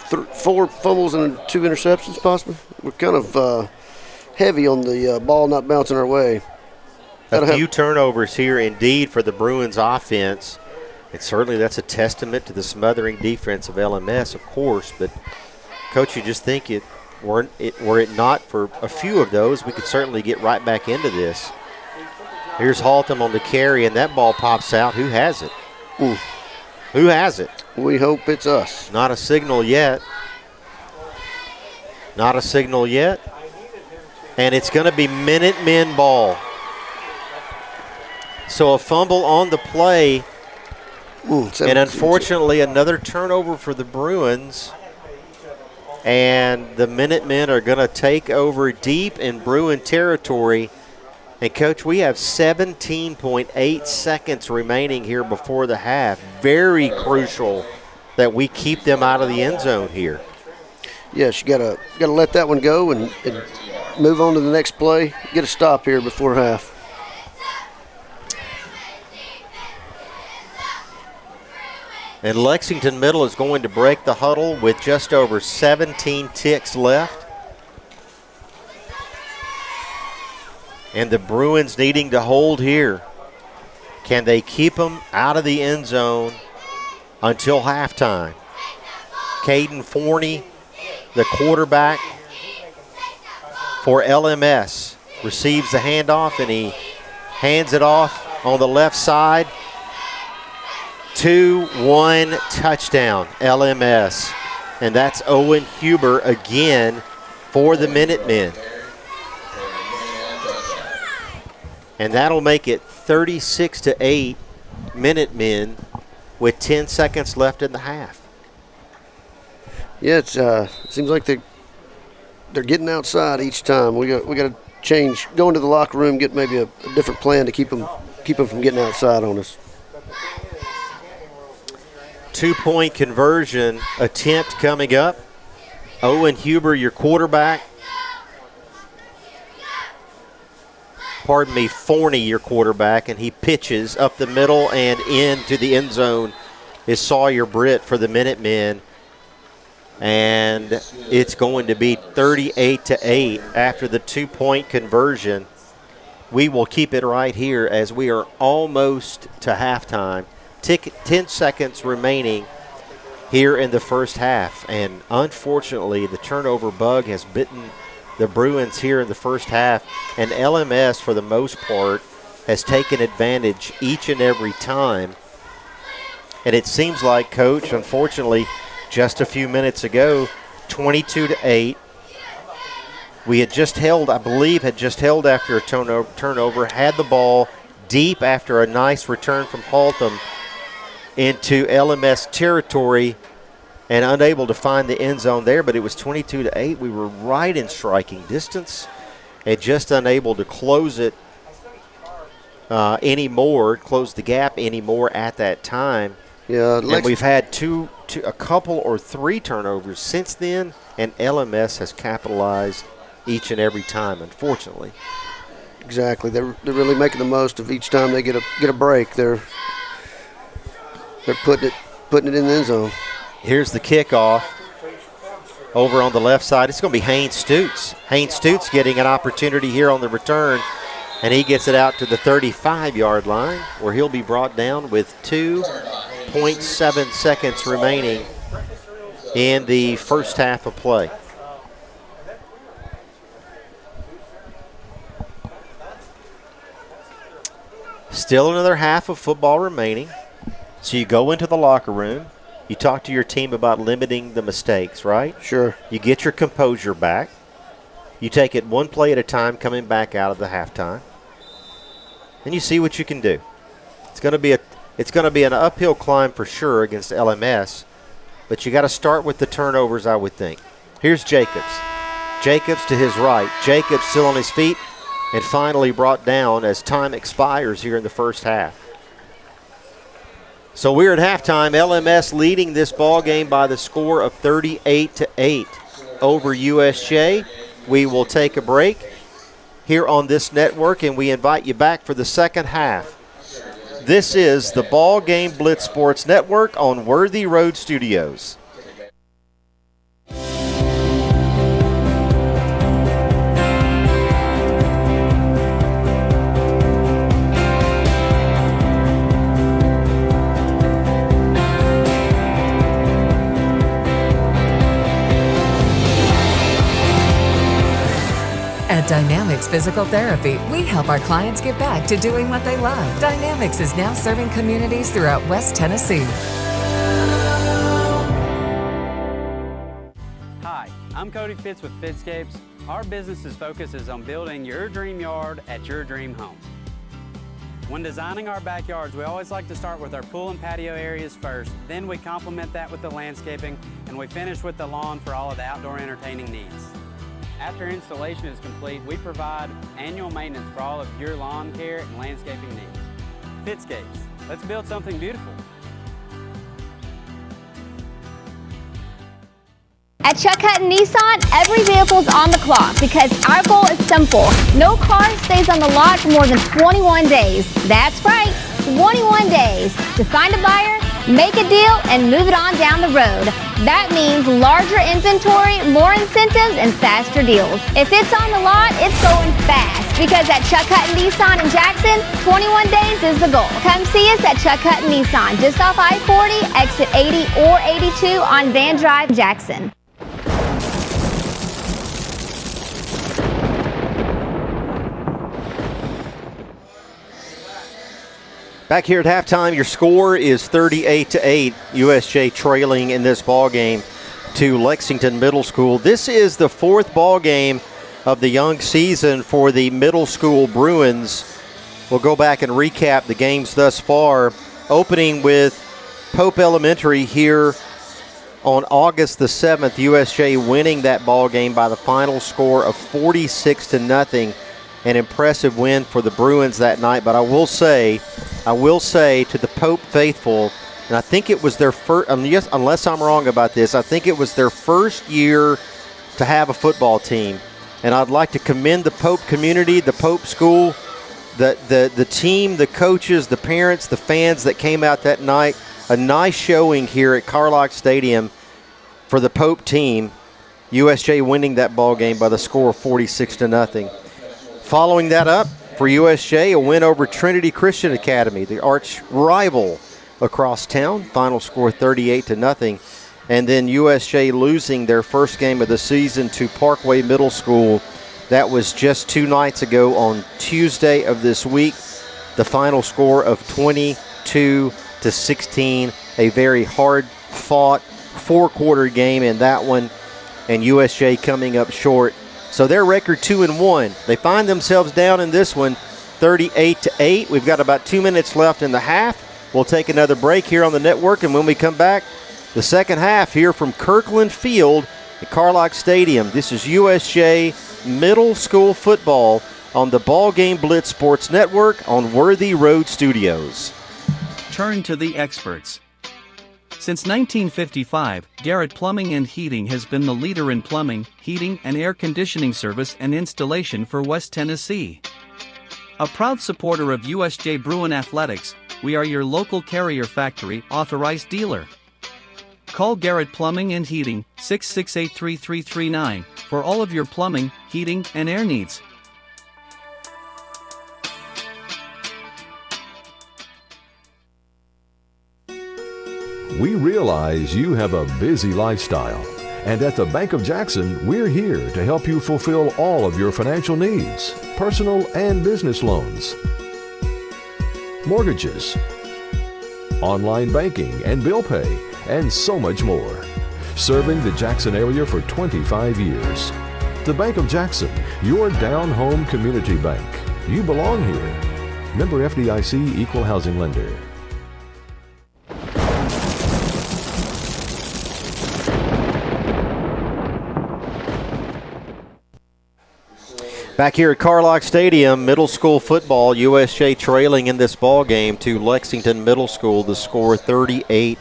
[SPEAKER 5] 4 fumbles and 2 interceptions possibly. We're kind of heavy on the ball not bouncing our way.
[SPEAKER 2] A few turnovers here indeed for the Bruins offense. And certainly that's a testament to the smothering defense of LMS, of course. But, Coach, you just think were it not for a few of those, we could certainly get right back into this. Here's Haltom on the carry, and that ball pops out. Who has it? Who has it?
[SPEAKER 5] We hope it's us.
[SPEAKER 2] Not a signal yet. Not a signal yet. And it's going to be Minutemen ball. So a fumble on the play. And unfortunately, another turnover for the Bruins. And the Minutemen are going to take over deep in Bruin territory. And, Coach, we have 17.8 seconds remaining here before the half. Very crucial that we keep them out of the end zone here.
[SPEAKER 5] Yes, you gotta let that one go and move on to the next play. Get a stop here before half.
[SPEAKER 2] And Lexington Middle is going to break the huddle with just over 17 ticks left. And the Bruins needing to hold here. Can they keep them out of the end zone until halftime? Caden Forney, the quarterback for LMS, receives the handoff, and he hands it off on the left side. 2-1 touchdown, LMS. And that's Owen Huber again for the Minutemen. And that'll make it 36-8 Minutemen with 10 seconds left in the half.
[SPEAKER 5] Yeah, it seems like they're getting outside each time. We got to change, go into the locker room, get maybe a different plan to keep them from getting outside on us.
[SPEAKER 2] 2-point conversion attempt coming up. Owen Huber, your quarterback. Pardon me, Forney, your quarterback, and he pitches up the middle and into the end zone is Sawyer Britt for the Minutemen. And it's going to be 38-8 after the 2-point conversion. We will keep it right here as we are almost to halftime. 10 seconds remaining here in the first half. And unfortunately, the turnover bug has bitten the Bruins here in the first half. And LMS, for the most part, has taken advantage each and every time. And it seems like, Coach, unfortunately, just a few minutes ago, 22-8. We had just held, I believe, after a turnover, had the ball deep after a nice return from Haltom into LMS territory and unable to find the end zone there, but it was 22-8. We were right in striking distance and just unable to close it anymore, close the gap anymore at that time.
[SPEAKER 5] Yeah,
[SPEAKER 2] and we've had a couple or 3 turnovers since then, and LMS has capitalized each and every time, unfortunately.
[SPEAKER 5] Exactly. They're really making the most of each time they get a break. They're putting it in the end zone.
[SPEAKER 2] Here's the kickoff over on the left side. It's going to be Haynes Stutes. Haynes Stutes getting an opportunity here on the return, and he gets it out to the 35-yard line where he'll be brought down with 2.7 seconds remaining in the first half of play. Still another half of football remaining. So you go into the locker room. You talk to your team about limiting the mistakes, right?
[SPEAKER 5] Sure.
[SPEAKER 2] You get your composure back. You take it one play at a time coming back out of the halftime. And you see what you can do. It's going to be an uphill climb for sure against LMS, but you got to start with the turnovers, I would think. Here's Jacobs. Jacobs to his right. Jacobs still on his feet and finally brought down as time expires here in the first half. So we're at halftime. LMS leading this ball game by the score of 38-8 over USJ. We will take a break here on this network, and we invite you back for the second half. This is the BallGame Blitz Sports Network on Worthy Road Studios.
[SPEAKER 8] At Dynamics Physical Therapy, we help our clients get back to doing what they love. Dynamics is now serving communities throughout West Tennessee.
[SPEAKER 7] Hi, I'm Cody Fitz with Fitscapes. Our business's focus is on building your dream yard at your dream home. When designing our backyards, we always like to start with our pool and patio areas first. Then we complement that with the landscaping, and we finish with the lawn for all of the outdoor entertaining needs. After installation is complete, we provide annual maintenance for all of your lawn care and landscaping needs. Fitscapes, let's build something beautiful.
[SPEAKER 16] At Chuck Hutton Nissan, every vehicle's on the clock because our goal is simple. No car stays on the lot for more than 21 days. That's right, 21 days to find a buyer, make a deal, and move it on down the road. That means larger inventory, more incentives, and faster deals. If it's on the lot, it's going fast because at Chuck Hutton Nissan in Jackson, 21 days is the goal. Come see us at Chuck Hutton Nissan, just off I-40, exit 80 or 82 on Van Drive, Jackson.
[SPEAKER 2] Back here at halftime, your score is 38-8. USJ trailing in this ball game to Lexington Middle School. This is the fourth ball game of the young season for the middle school Bruins. We'll go back and recap the games thus far, opening with Pope Elementary here on August the 7th. USJ winning that ball game by the final score of 46-0. An impressive win for the Bruins that night, but I will say to the Pope faithful, and I think it was their first, unless I'm wrong about this, I think it was their first year to have a football team. And I'd like to commend the Pope community, the Pope school, the team, the coaches, the parents, the fans that came out that night. A nice showing here at Carlock Stadium for the Pope team. USJ winning that ball game by the score of 46-0. Following that up for USJ, a win over Trinity Christian Academy, the arch rival across town. Final score 38-0. And then USJ losing their first game of the season to Parkway Middle School. That was just 2 nights ago on Tuesday of this week. The final score of 22-16. A very hard-fought 4-quarter game in that one. And USJ coming up short. So their record 2-1. They find themselves down in this one 38-8. We've got about 2 minutes left in the half. We'll take another break here on the network, and when we come back, the second half here from Kirkland Field at Carlock Stadium. This is USJ Middle School football on the BallGame Blitz Sports Network on Worthy Road Studios.
[SPEAKER 11] Turn to the experts. Since 1955, Garrett Plumbing and Heating has been the leader in plumbing, heating, and air conditioning service and installation for West Tennessee. A proud supporter of USJ Bruin Athletics, we are your local Carrier Factory authorized dealer. Call Garrett Plumbing and Heating, 668-3339, for all of your plumbing, heating, and air needs.
[SPEAKER 1] We realize you have a busy lifestyle, and at the Bank of Jackson, we're here to help you fulfill all of your financial needs, personal and business loans, mortgages, online banking and bill pay, and so much more. Serving the Jackson area for 25 years. The Bank of Jackson, your down-home community bank. You belong here. Member FDIC, Equal Housing Lender.
[SPEAKER 2] Back here at Carlock Stadium, middle school football, USJ trailing in this ball game to Lexington Middle School. The score 38-8.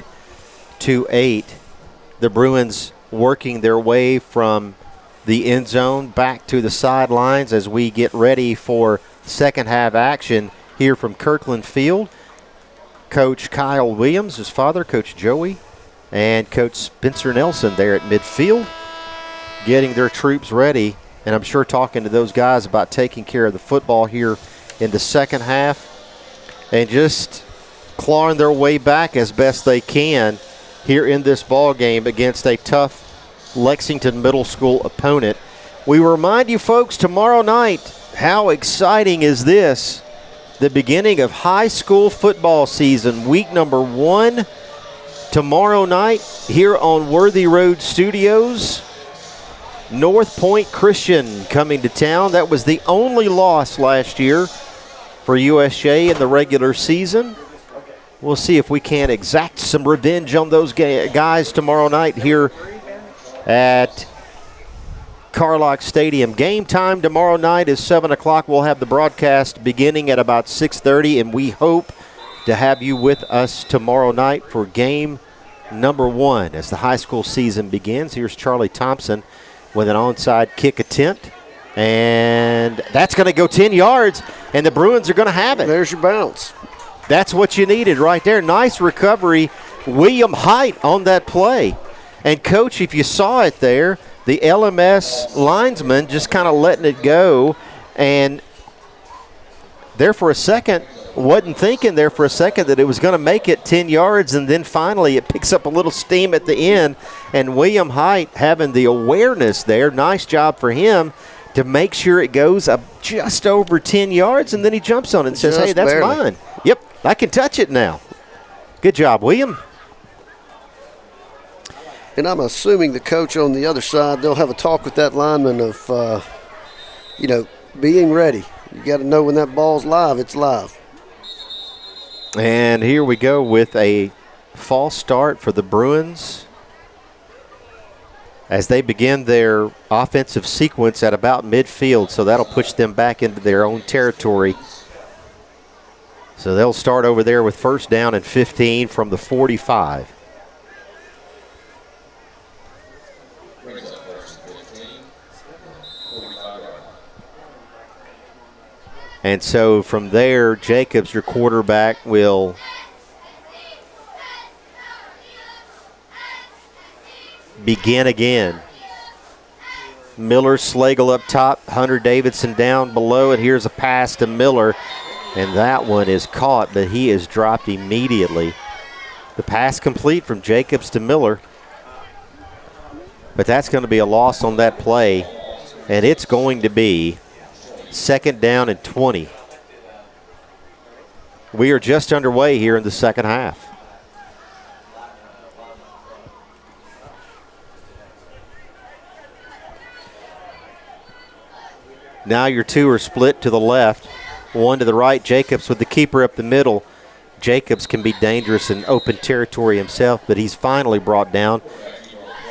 [SPEAKER 2] The Bruins working their way from the end zone back to the sidelines as we get ready for second half action here from Kirkland Field. Coach Kyle Williams, his father, Coach Joey, and Coach Spencer Nelson there at midfield, getting their troops ready. And I'm sure talking to those guys about taking care of the football here in the second half and just clawing their way back as best they can here in this ball game against a tough Lexington Middle School opponent. We remind you folks tomorrow night, how exciting is this? The beginning of high school football season, week number 1, tomorrow night here on Worthy Road Studios. North Point Christian coming to town. That was the only loss last year for USJ in the regular season. We'll see if we can exact some revenge on those guys tomorrow night here at Carlock Stadium. Game time tomorrow night is 7 o'clock. We'll have the broadcast beginning at about 6:30, and we hope to have you with us tomorrow night for game number 1 as the high school season begins. Here's Charlie Thompson with an onside kick attempt, and that's going to go 10 yards, and the Bruins are going to have it.
[SPEAKER 5] There's your bounce.
[SPEAKER 2] That's what you needed right there. Nice recovery, William Height on that play. And, Coach, if you saw it there, the LMS linesman just kind of letting it go, and there for a second, wasn't thinking there for a second that it was going to make it 10 yards, and then finally it picks up a little steam at the end, and William Height having the awareness there. Nice job for him to make sure it goes up just over 10 yards, and then he jumps on it and says, hey, that's barely mine. Yep, I can touch it now. Good job, William.
[SPEAKER 5] And I'm assuming the coach on the other side, they'll have a talk with that lineman of, being ready. You got to know when that ball's live, it's live.
[SPEAKER 2] And here we go with a false start for the Bruins as they begin their offensive sequence at about midfield, so that'll push them back into their own territory. So they'll start over there with first down and 15 from the 45. And so from there, Jacobs, your quarterback, will begin again. Miller, Slagle up top, Hunter Davidson down below, and here's a pass to Miller, and that one is caught, but he is dropped immediately. The pass complete from Jacobs to Miller, but that's going to be a loss on that play, and it's going to be second down and 20. We are just underway here in the second half. Now your two are split to the left, one to the right. Jacobs with the keeper up the middle. Jacobs can be dangerous in open territory himself, but he's finally brought down.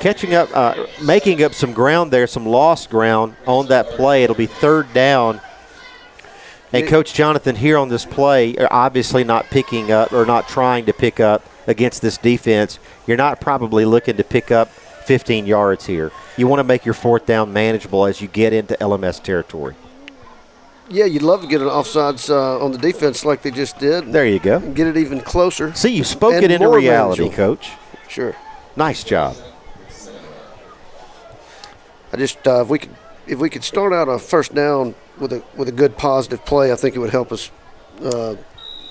[SPEAKER 2] Catching up, making up some ground there, some lost ground on that play. It'll be third down. And Coach Jonathan here on this play, obviously not picking up or not trying to pick up against this defense. You're not probably looking to pick up 15 yards here. You want to make your fourth down manageable as you get into LMS territory.
[SPEAKER 5] Yeah, you'd love to get an offsides on the defense like they just did.
[SPEAKER 2] There you go.
[SPEAKER 5] And get it even closer.
[SPEAKER 2] See, you spoke it into reality, manageable. Coach.
[SPEAKER 5] Sure.
[SPEAKER 2] Nice job.
[SPEAKER 5] I just if we could start out a first down with a good positive play, I think it would help us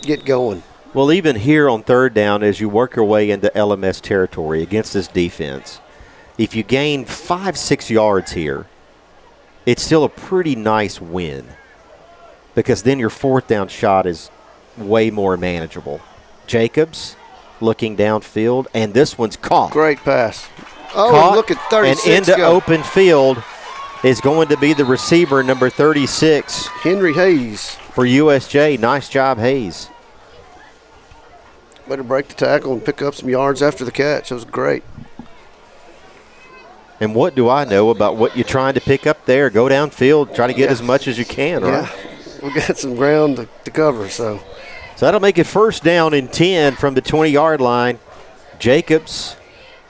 [SPEAKER 5] get going.
[SPEAKER 2] Well, even here on third down, as you work your way into LMS territory against this defense, if you gain 5-6 yards here, it's still a pretty nice win because then your fourth down shot is way more manageable. Jacobs looking downfield, and this one's caught.
[SPEAKER 5] Great pass. Oh,
[SPEAKER 2] Caught,
[SPEAKER 5] look at 36
[SPEAKER 2] and into
[SPEAKER 5] go.
[SPEAKER 2] open field is going to be the receiver, number 36.
[SPEAKER 5] Henry Hayes.
[SPEAKER 2] For USJ. Nice job, Hayes.
[SPEAKER 5] Way to break the tackle and pick up some yards after the catch. That was great.
[SPEAKER 2] And what do I know about what you're trying to pick up there? Go downfield, try to get as much as you can, right?
[SPEAKER 5] Yeah, we got some ground to cover, so.
[SPEAKER 2] So that'll make it first down and 10 from the 20-yard line. Jacobs,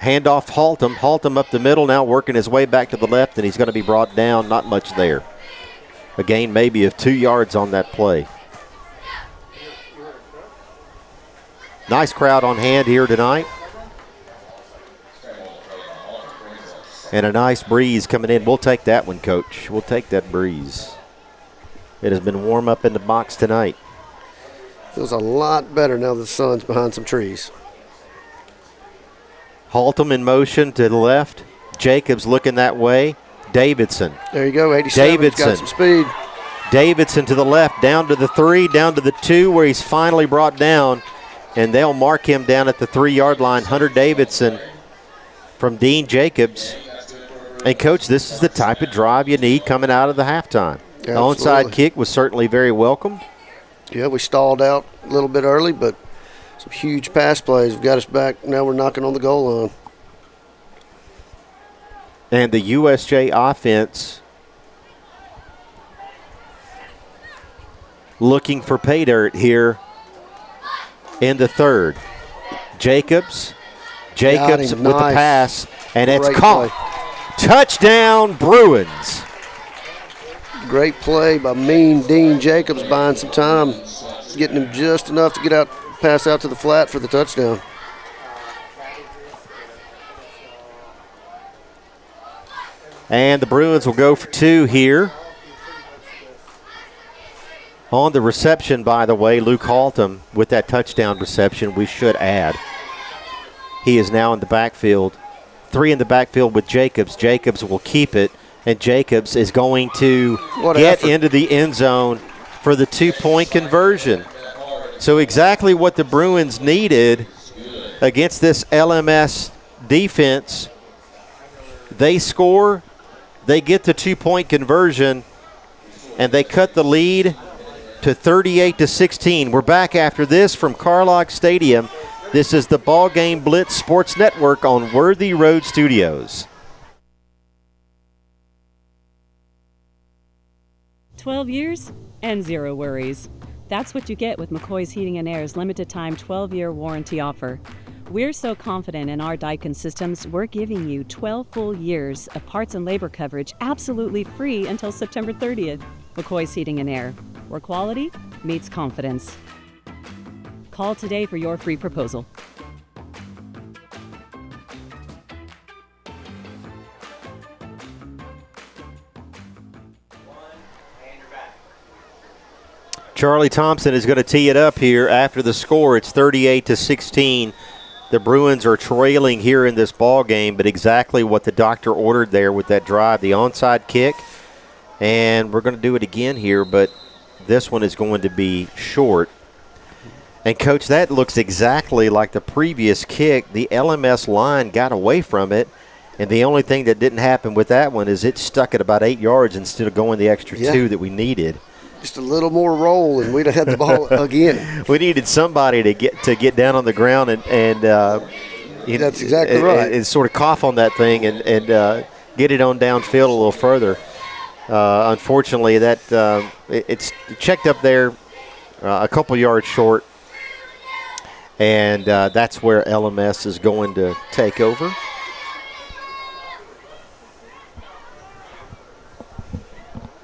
[SPEAKER 2] handoff Haltom. Haltom up the middle, now working his way back to the left, and he's going to be brought down. Not much there. A gain maybe of 2 yards on that play. Nice crowd on hand here tonight. And a nice breeze coming in. We'll take that one, Coach. We'll take that breeze. It has been warm up in the box tonight.
[SPEAKER 5] Feels a lot better now the sun's behind some trees.
[SPEAKER 2] Haltom in motion to the left. Jacobs looking that way. Davidson.
[SPEAKER 5] There you go, 87.
[SPEAKER 2] Davidson.
[SPEAKER 5] Got some speed.
[SPEAKER 2] Davidson to the left, down to the 3, down to the 2, where he's finally brought down. And they'll mark him down at the 3-yard line. Hunter Davidson from Dean Jacobs. And, Coach, this is the type of drive you need coming out of the halftime. The onside kick was certainly very welcome.
[SPEAKER 5] Yeah, we stalled out a little bit early, but some huge pass plays have got us back. Now we're knocking on the goal line.
[SPEAKER 2] And the USJ offense looking for pay dirt here in the third. Jacobs with the pass, and it's caught. Touchdown, Bruins.
[SPEAKER 5] Great play by Dean Jacobs, buying some time, getting him just enough to get out, pass out to the flat for the touchdown.
[SPEAKER 2] And the Bruins will go for 2 here. On the reception, by the way, Luke Haltom with that touchdown reception, we should add. He is now in the backfield. 3 in the backfield with Jacobs. Jacobs will keep it, and Jacobs is going to get into the end zone for the 2-point conversion. So exactly what the Bruins needed against this LMS defense. They score, they get the 2-point conversion, and they cut the lead to 38-16. We're back after this from Carlock Stadium. This is the BallGame Blitz Sports Network on Worthy Road Studios.
[SPEAKER 12] 12 years and 0 worries. That's what you get with McCoy's Heating & Air's limited-time 12-year warranty offer. We're so confident in our Daikin systems, we're giving you 12 full years of parts and labor coverage absolutely free until September 30th. McCoy's Heating & Air, where quality meets confidence. Call today for your free proposal.
[SPEAKER 2] Charlie Thompson is going to tee it up here after the score. It's 38-16. The Bruins are trailing here in this ball game, but exactly what the doctor ordered there with that drive, the onside kick. And we're going to do it again here, but this one is going to be short. And, Coach, that looks exactly like the previous kick. The LMS line got away from it, and the only thing that didn't happen with that one is it stuck at about 8 yards instead of going the extra 2 that we needed.
[SPEAKER 5] Just a little more roll, and we'd have had the ball again.
[SPEAKER 2] We needed somebody to get down on the ground and
[SPEAKER 5] that's exactly right.
[SPEAKER 2] And sort of cough on that thing and get it on downfield a little further. Unfortunately, that it's checked up there a couple yards short, and that's where LMS is going to take over.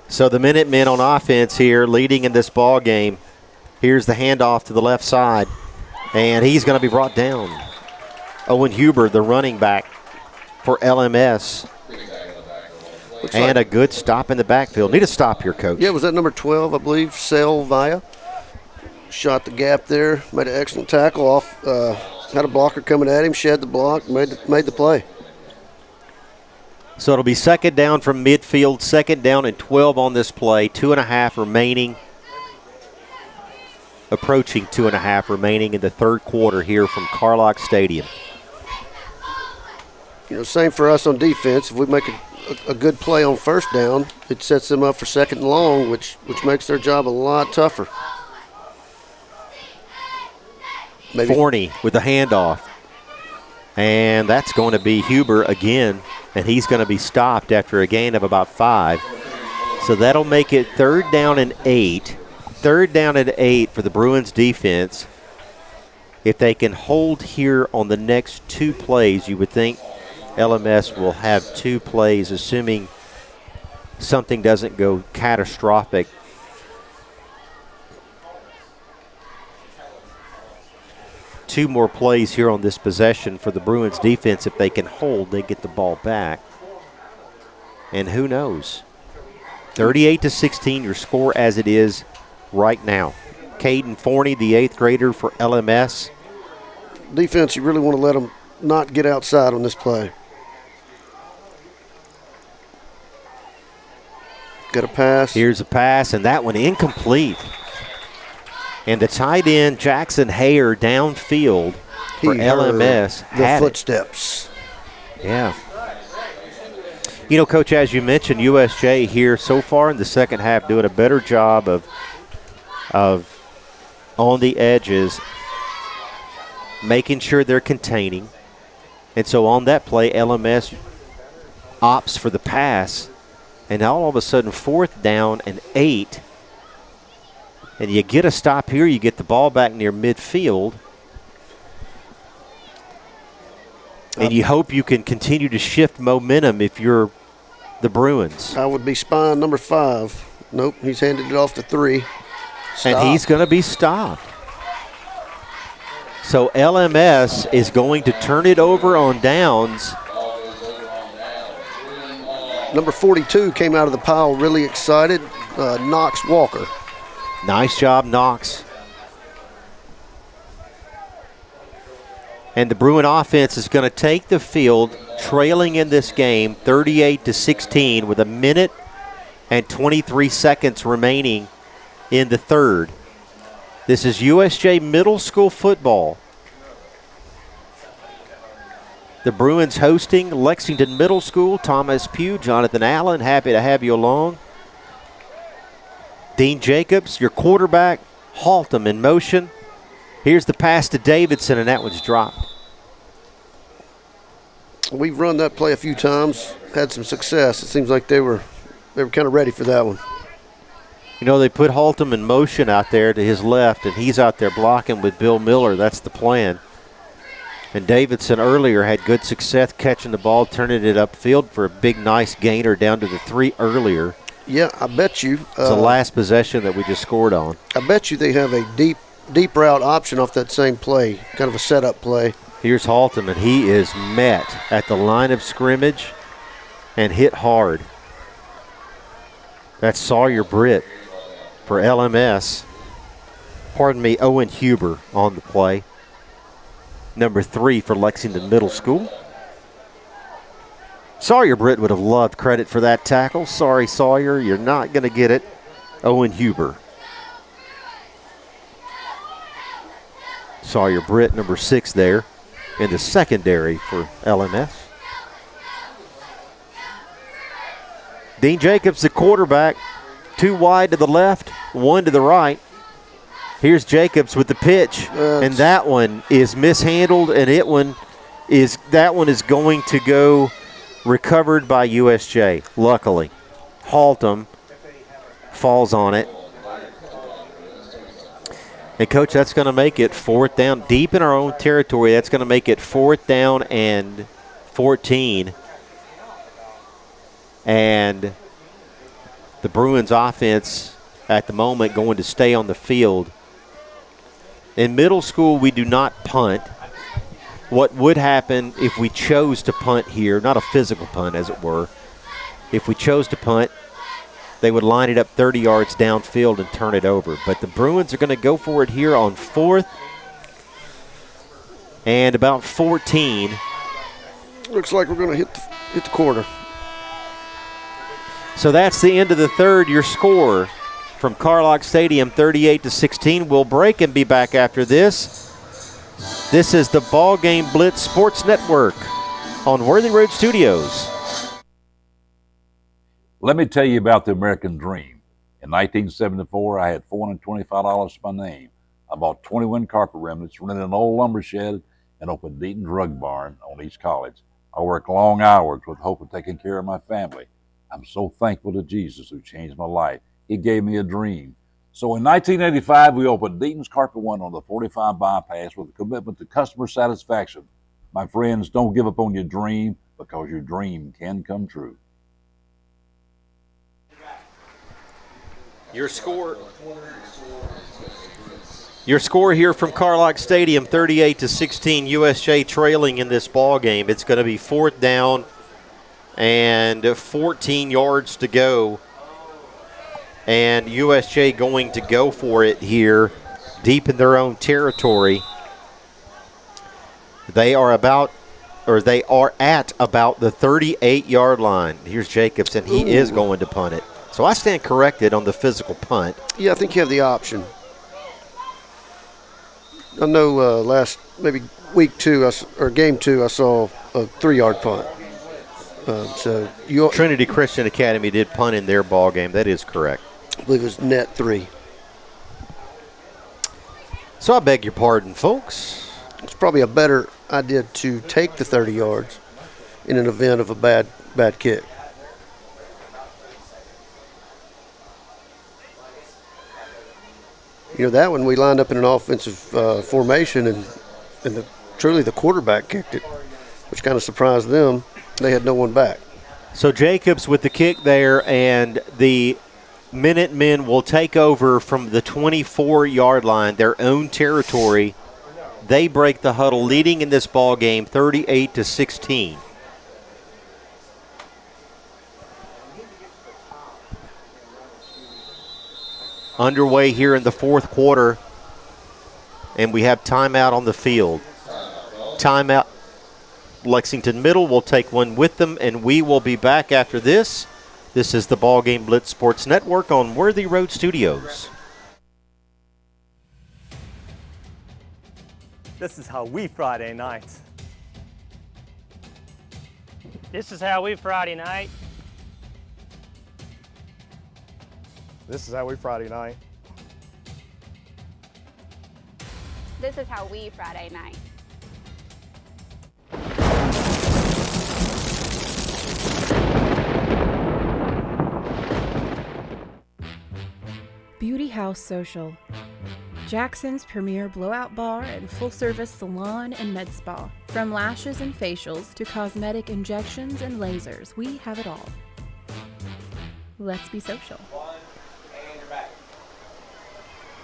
[SPEAKER 2] So the Minutemen on offense here, leading in this ball game. Here's the handoff to the left side, and he's going to be brought down. Owen Huber, the running back for LMS. And a good stop in the backfield. Need a stop here, Coach.
[SPEAKER 5] Yeah, was that number 12, I believe, Selvia? Shot the gap there, made an excellent tackle off. Had a blocker coming at him, shed the block, made the play.
[SPEAKER 2] So it'll be second down from midfield, second down and 12 on this play, 2.5 remaining. approaching 2.5 remaining in the third quarter here from Carlock Stadium.
[SPEAKER 5] You know, same for us on defense. If we make a good play on first down, it sets them up for second and long, which makes their job a lot tougher.
[SPEAKER 2] Forney with the handoff. And that's going to be Huber again, and he's going to be stopped after a gain of about 5. So that'll make it 3rd down and 8. 3rd down and 8 for the Bruins defense. If they can hold here on the next 2 plays, you would think LMS will have 2 plays, assuming something doesn't go catastrophic. Two more plays here on this possession for the Bruins defense. If they can hold, they get the ball back. And who knows? 38-16, your score as it is right now. Caden Forney, the 8th grader for LMS.
[SPEAKER 5] Defense, you really want to let them not get outside on this play. Got a pass.
[SPEAKER 2] Here's a pass, and that one incomplete. And the tight end, Jackson Hayer, downfield for LMS.
[SPEAKER 5] The footsteps.
[SPEAKER 2] Yeah. You know, Coach, as you mentioned, USJ here so far in the second half doing a better job of on the edges, making sure they're containing. And so on that play, LMS opts for the pass. And now all of a sudden, 4th down and 8. And you get a stop here, you get the ball back near midfield. And you hope you can continue to shift momentum if you're the Bruins.
[SPEAKER 5] I would be spying number 5. Nope, he's handed it off to 3.
[SPEAKER 2] And he's going to be stopped. So LMS is going to turn it over on downs.
[SPEAKER 5] Number 42 came out of the pile really excited, Knox Walker.
[SPEAKER 2] Nice job, Knox. And the Bruin offense is going to take the field, trailing in this game 38-16 with 1 minute and 23 seconds remaining in the third. This is USJ Middle School football. The Bruins hosting Lexington Middle School. Thomas Pugh, Jonathan Allen, happy to have you along. Dean Jacobs, your quarterback. Haltom in motion. Here's the pass to Davidson, and that one's dropped.
[SPEAKER 5] We've run that play a few times, had some success. It seems like they were kind of ready for that one.
[SPEAKER 2] You know, they put Haltom in motion out there to his left, and he's out there blocking with Bill Miller. That's the plan. And Davidson earlier had good success catching the ball, turning it upfield for a big, nice gainer down to the 3 earlier.
[SPEAKER 5] Yeah, I bet you.
[SPEAKER 2] It's the last possession that we just scored on.
[SPEAKER 5] I bet you they have a deep route option off that same play, kind of a setup play.
[SPEAKER 2] Here's Haltom, and he is met at the line of scrimmage and hit hard. That's Sawyer Britt for LMS. Pardon me, Owen Huber on the play. Number 3 for Lexington Middle School. Sawyer Britt would have loved credit for that tackle. Sorry, Sawyer, you're not going to get it. Owen Huber. Sawyer Britt, number 6 there in the secondary for LMS. Dean Jacobs, the quarterback. 2 wide to the left, 1 to the right. Here's Jacobs with the pitch, and that one is mishandled, and that one is going to go recovered by USJ, luckily. Haltom falls on it. And, Coach, that's going to make it 4th down, deep in our own territory. That's going to make it 4th down and 14. And the Bruins offense at the moment going to stay on the field. In middle school, we do not punt. What would happen if we chose to punt here, not a physical punt as it were, if we chose to punt, they would line it up 30 yards downfield and turn it over. But the Bruins are going to go for it here on 4th and about 14.
[SPEAKER 5] Looks like we're going to hit the quarter.
[SPEAKER 2] So that's the end of the third. Your score, from Carlock Stadium, 38-16. We'll break and be back after this. This is the BallGame Blitz Sports Network on Worthy Road Studios.
[SPEAKER 9] Let me tell you about the American Dream. In 1974, I had $425 to my name. I bought 21 carpet remnants, rented an old lumber shed, and opened Deaton's Rug Barn on East College. I worked long hours with the hope of taking care of my family. I'm so thankful to Jesus who changed my life. He gave me a dream. So in 1985, we opened Deaton's Carpet One on the 45 bypass with a commitment to customer satisfaction. My friends, don't give up on your dream, because your dream can come true.
[SPEAKER 2] Your score here from Carlock Stadium, 38-16, USJ trailing in this ball game. It's going to be 4th down and 14 yards to go. And USJ going to go for it here deep in their own territory. They are at about the 38-yard line. Here's Jacobs, and he is going to punt it. So I stand corrected on the physical punt.
[SPEAKER 5] Yeah, I think you have the option. I know maybe game 2, I saw a 3-yard punt.
[SPEAKER 2] Trinity Christian Academy did punt in their ball game. That is correct.
[SPEAKER 5] I believe it was net 3.
[SPEAKER 2] So I beg your pardon, folks.
[SPEAKER 5] It's probably a better idea to take the 30 yards in an event of a bad kick. You know, that one we lined up in an offensive formation, and truly the quarterback kicked it, which kind of surprised them. They had no one back.
[SPEAKER 2] So Jacobs with the kick there, and the Minutemen will take over from the 24-yard line, their own territory. They break the huddle, leading in this ball game 38-16. Underway here in the 4th quarter, and we have timeout on the field. Timeout. Lexington Middle will take one with them, and we will be back after this. This is the BallGame Blitz Sports Network on Worthy Road Studios.
[SPEAKER 21] This is how we Friday night.
[SPEAKER 22] This is how we Friday night.
[SPEAKER 10] This is how we Friday night.
[SPEAKER 16] This is how we Friday night.
[SPEAKER 17] Beauty House Social. Jackson's premier blowout bar and full-service salon and med spa. From lashes and facials to cosmetic injections and lasers, we have it all. Let's be social.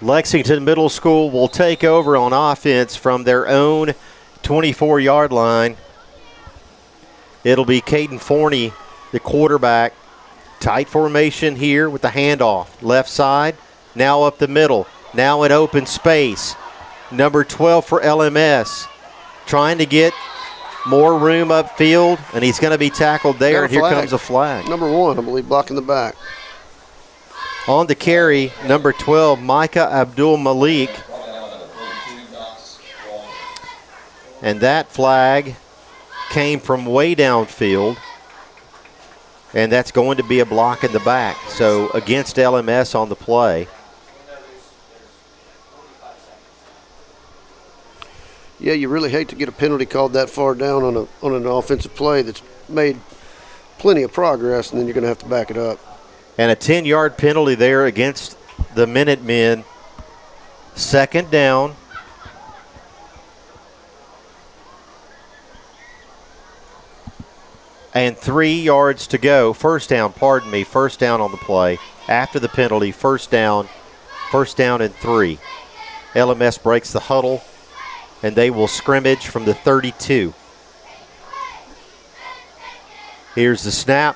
[SPEAKER 2] Lexington Middle School will take over on offense from their own 24-yard line. It'll be Caden Forney, the quarterback. Tight formation here with the handoff. Left side, now up the middle, now in open space. Number 12 for LMS, trying to get more room upfield, and he's going to be tackled there, and here comes a flag.
[SPEAKER 5] Number 1, I believe, blocking the back.
[SPEAKER 2] On the carry, number 12, Micah Abdul-Malik. And that flag came from way downfield. And that's going to be a block in the back. So against LMS on the play.
[SPEAKER 5] Yeah, you really hate to get a penalty called that far down on an offensive play that's made plenty of progress, and then you're going to have to back it up.
[SPEAKER 2] And a 10-yard penalty there against the Minutemen. 2nd down. And 3 yards to go. First down on the play. After the penalty, first down and 3. LMS breaks the huddle, and they will scrimmage from the 32. Here's the snap.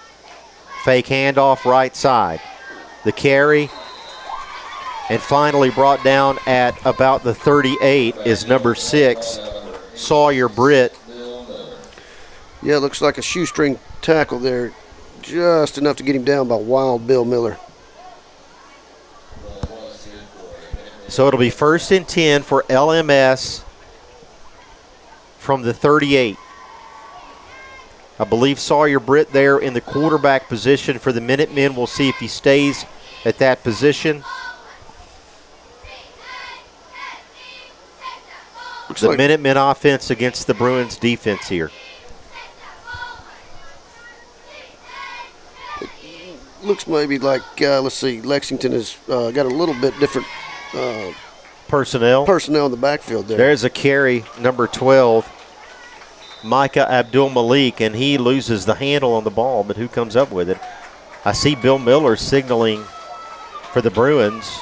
[SPEAKER 2] Fake handoff right side. The carry. And finally brought down at about the 38 is number 6, Sawyer Britt.
[SPEAKER 5] Yeah, it looks like a shoestring tackle there. Just enough to get him down by Wild Bill Miller.
[SPEAKER 2] So it'll be 1st and 10 for LMS from the 38. I believe Sawyer Britt there in the quarterback position for the Minutemen. We'll see if he stays at that position.
[SPEAKER 5] Looks
[SPEAKER 2] the
[SPEAKER 5] like
[SPEAKER 2] Minutemen offense against the Bruins defense here.
[SPEAKER 5] Looks maybe like, let's see, Lexington has got a little bit different
[SPEAKER 2] personnel
[SPEAKER 5] in the backfield there.
[SPEAKER 2] There's a carry, number 12, Micah Abdul-Malik, and he loses the handle on the ball, but who comes up with it? I see Bill Miller signaling for the Bruins.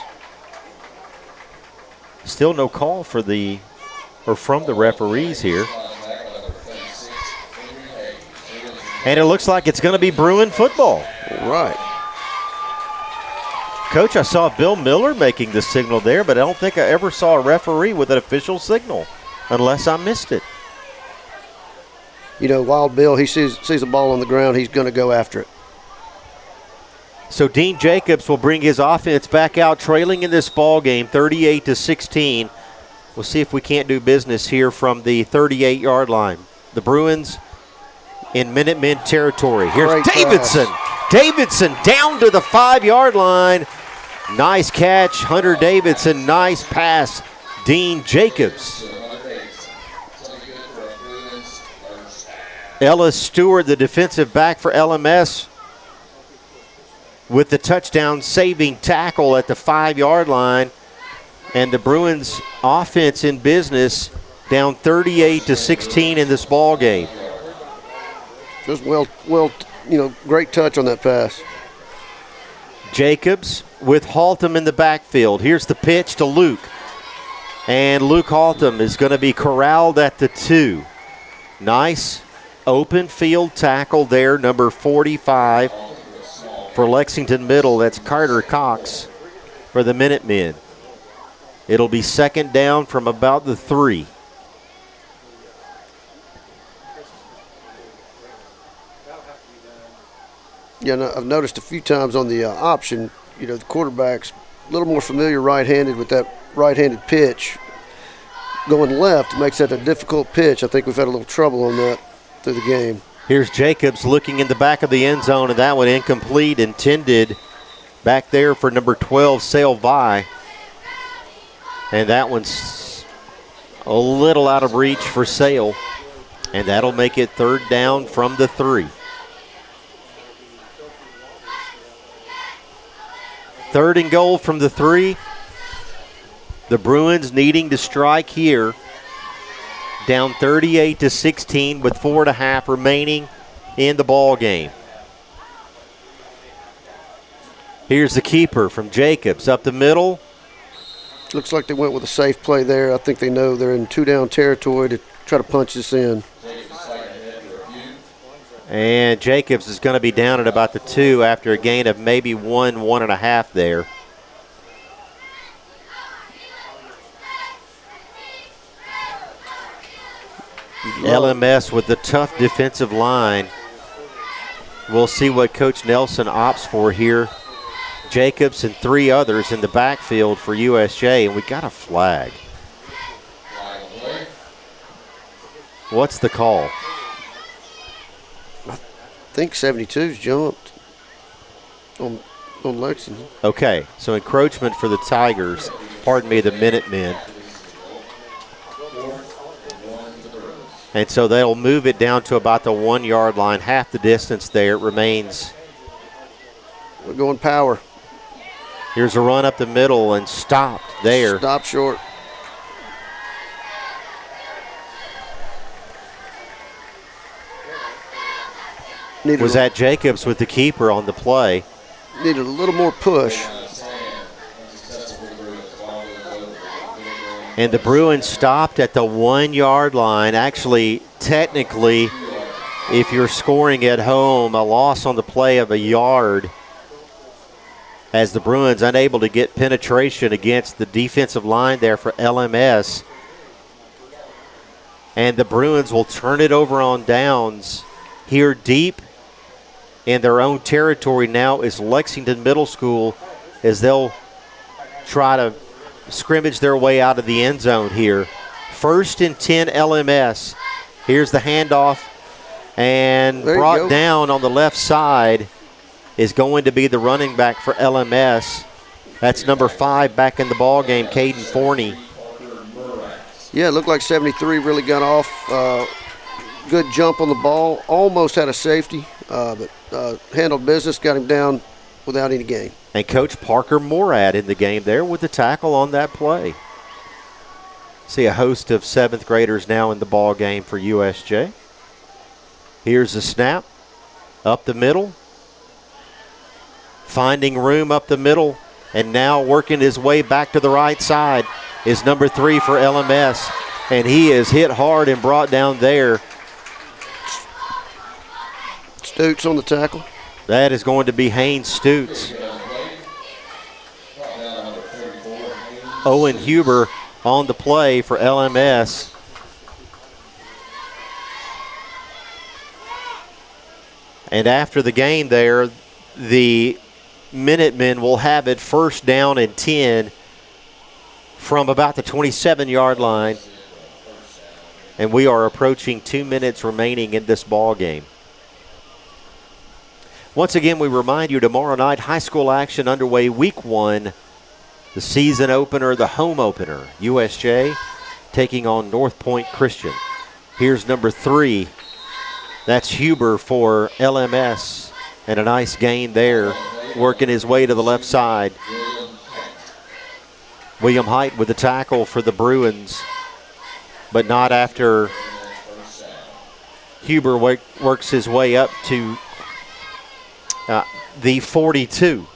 [SPEAKER 2] Still no call for from the referees here. And it looks like it's going to be Bruin football.
[SPEAKER 5] All right.
[SPEAKER 2] Coach, I saw Bill Miller making the signal there, but I don't think I ever saw a referee with an official signal, unless I missed it.
[SPEAKER 5] You know, Wild Bill, he sees a ball on the ground, he's going to go after it.
[SPEAKER 2] So Dean Jacobs will bring his offense back out, trailing in this ball game, 38-16. We'll see if we can't do business here from the 38-yard line. The Bruins in Minutemen territory. Here's
[SPEAKER 5] Great
[SPEAKER 2] Davidson.
[SPEAKER 5] pass.
[SPEAKER 2] Davidson down to the 5-yard line. Nice catch, Hunter Davidson. Nice pass, Dean Jacobs. Ellis Stewart, the defensive back for LMS, with the touchdown saving tackle at the 5-yard line. And the Bruins offense in business, down 38-16 in this ball game.
[SPEAKER 5] Just great touch on that pass.
[SPEAKER 2] Jacobs with Haltom in the backfield. Here's the pitch to Luke. And Luke Haltom is going to be corralled at the 2. Nice open field tackle there, number 45 for Lexington Middle. That's Carter Cox for the Minutemen. It'll be 2nd down from about the 3.
[SPEAKER 5] Yeah, I've noticed a few times on the option, the quarterback's a little more familiar right-handed with that right-handed pitch. Going left makes that a difficult pitch. I think we've had a little trouble on that through the game.
[SPEAKER 2] Here's Jacobs looking in the back of the end zone, and that one incomplete, intended back there for number 12, Sale Vi. And that one's a little out of reach for Sale, and that'll make it 3rd down from the 3. 3rd and goal from the 3. The Bruins needing to strike here. Down 38-16 with 4.5 remaining in the ball game. Here's the keeper from Jacobs up the middle.
[SPEAKER 5] Looks like they went with a safe play there. I think they know they're in 2-down territory to try to punch this in.
[SPEAKER 2] And Jacobs is going to be down at about the 2 after a gain of maybe 1.5 there. LMS with the tough defensive line. We'll see what Coach Nelson opts for here. Jacobs and 3 others in the backfield for USJ, and we got a flag. What's the call?
[SPEAKER 5] I think 72's jumped on Lexington.
[SPEAKER 2] Okay, so encroachment for the Tigers. Pardon me, the Minutemen. And so they'll move it down to about the 1-yard line, half the distance there. It remains.
[SPEAKER 5] We're going power.
[SPEAKER 2] Here's a run up the middle and stopped there.
[SPEAKER 5] Stop short.
[SPEAKER 2] Was that Jacobs with the keeper on the play?
[SPEAKER 5] Needed a little more push.
[SPEAKER 2] And the Bruins stopped at the 1-yard line. Actually, technically, if you're scoring at home, a loss on the play of a yard, as the Bruins unable to get penetration against the defensive line there for LMS. And the Bruins will turn it over on downs. Here deep in their own territory now is Lexington Middle School, as they'll try to scrimmage their way out of the end zone here. 1st and 10 LMS. Here's the handoff, and brought down on the left side is going to be the running back for LMS. That's number 5 back in the ball game, Caden Forney.
[SPEAKER 5] Yeah, it looked like 73 really got off. Good jump on the ball. Almost had a safety, but handled business, got him down without any gain.
[SPEAKER 2] And Coach Parker Morad in the game there with the tackle on that play. See a host of 7th graders now in the ball game for USJ. Here's the snap. Up the middle. Finding room up the middle. And now working his way back to the right side is number 3 for LMS. And he is hit hard and brought down there.
[SPEAKER 5] Stutes on the tackle.
[SPEAKER 2] That is going to be Haynes Stutes. Owen Huber on the play for LMS. And after the game there, the Minutemen will have it 1st down and 10 from about the 27-yard line. And we are approaching 2 minutes remaining in this ball game. Once again, we remind you tomorrow night, high school action underway, week 1. The season opener, the home opener, USJ taking on North Point Christian. Here's number 3. That's Huber for LMS. And a nice gain there, working his way to the left side. William Height with the tackle for the Bruins, but not after Huber works his way up to the 42.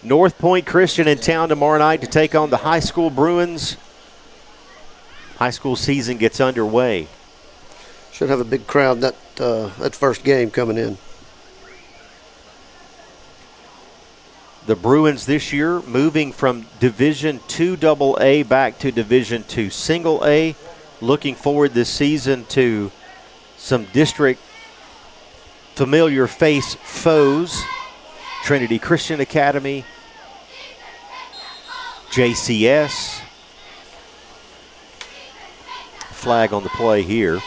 [SPEAKER 2] North Point Christian in town tomorrow night to take on the high school Bruins. High school season gets underway.
[SPEAKER 5] Should have a big crowd that first game coming in.
[SPEAKER 2] The Bruins this year moving from Division II AA back to Division II Single A. Looking forward this season to some district familiar face foes. Trinity Christian Academy, JCS. Flag on the play here.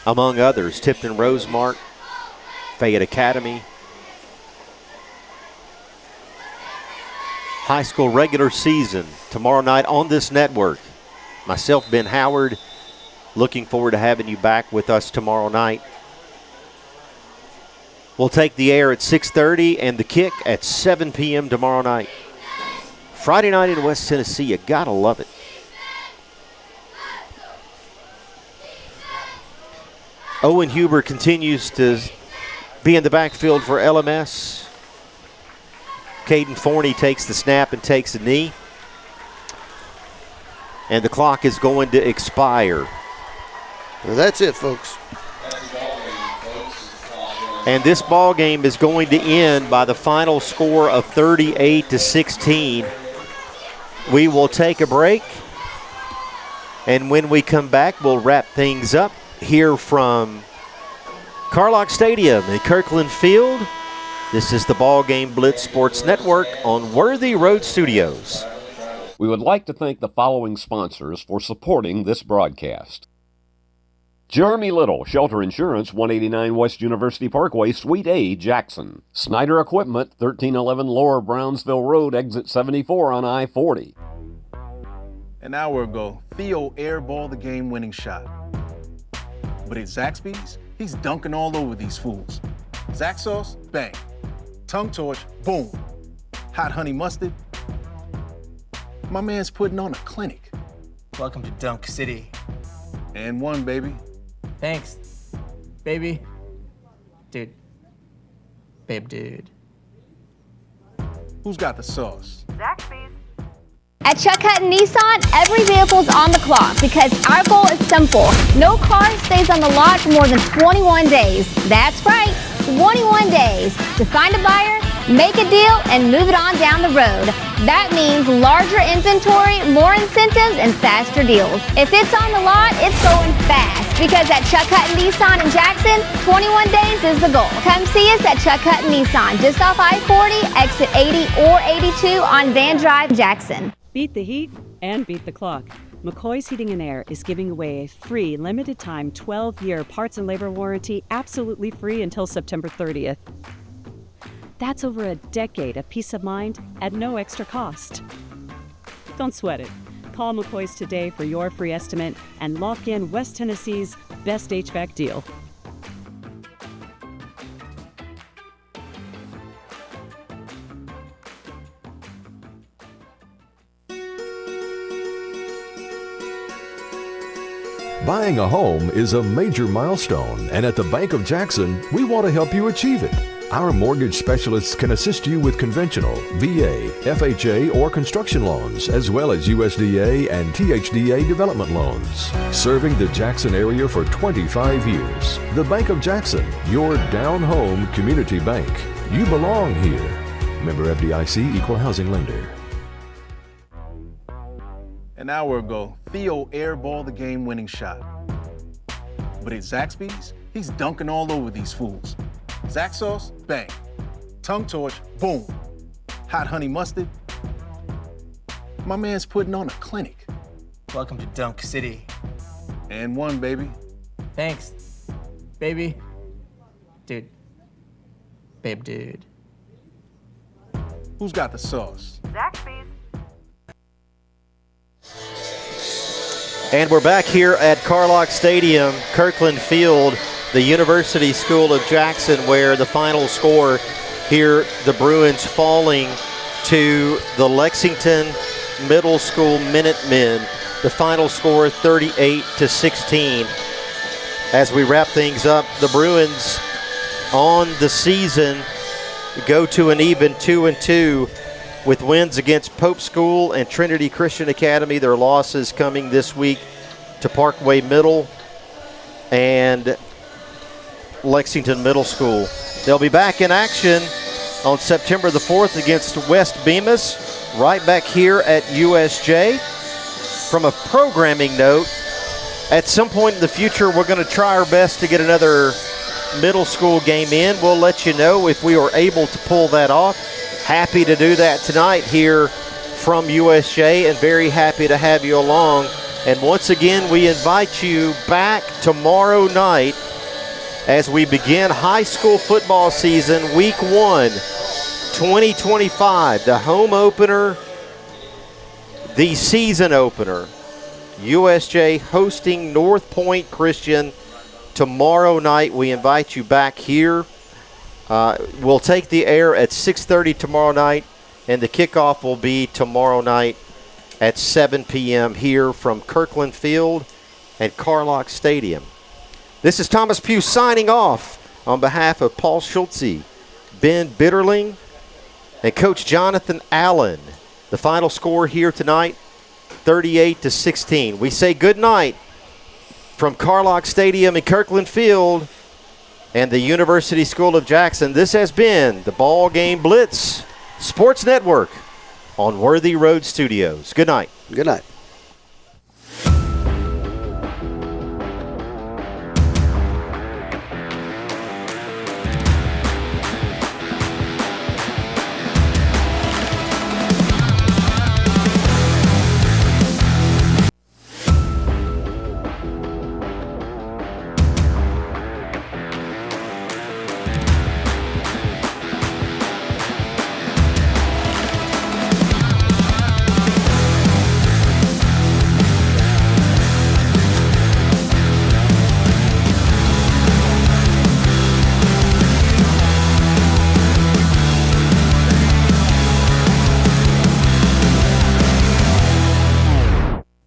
[SPEAKER 2] Among others, Tipton Rosemark, Fayette Academy. High school regular season tomorrow night on this network. Myself, Ben Howard, looking forward to having you back with us tomorrow night. We'll take the air at 6:30 and the kick at 7 p.m. tomorrow night. Friday night in West Tennessee, you gotta love it. Owen Huber continues to be in the backfield for LMS. Caden Forney takes the snap and takes a knee. And the clock is going to expire.
[SPEAKER 5] Well, that's it, folks.
[SPEAKER 2] And this ball game is going to end by the final score of 38-16. We will take a break. And when we come back, we'll wrap things up here from Carlock Stadium at Kirkland Field. This is the BallGame Blitz Sports Network on Worthy Road Studios.
[SPEAKER 14] We would like to thank the following sponsors for supporting this broadcast. Jeremy Little, Shelter Insurance, 189 West University Parkway, Suite A, Jackson. Snyder Equipment, 1311 Lower Brownsville Road, Exit 74 on I-40.
[SPEAKER 15] An hour ago, Theo airballed the game-winning shot. But at Zaxby's, he's dunking all over these fools. Zax sauce, bang. Tongue torch, boom. Hot honey mustard. My man's putting on a clinic.
[SPEAKER 4] Welcome to Dunk City.
[SPEAKER 15] And one, baby.
[SPEAKER 4] Thanks, baby. Dude. Babe, dude.
[SPEAKER 15] Who's got the sauce?
[SPEAKER 16] Zaxby's. At Chuck Hutton Nissan, every vehicle's on the clock because our goal is simple. No car stays on the lot for more than 21 days. That's right, 21 days to find a buyer, make a deal, and move it on down the road. That means larger inventory, more incentives, and faster deals. If it's on the lot, it's going fast. Because at Chuck Hutton Nissan in Jackson, 21 days is the goal. Come see us at Chuck Hutton Nissan, just off I-40, exit 80 or 82 on Van Drive, Jackson.
[SPEAKER 12] Beat the heat and beat the clock. McCoy's Heating and Air is giving away a free limited-time 12-year parts and labor warranty, absolutely free until September 30th. That's over a decade of peace of mind at no extra cost. Don't sweat it. Call McCoy's today for your free estimate and lock in West Tennessee's best HVAC deal.
[SPEAKER 1] Buying a home is a major milestone, and at the Bank of Jackson, we want to help you achieve it. Our mortgage specialists can assist you with conventional, VA, FHA, or construction loans, as well as USDA and THDA development loans. Serving the Jackson area for 25 years. The Bank of Jackson, your down-home community bank. You belong here. Member FDIC, Equal Housing Lender.
[SPEAKER 15] An hour ago, Theo airballed the game-winning shot. But at Zaxby's, he's dunking all over these fools. Zax sauce, bang. Tongue torch, boom. Hot honey mustard. My man's putting on a clinic.
[SPEAKER 4] Welcome to Dunk City.
[SPEAKER 15] And one, baby.
[SPEAKER 4] Thanks, baby. Dude. Babe, dude.
[SPEAKER 15] Who's got the sauce?
[SPEAKER 16] Zaxby's.
[SPEAKER 2] And we're back here at Carlock Stadium, Kirkland Field, the University School of Jackson, where the final score here, the Bruins falling to the Lexington Middle School Minutemen. The final score 38-16. As we wrap things up, the Bruins on the season go to an even 2-2 with wins against Pope School and Trinity Christian Academy. Their losses coming this week to Parkway Middle and Lexington Middle School. They'll be back in action on September the 4th against West Bemis, right back here at USJ. From a programming note, at some point in the future, we're going to try our best to get another middle school game in. We'll let you know if we are able to pull that off. Happy to do that tonight here from USJ, and very happy to have you along. And once again, we invite you back tomorrow night as we begin high school football season, week 1, 2025, the home opener, the season opener. USJ hosting North Point Christian tomorrow night. We invite you back here. We'll take the air at 6:30 tomorrow night, and the kickoff will be tomorrow night at 7 p.m. here from Kirkland Field and Carlock Stadium. This is Thomas Pugh signing off on behalf of Paul Schultze, Ben Bitterling, and Coach Jonathan Allen. The final score here tonight, 38-16. We say good night from Carlock Stadium and Kirkland Field and the University School of Jackson. This has been the Ball Game Blitz Sports Network on Worthy Road Studios. Good night.
[SPEAKER 5] Good night.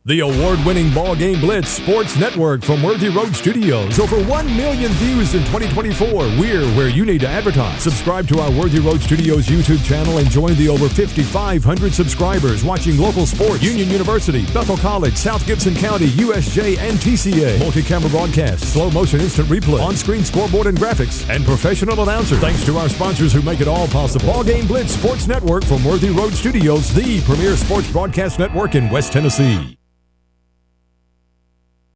[SPEAKER 1] The award-winning Ball Game Blitz Sports Network from Worthy Road Studios. Over 1 million views in 2024. We're where you need to advertise. Subscribe to our Worthy Road Studios YouTube channel and join the over 5,500 subscribers watching local sports. Union University, Bethel College, South Gibson County, USJ, and TCA. Multi-camera broadcast, slow motion instant replay, on-screen scoreboard and graphics, and professional announcers. Thanks to our sponsors who make it all possible. Ball Game Blitz Sports Network from Worthy Road Studios, the premier sports broadcast network in West Tennessee.